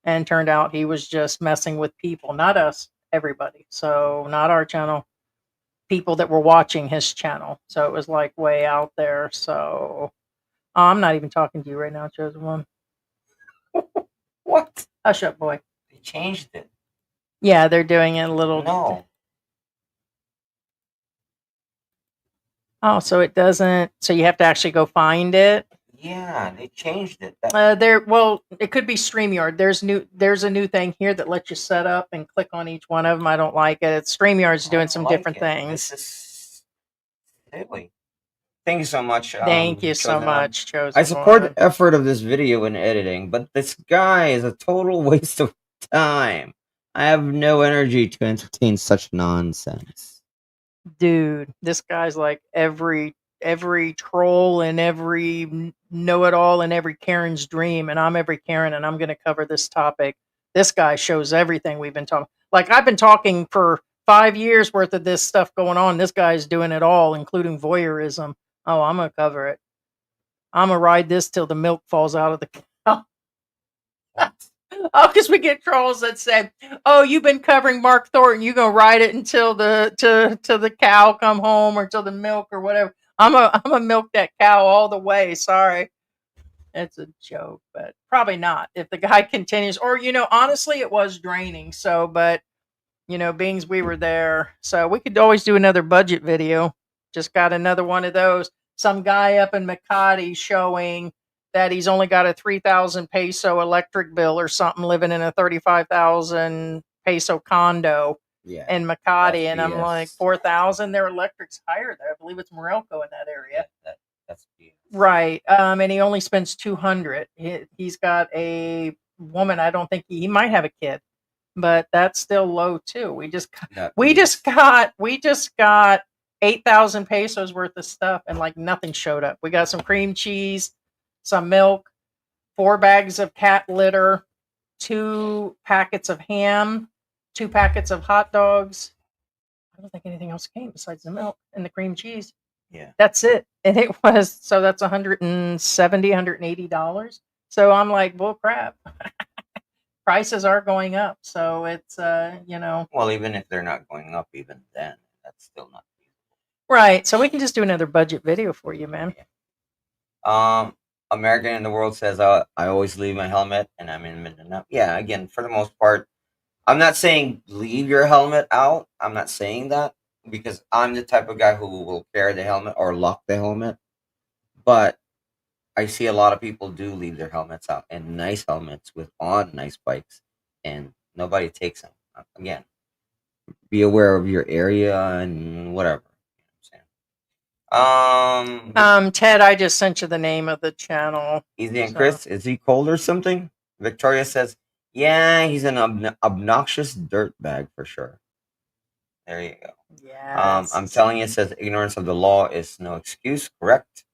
And turned out he was just messing with people, not us, everybody. So not our channel, people that were watching his channel. So it was like way out there. So I'm not even talking to you right now, chosen one. what? Hush up, boy. They changed it. Yeah, they're doing it a little. No. Oh, so it doesn't. So you have to actually go find it. Yeah, they changed it. Well, it could be StreamYard. There's a new thing here that lets you set up and click on each one of them. I don't like it. StreamYard's doing some different things. This is silly. Thank you so much. Thank you so Chosen One. much, chosen. I support one. the effort of this video and editing, but this guy is a total waste of time. I have no energy to entertain such nonsense. Dude, this guy's like every troll and every know-it-all and every Karen's dream, and I'm every Karen, and I'm going to cover this topic. This guy shows everything we've been talking. Like, I've been talking for 5 years worth of this stuff going on. This guy's doing it all, including voyeurism. Oh, I'm going to cover it. I'm going to ride this till the milk falls out of the cow. Oh, because we get trolls that say, "Oh, you've been covering Mark Thornton. You're gonna ride it until the cow come home or till the milk or whatever." I'm a milk that cow all the way. Sorry, it's a joke, but probably not if the guy continues. Or honestly, it was draining. So, but beings we were there, so we could always do another budget video. Just got another one of those. Some guy up in Makati showing that he's only got a 3,000 peso electric bill or something, living in a 35,000 peso condo Yeah. in Makati, That's and I'm BS. like 4,000. Their electric's higher there. I believe it's Morelco in that area. That's BS. Right. And he only spends 200. He's got a woman. I don't think he might have a kid, but that's still low too. We just got 8,000 pesos worth of stuff, and like nothing showed up. We got some cream cheese, some milk, 4 bags of cat litter, 2 packets of ham, 2 packets of hot dogs. I don't think anything else came besides the milk and the cream cheese. Yeah. That's it. And it was, so that's $170, $180. So I'm like, bull crap. Prices are going up. So it's, Well, even if they're not going up, even then, that's still not feasible. right. So we can just do another budget video for you, man. American in the World says, I always leave my helmet and I'm in Mindanao. Yeah, again, for the most part, I'm not saying leave your helmet out. I'm not saying that, because I'm the type of guy who will carry the helmet or lock the helmet. But I see a lot of people do leave their helmets out, and nice helmets on nice bikes, and nobody takes them. Again, be aware of your area and whatever. You know what I'm saying? Ted, I just sent you the name of the channel. Easy and so- Chris, is he cold or something? Victoria says, yeah, he's an obnoxious dirtbag for sure. There you go. Yes. I'm telling you, it says ignorance of the law is no excuse. Correct.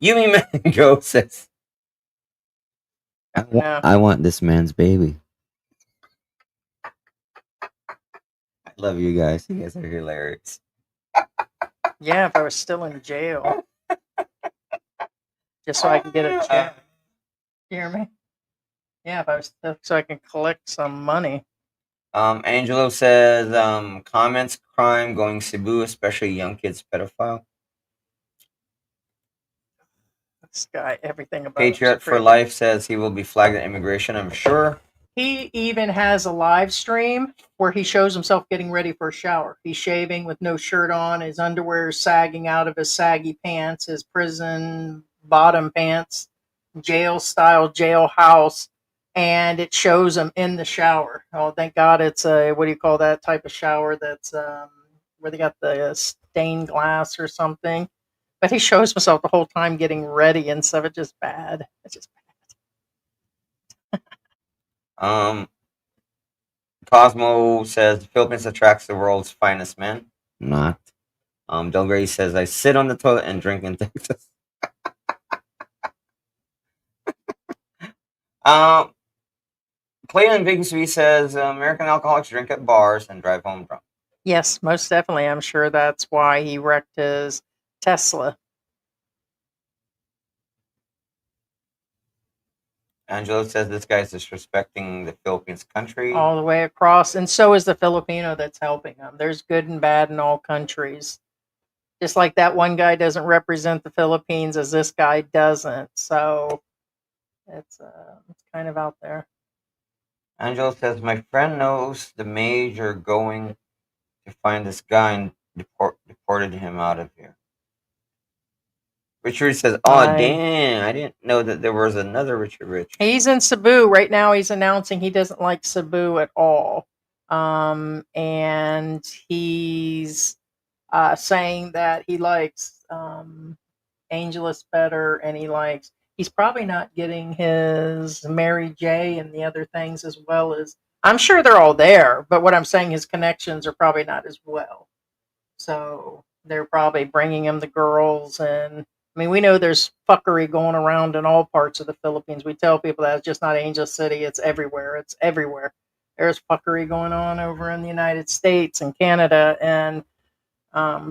Yumi Mango says, No. I want this man's baby. I love you guys. You guys are hilarious. Yeah, if I was still in jail. Just so I can get a check. You hear me? Yeah, if I was still, so I can collect some money. Angelo says, comments, crime going Cebu, especially young kids, pedophile. This guy, everything about Patriot for Life says he will be flagged at immigration, I'm sure. He even has a live stream where he shows himself getting ready for a shower. He's shaving with no shirt on, his underwear is sagging out of his saggy pants, his prison bottom pants, jail style jailhouse, and it shows him in the shower. Oh, thank God it's a, what do you call that type of shower that's where they got the stained glass or something. But he shows himself the whole time getting ready and stuff. It's just bad. It's just bad. Cosmo says the Philippines attracts the world's finest men. Not. Del Grey says I sit on the toilet and drink in Texas. Clayton Bigsby says American alcoholics drink at bars and drive home drunk. Yes, most definitely. I'm sure that's why he wrecked his Tesla. Angelo says this guy's disrespecting the Philippines country. All the way across. And so is the Filipino that's helping him. There's good and bad in all countries. Just like that one guy doesn't represent the Philippines as this guy doesn't. So it's kind of out there. Angelo says my friend knows the major going to find this guy and deported him out of here. Richard says, oh, damn, I didn't know that there was another Richard Rich. He's in Cebu. Right now he's announcing he doesn't like Cebu at all. And he's saying that he likes Angeles better, and he's probably not getting his Mary J and the other things as well as, I'm sure they're all there, but what I'm saying, his connections are probably not as well. So they're probably bringing him the girls, and I mean, we know there's fuckery going around in all parts of the Philippines. We tell people that it's just not Angel City, it's everywhere. It's everywhere. There's fuckery going on over in the United States and Canada, and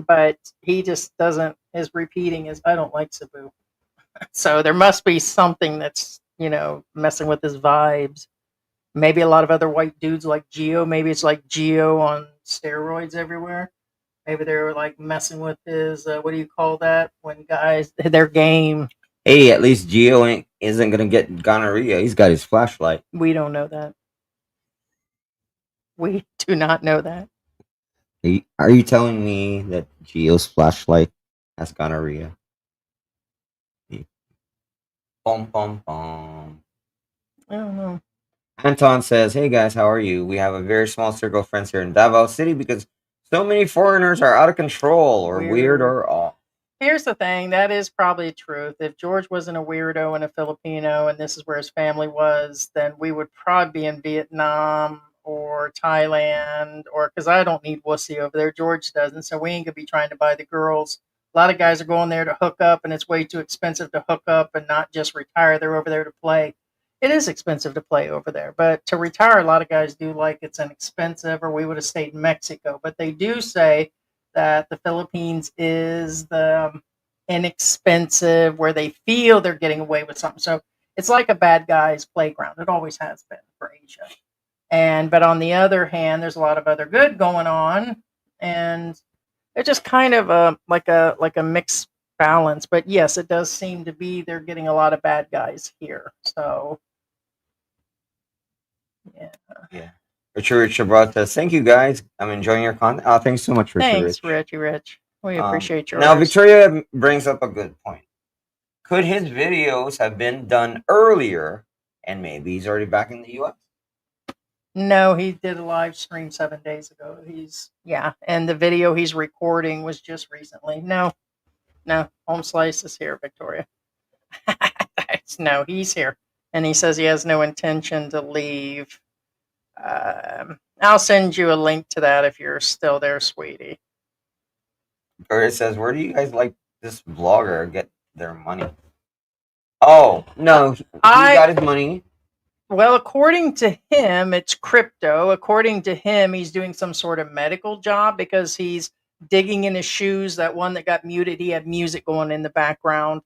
but he just doesn't, his repeating is, I don't like Cebu. So there must be something that's, messing with his vibes. Maybe a lot of other white dudes like Geo. Maybe it's like Geo on steroids everywhere. Maybe they were like messing with his, what do you call that? When guys, their game. Hey, at least Geo isn't going to get gonorrhea. He's got his flashlight. We don't know that. We do not know that. Are you telling me that Geo's flashlight has gonorrhea? Bum, bum, bum. I don't know. Anton says, "Hey guys, how are you? We have a very small circle of friends here in Davao City because so many foreigners are out of control or weird or off." Here's the thing, that is probably the truth. If George wasn't a weirdo and a Filipino and this is where his family was, then we would probably be in Vietnam or Thailand, or because I don't need wussy over there. George doesn't, so we ain't gonna be trying to buy the girls. A lot of guys are going there to hook up, and it's way too expensive to hook up and not just retire. They're over there to play. It is expensive to play over there, but to retire, a lot of guys do like it's inexpensive, or we would have stayed in Mexico. But they do say that the Philippines is the inexpensive, where they feel they're getting away with something. So it's like a bad guy's playground. It always has been for Asia. But on the other hand, there's a lot of other good going on, and it's just kind of like a mixed balance. But yes, it does seem to be they're getting a lot of bad guys here. So Yeah. Richard Brought says, "Thank you guys. I'm enjoying your content." Oh, thanks so much, thanks, Rich. Rich. We appreciate yours. Now, Victoria brings up a good point. Could his videos have been done earlier, and maybe he's already back in the U.S.? No, he did a live stream 7 days ago. And the video he's recording was just recently. No, Home Slice is here, Victoria. No, he's here, and he says he has no intention to leave. I'll send you a link to that if you're still there, sweetie. Victoria says, "Where do you guys like this vlogger get their money?" Oh, no, he got his money. Well, according to him, it's crypto. According to him, he's doing some sort of medical job because he's digging in his shoes. That one that got muted, he had music going in the background.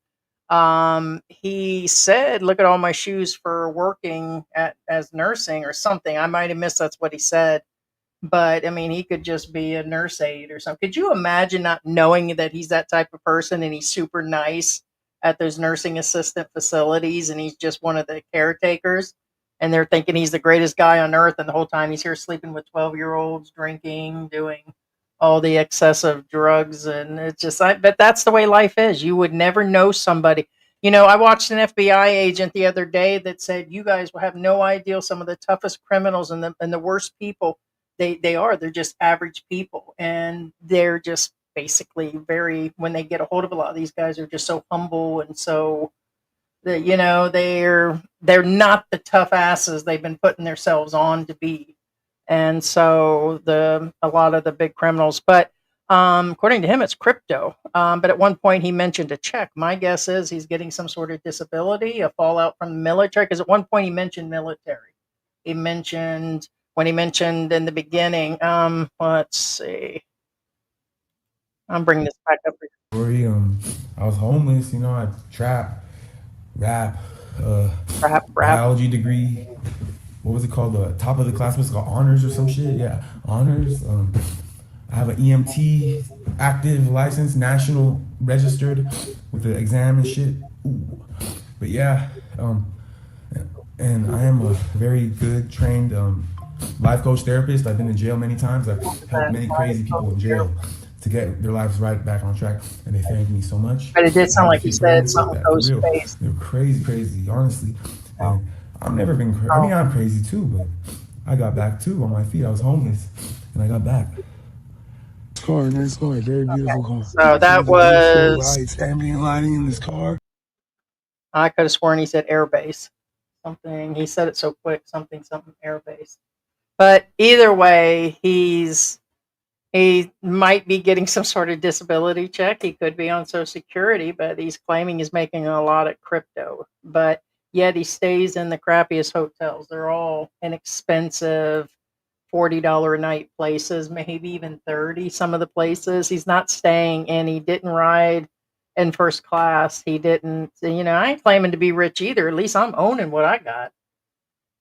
He said, "Look at all my shoes for working as nursing or something." I might have missed that's what he said. But I mean, he could just be a nurse aide or something. Could you imagine not knowing that he's that type of person and he's super nice at those nursing assistant facilities and he's just one of the caretakers? And they're thinking he's the greatest guy on earth, and the whole time he's here sleeping with 12-year-olds, drinking, doing all the excessive drugs. And it's just, but that's the way life is. You would never know somebody. I watched an FBI agent the other day that said, "You guys will have no idea some of the toughest criminals and the worst people they're just average people, and they're just basically when they get a hold of a lot of these guys are just so humble and so that they're not the tough asses they've been putting themselves on to be." And so a lot of the big criminals, but according to him, it's crypto. But at one point he mentioned a check. My guess is he's getting some sort of disability, a fallout from the military, because at one point he mentioned military. When he mentioned in the beginning, let's see. I'm bringing this back up. I was homeless, I trap, rap, biology degree. What was it called? The top of the class was called honors or some shit. Yeah, honors. I have an EMT active license, national registered with the exam and shit. Ooh. But yeah, and I am a very good trained life coach therapist. I've been in jail many times. I've helped many crazy people in jail to get their lives right back on track, and they thank me so much. But it did sound like you said something goes space. They're crazy, honestly. And I've never been crazy. I mean, I'm crazy too, but I got back too on my feet. I was homeless, and I got back. Nice car, very beautiful car. So that was lights, ambient lighting in this car. I could have sworn he said airbase. Something he said it so quick. Something airbase. But either way, he might be getting some sort of disability check. He could be on Social Security, but he's claiming he's making a lot of crypto. But yet he stays in the crappiest hotels. They're all inexpensive, $40 a night places, maybe even $30. Some of the places he's not staying in. He didn't ride in first class. He didn't. I ain't claiming to be rich either. At least I'm owning what I got.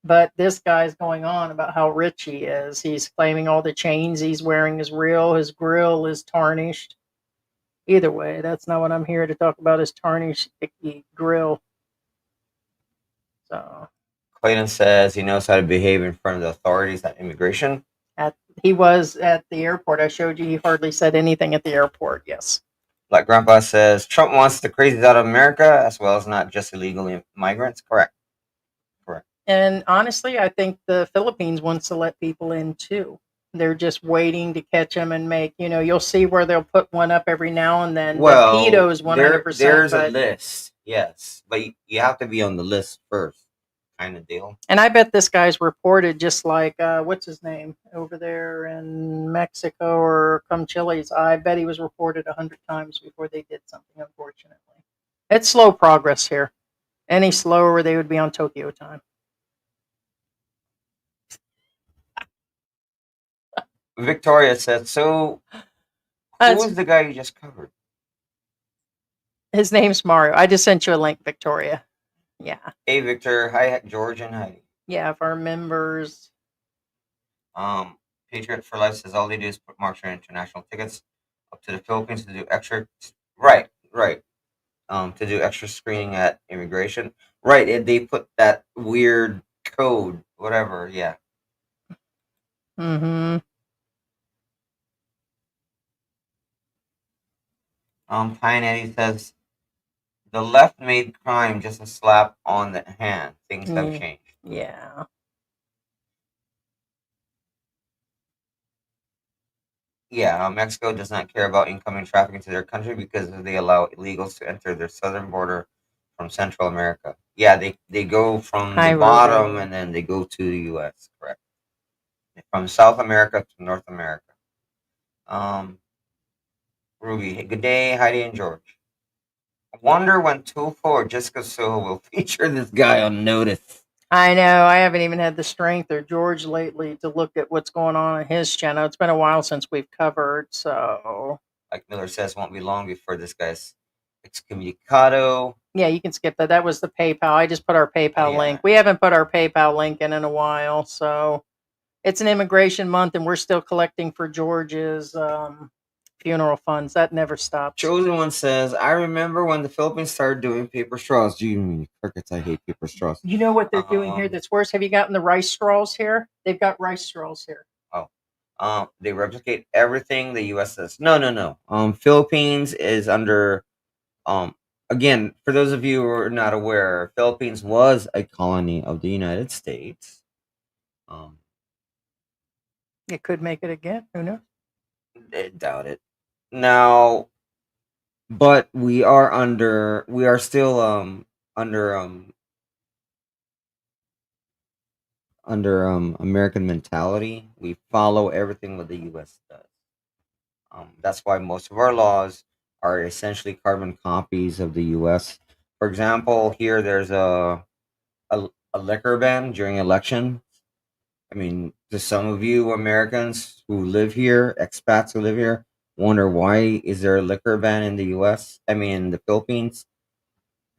But this guy's going on about how rich he is. He's claiming all the chains he's wearing is real. His grill is tarnished. Either way, that's not what I'm here to talk about, his tarnished, icky grill. So Clayton says he knows how to behave in front of the authorities at immigration. He was at the airport. I showed you he hardly said anything at the airport, yes. Like Grandpa says, Trump wants the crazies out of America as well as not just illegal migrants. Correct. Correct. And honestly, I think the Philippines wants to let people in too. They're just waiting to catch them and make, you'll see where they'll put one up every now and then. Well, the pedos 100%. there's a But, list, yes, but you have to be on the list first, kind of deal. and I bet this guy's reported just like, what's his name over there in Mexico or come Chile's. I bet he was reported 100 times before they did something, unfortunately. It's slow progress here. Any slower, they would be on Tokyo time. Victoria said, so who was the guy you just covered? His name's Mario. I just sent you a link, Victoria. Yeah. Hey, Victor. Hi, George and Heidi. Yeah, if our members. Patriot for Life says all they do is put marks on international tickets up to the Philippines to do extra. Right. To do extra screening at immigration. Right. They put that weird code, whatever. Yeah. Mm-hmm. Pine Eddie says the left made crime just a slap on the hand. Things have changed. Yeah. Yeah, Mexico does not care about incoming traffic into their country because they allow illegals to enter their southern border from Central America. Yeah, they go from the bottom and then they go to the U.S. Correct. From South America to North America. Ruby, hey, good day, Heidi and George. I wonder when Tool or Jessica Soho will feature this guy on Notice. I know. I haven't even had the strength or George lately to look at what's going on his channel. It's been a while since we've covered, so. Like Miller says, won't be long before this guy's excommunicado. Yeah, you can skip that. That was the PayPal. I just put our PayPal link. We haven't put our PayPal link in a while, so. It's an immigration month, and we're still collecting for George's funeral funds. That never stops. Chosen One says, I remember when the Philippines started doing paper straws. Do you mean crickets? I hate paper straws. You know what they're doing here that's worse? Have you gotten the rice straws here? They've got rice straws here. Oh. They replicate everything the U.S. does. No. Philippines is under, again, for those of you who are not aware, Philippines was a colony of the United States. It could make it again. Who knows? I doubt it. Now, but we are still under American mentality. We follow everything what the U.S. does. That's why most of our laws are essentially carbon copies of the U.S. For example, here there's a liquor ban during elections. I mean, to some of you Americans who live here, expats who live here, wonder why is there a liquor ban in the U.S. I mean, in the Philippines,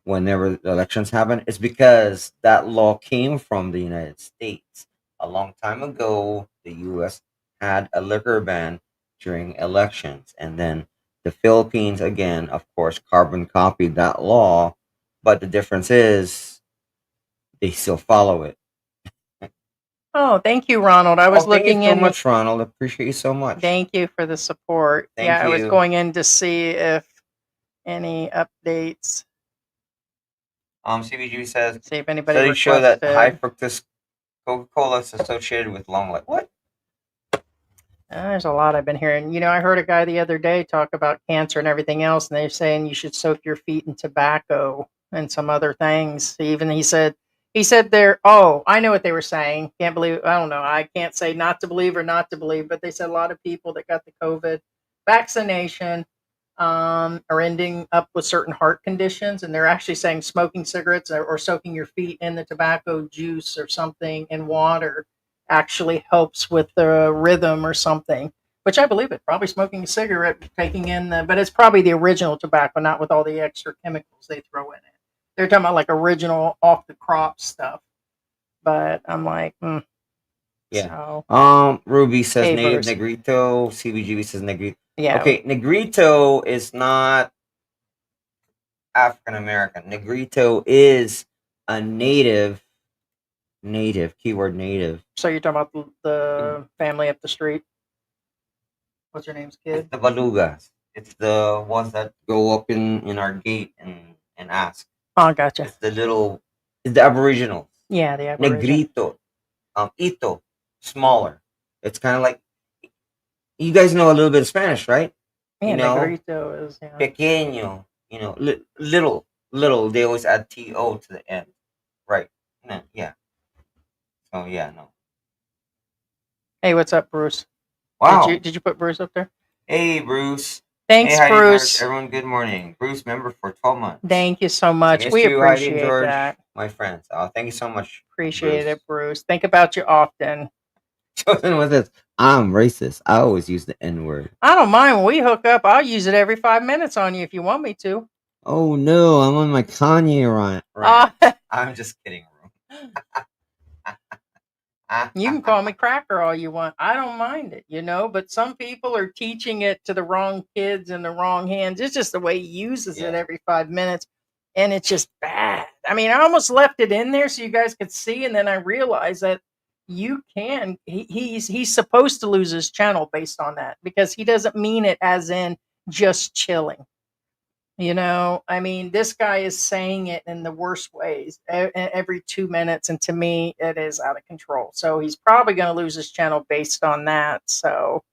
whenever the elections happen, it's because that law came from the United States. A long time ago, the U.S. had a liquor ban during elections, and then the Philippines, again, of course, carbon copied that law, but the difference is they still follow it. Oh, thank you, Ronald. I was looking Thank you so much, Ronald. I appreciate you so much. Thank you for the support. Thank I was you. going in to see if any updates. CBG says, See if anybody studies show that requested. high fructose Coca-Cola is associated with long life. What? There's a lot I've been hearing. I heard a guy the other day talk about cancer and everything else, and they're saying you should soak your feet in tobacco and some other things. He said there. Oh, I know what they were saying. Can't believe. I don't know. I can't say not to believe or not to believe, but they said a lot of people that got the COVID vaccination are ending up with certain heart conditions, and they're actually saying smoking cigarettes or soaking your feet in the tobacco juice or something in water actually helps with the rhythm or something, which I believe it. Probably smoking a cigarette, taking in but it's probably the original tobacco, not with all the extra chemicals they throw in it. They're talking about like original off the crop stuff, but I'm like, Yeah. So, Ruby says native papers. Negrito. CBGB says Negrito. Yeah. Okay, Negrito is not African American. Negrito is a native, keyword native. So you're talking about the family up the street? What's her name's kid? The Balugas. It's the ones that go up in our gate and ask. Oh, gotcha. It's the Aboriginal. Yeah, the Aboriginal. Negrito. Ito. Smaller. It's kind of like, you guys know a little bit of Spanish, right? Yeah, You know, Negrito is, yeah. pequeño. You know, little. They always add to to the end, right? No, yeah. So yeah, no. Hey, what's up, Bruce? Wow. Did you put Bruce up there? Hey, Bruce. Thanks, hey, Heidi, Bruce. George. Everyone, good morning. Bruce, member for 12 months. Thank you so much. Miss We you, Heidi and appreciate George, that. my friends. Thank you so much. Appreciate Bruce. it, Bruce. Think about you often. Chosen with this. I'm racist. I always use the N word. I don't mind when we hook up. I'll use it every 5 minutes on you if you want me to. Oh no, I'm on my Kanye rant. I'm just kidding. You can call me cracker all you want. I don't mind it, but some people are teaching it to the wrong kids in the wrong hands. It's just the way he uses it every 5 minutes. And it's just bad. I mean, I almost left it in there so you guys could see. And then I realized that you can, he's supposed to lose his channel based on that because he doesn't mean it as in just chilling. I mean, this guy is saying it in the worst ways every 2 minutes. And to me, it is out of control. So he's probably going to lose his channel based on that. So,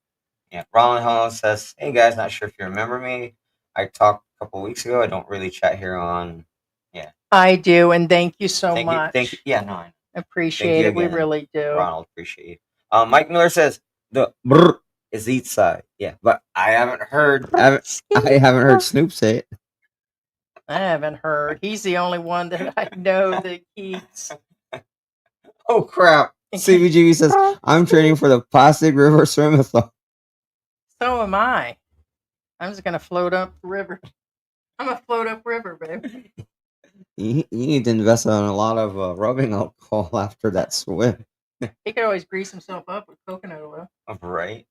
yeah. Roland Holland says, hey guys, not sure if you remember me. I talked a couple weeks ago. I don't really chat here on. Yeah. I do. And thank you so much. Thank you. Yeah, no, I appreciate it. We really do. Ronald, appreciate you. Mike Miller says, the brr is each side. Yeah, but I haven't heard Snoop say it. I haven't heard. He's the only one that I know that keeps. Oh crap! CBGB says I'm training for the Pasig River Swimathon. So am I. I'm just gonna float up the river. I'm gonna float up river, baby. You need to invest on a lot of rubbing alcohol after that swim. He could always grease himself up with coconut oil. Right.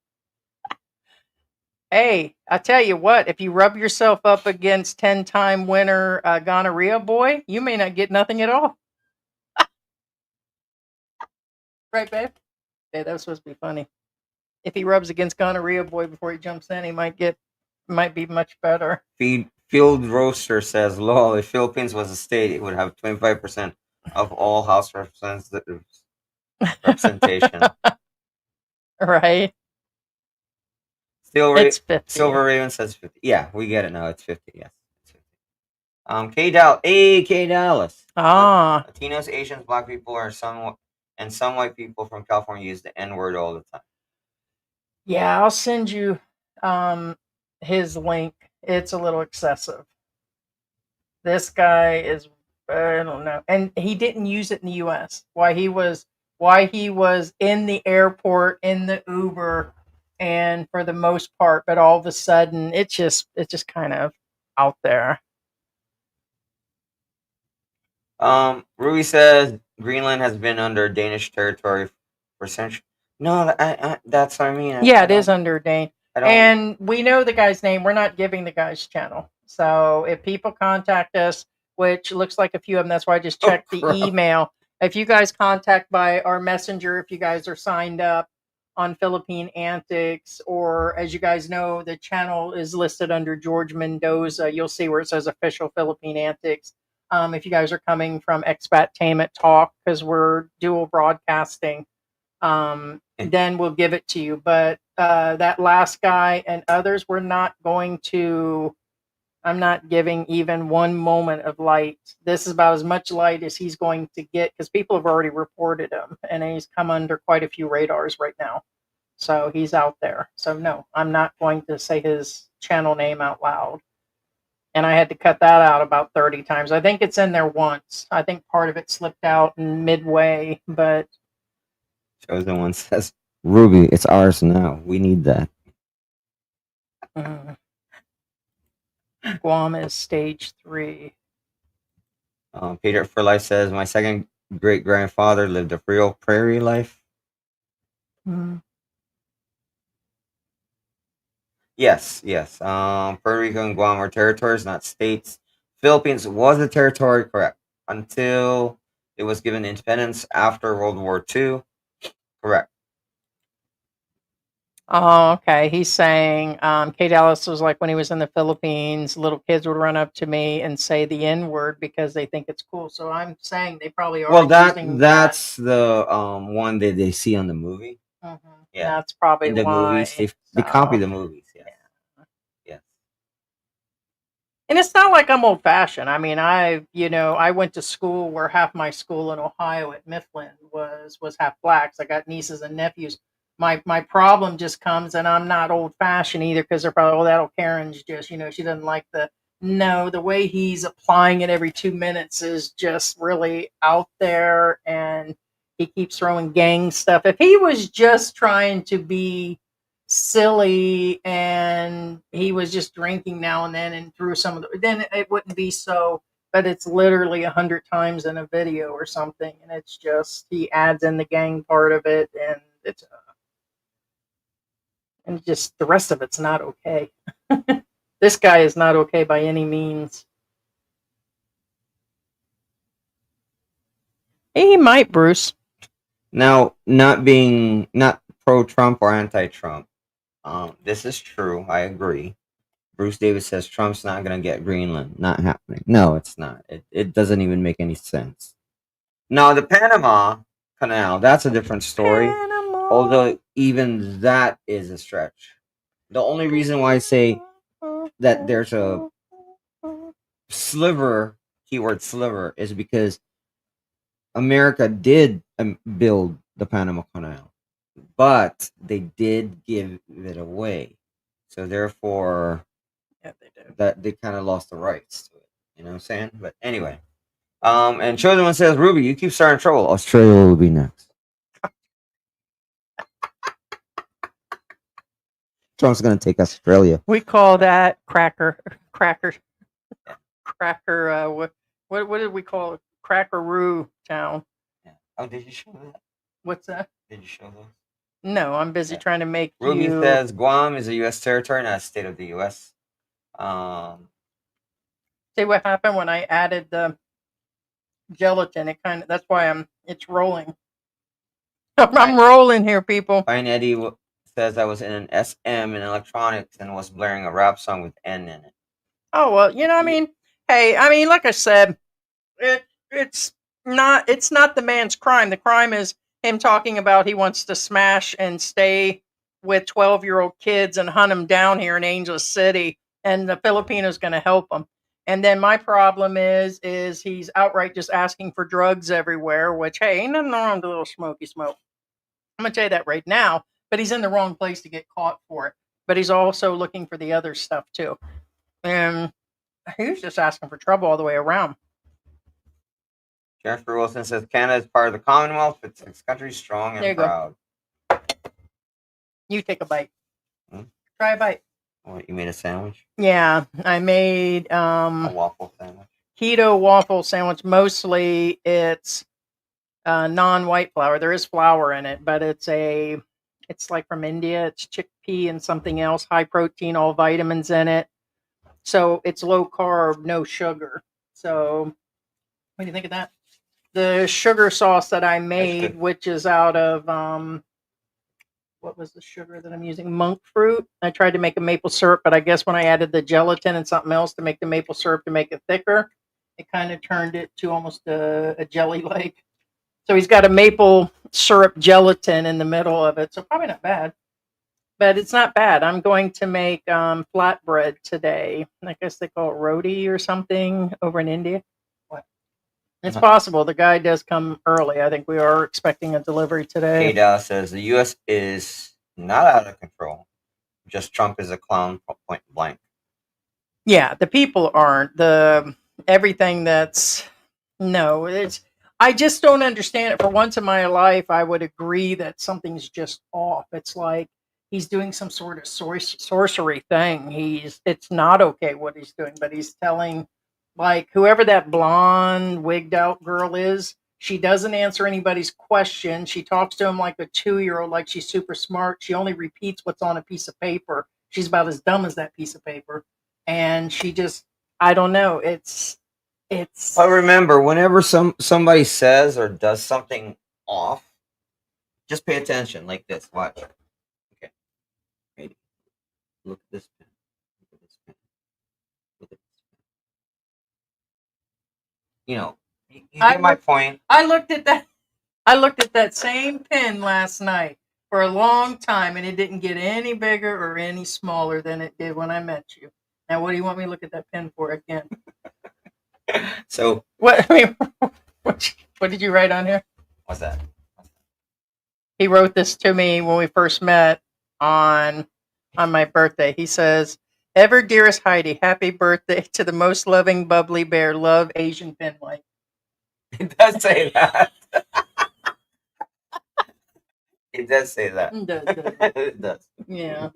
Hey, I tell you what, if you rub yourself up against 10-time winner gonorrhea boy, you may not get nothing at all. Right, babe? Hey, that was supposed to be funny. If he rubs against gonorrhea boy before he jumps in, he might be much better. Field Roaster says, lol, if Philippines was a state, it would have 25% of all House representatives representation. Right. It's 50. Silver Raven says 50. Yeah, we get it now. It's 50. Yes. It's 50. K Dallas. Latinos, Asians, Black people and some white people from California use the N word all the time. Yeah, I'll send you his link. It's a little excessive. This guy is, I don't know, and he didn't use it in the U.S. Why he was in the airport in the Uber. And for the most part, but all of a sudden, it's just kind of out there. Rui says Greenland has been under Danish territory for centuries. No, that's what I mean. Yeah, it is under Dane. And we know the guy's name. We're not giving the guy's channel. So if people contact us, which looks like a few of them, that's why I just checked the email. If you guys contact by our messenger, if you guys are signed up on Philippine Antics, or as you guys know, the channel is listed under George Mendoza. You'll see where it says official Philippine Antics. If you guys are coming from Expat Talk, because we're dual broadcasting, then we'll give it to you. But that last guy and others, I'm not giving even one moment of light. This is about as much light as he's going to get because people have already reported him and he's come under quite a few radars right now. So he's out there. So no, I'm not going to say his channel name out loud. And I had to cut that out about 30 times. I think it's in there once. I think part of it slipped out in midway, but. Chosen One says, Ruby, it's ours now. We need that. Guam is stage 3. Peter for Life says, my second great grandfather lived a real prairie life. Yes. Puerto Rico and Guam are territories, not states. Philippines was a territory, correct, until it was given independence after World War II. Correct. Oh, okay. He's saying Kate Ellis was like when he was in the Philippines, little kids would run up to me and say the N word because they think it's cool. So I'm saying they probably are Well, using that's the one that they see on the movie. that. Yeah, That's probably in the movies, why. they copy So, the movies. Yes. Yes. and it's not like I'm old fashioned. I mean, I went to school where half my school in Ohio at Mifflin was half blacks. I got nieces and nephews. My problem just comes, and I'm not old fashioned either because they're probably, oh, that'll Karen's just, she doesn't like the. No, the way he's applying it every 2 minutes is just really out there, and he keeps throwing gang stuff. If he was just trying to be silly and he was just drinking now and then and threw some of the, then it wouldn't be so, but it's literally 100 times in a video or something, and it's just he adds in the gang part of it, and it's and just the rest of it's not okay. This guy is not okay by any means. He might, Bruce. Now, not pro Trump or anti Trump, this is true. I agree. Bruce Davis says Trump's not going to get Greenland. Not happening. No, it's not. It doesn't even make any sense. Now, the Panama Canal, that's a different story. Panama. Although even that is a stretch. The only reason why I say that there's a sliver, keyword sliver, is because America did build the Panama Canal, but they did give it away. So therefore, Yeah, they do. that they kind of lost the rights to it. You know what I'm saying? But anyway, and Chosen One says, Ruby, you keep starting trouble. Australia will be next. Trump's gonna take Australia. We call that cracker. What did we call it? Crackaroo town. Yeah. Oh, did you show that? What's that? Did you show those? No, I'm busy Yeah. trying to make Ruby you. says Guam is a U.S. territory, not a state of the U.S. See what happened when I added the gelatin? That's why it's rolling. I'm rolling here, people. Fine Eddie says I was in an SM in electronics and was blaring a rap song with N in it. Oh well, I mean, hey, I mean, like I said, it's not the man's crime. The crime is him talking about he wants to smash and stay with 12-year-old kids and hunt them down here in Angel City, and the Filipinos going to help him. And then my problem is he's outright just asking for drugs everywhere, which, hey, ain't nothing wrong with a little smoky smoke. I'm going to tell you that right now, but he's in the wrong place to get caught for it. But he's also looking for the other stuff too. And he was just asking for trouble all the way around. Jennifer Wilson says Canada is part of the Commonwealth. It's 6 countries strong and proud. You take a bite. Try a bite. What, you made a sandwich? Yeah, I made a waffle sandwich. Keto waffle sandwich. Mostly it's non-white flour. There is flour in it, but it's like from India. It's chickpea and something else, high protein, all vitamins in it. So it's low carb, no sugar. So what do you think of that? The sugar sauce that I made, which is out of what was the sugar that I'm using? Monk fruit. I tried to make a maple syrup, but I guess when I added the gelatin and something else to make the maple syrup to make it thicker, it kind of turned it to almost a jelly-like. So he's got a maple syrup gelatin in the middle of it. So probably not bad. But it's not bad. I'm going to make flatbread today. I guess they call it roti or something over in India. What? It's possible. The guy does come early. I think we are expecting a delivery today. Ada says the U.S. is not out of control. Just Trump is a clown, point blank. Yeah, the people aren't. Everything that's it's. I just don't understand it. For once in my life, I would agree that something's just off. It's like he's doing some sort of sorcery thing. It's not okay what he's doing, but he's telling, like, whoever that blonde wigged out girl is, she doesn't answer anybody's question. She talks to him like a 2-year-old, like she's super smart. She only repeats what's on a piece of paper. She's about as dumb as that piece of paper. And she just, I don't know. It's. But remember, whenever somebody says or does something off, just pay attention like this. Watch. Okay. Look at this pen. Look at this pen. Look at this pen. You know, you I get my look- point. I looked at that. I looked at that same pen last night for a long time, and it didn't get any bigger or any smaller than it did when I met you. Now, what do you want me to look at that pen for again? So What? I mean, what did you write on here? what's that? He wrote this to me when we first met on my birthday. He says, "Ever dearest Heidi, happy birthday to the most loving, bubbly bear. Love, Asian Pinlight." It does say that. It does say that. It does, doesn't it? It does. Yeah.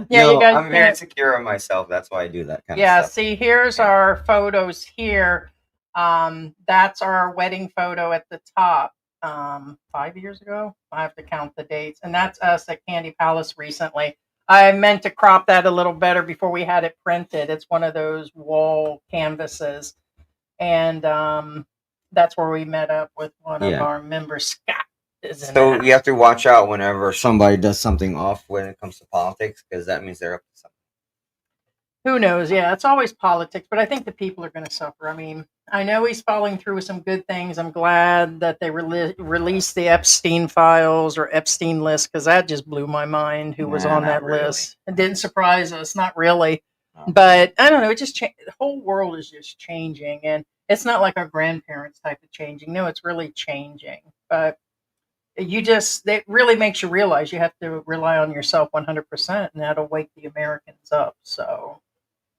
Yeah, you guys I'm very can't- secure in myself. That's why I do that kind Yeah, of stuff. see, here's our photos here. That's our wedding photo at the top. 5 years ago. I have to count the dates. And that's us at Candy Palace recently. I meant to crop that a little better before we had it printed. It's one of those wall canvases. And that's where we met up with one of Yeah. our members, Scott. So you have to watch out whenever somebody does something off when it comes to politics, because that means they're up to something. Who knows? Yeah, it's always politics, but I think the people are going to suffer. I mean, I know he's following through with some good things. I'm glad that they released the Epstein files or Epstein list, because that just blew my mind who was Nah, on not that really. list. It didn't surprise us, not really. No. But I don't know. It just the whole world is just changing, and it's not like our grandparents type of changing. No, it's really changing. But it really makes you realize you have to rely on yourself 100%, and that'll wake the Americans up. So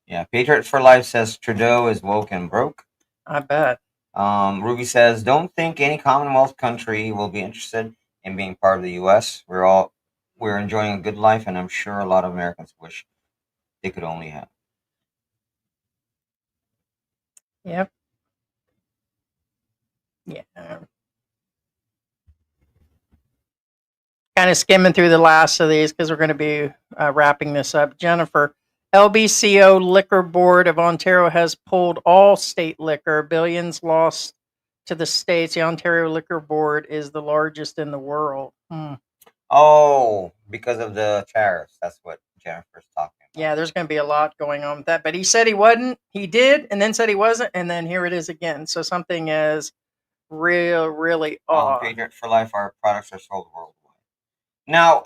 Yeah, Patriot for Life says Trudeau is woke and broke. I bet. Ruby says, don't think any Commonwealth country will be interested in being part of the U.S. We're enjoying a good life, and I'm sure a lot of Americans wish they could only have. Yep. Yeah. Kind of skimming through the last of these because we're going to be wrapping this up. Jennifer, LBCO Liquor Board of Ontario has pulled all state liquor. Billions lost to the states. The Ontario Liquor Board is the largest in the world. Oh, because of the tariffs. That's what Jennifer's talking about. Yeah, there's going to be a lot going on with that. But he said he wasn't. He did, and then said he wasn't, and then here it is again. So something is really off. Patriot for Life, our products are sold worldwide. Now,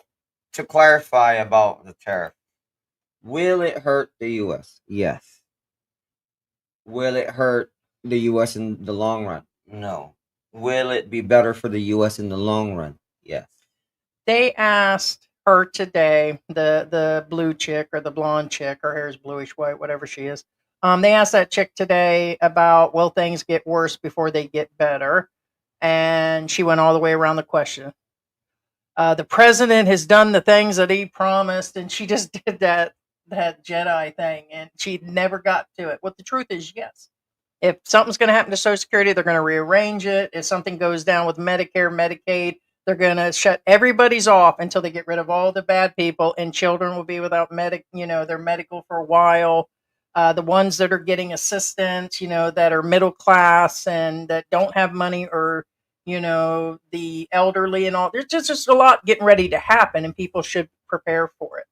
to clarify about the tariff, will it hurt the U.S.? Yes. Will it hurt the U.S. in the long run? No. Will it be better for the U.S. in the long run? Yes. They asked her today, the blue chick or the blonde chick, her hair is bluish white, whatever she is. They asked that chick today about, will things get worse before they get better? And she went all the way around the question. The president has done the things that he promised, and she just did that Jedi thing, and she never got to it. What the truth is, yes. If something's going to happen to Social Security, they're going to rearrange it. If something goes down with Medicare, Medicaid, they're going to shut everybody's off until they get rid of all the bad people, and children will be without their medical for a while. The ones that are getting assistance, that are middle class and that don't have money, or the elderly and all. There's just a lot getting ready to happen, and people should prepare for it.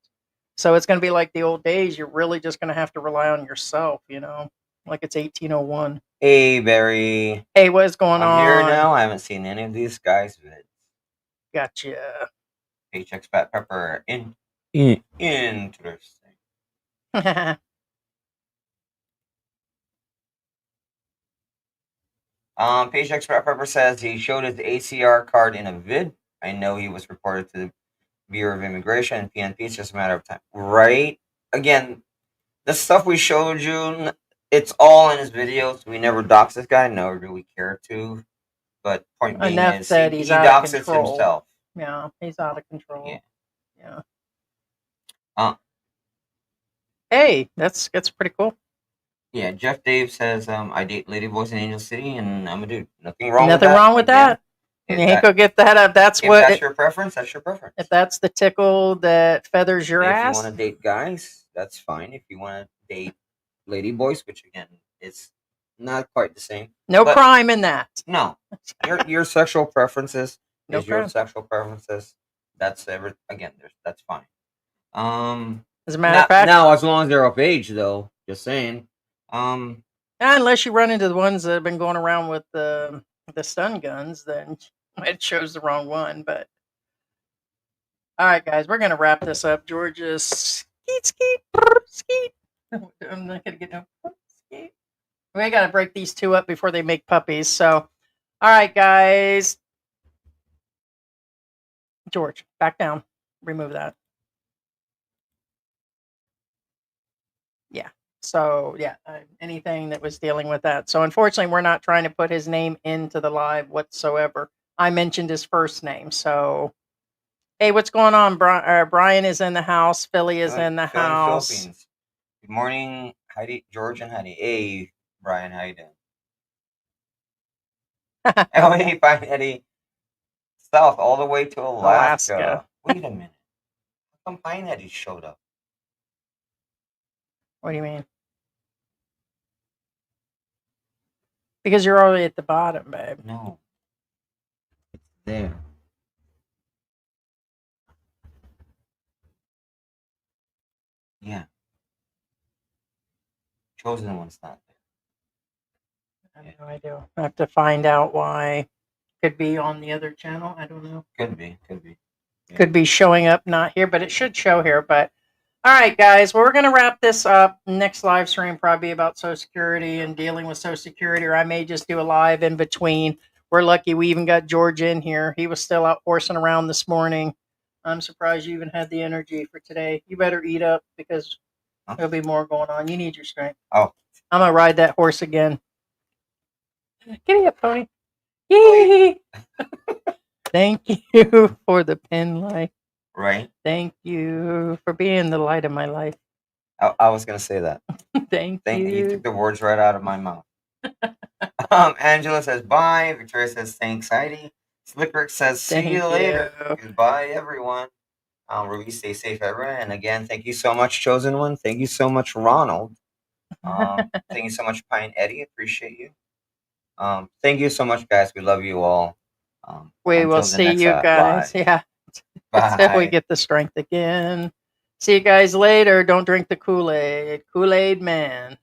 So it's going to be like the old days. You're really just going to have to rely on yourself, like it's 1801. Hey, Barry. Hey, what's going I'm on? here now. I haven't seen any of these guys' vids. Gotcha. Expat Pepper. Interesting. Page Expat Pepper says he showed his ACR card in a vid. I know he was reported to the Bureau of Immigration and PNP. It's just a matter of time. Right? Again, the stuff we showed you, it's all in his videos. We never dox this guy, nor do we care to. But point being Enough is that he he's out of doxes control. himself. Yeah, he's out of control. Yeah. Hey, that's pretty cool. Yeah, Jeff Dave says, I date lady boys in Angel City, and I'm a dude. Nothing wrong Nothing with that. wrong with that. If You ain't go get that up. That's if what. that's your preference, that's your preference. If that's the tickle that feathers your If ass. you want to date guys, that's fine. If you want to date lady boys, which again is not quite the same. No but crime in that. No, your sexual preferences No is your crime. sexual preferences. That's that's fine. As a matter of fact, now as long as they're of age, though. Just saying. unless you run into the ones that have been going around with the stun guns, then it shows the wrong one. But all right, guys, we're gonna wrap this up. George is skeet. I'm not gonna get no skeet. We gotta break these two up before they make puppies. So, all right, guys. George, back down. Remove that. Yeah. So, yeah, anything that was dealing with that. So, unfortunately, we're not trying to put his name into the live whatsoever. I mentioned his first name. So, hey, what's going on? Brian is in the house. Philly is in the house. Philippines. Good morning, Heidi, George, and Heidi. Hey, Brian, how you doing? Oh, hey, fine, Eddie. South all the way to Alaska. Wait a minute. How come Pine Eddie showed up? What do you mean? Because you're already at the bottom, babe. No. It's there. Yeah. Chosen one's not there. I have no idea. I have to find out why. Could be on the other channel. I don't know. Could be. Yeah. Could be showing up not here, but it should show here. But all right, guys. Well, we're going to wrap this up. Next live stream probably about Social Security and dealing with Social Security, or I may just do a live in between. We're lucky we even got George in here. He was still out horsing around this morning. I'm surprised you even had the energy for today. You better eat up because there'll be more going on. You need your strength. Oh. I'm going to ride that horse again. Giddy up, pony. Yee! Thank you for the pen light. Right? Thank you for being the light of my life. I was going to say that. Thank You you. took the words right out of my mouth. Angela says bye. Victoria says thanks, Heidi. Slickrick says see Thank you later. you. Goodbye, everyone. Ruby, stay safe, everyone. And again, thank you so much, Chosen One. Thank you so much, Ronald. Thank you so much, Pine Eddie. Appreciate you. Thank you so much, guys. We love you all. We until will the see next, you guys. live. Yeah. Until we Bye. get the strength again. See you guys later. Don't drink the Kool-Aid. Kool-Aid man.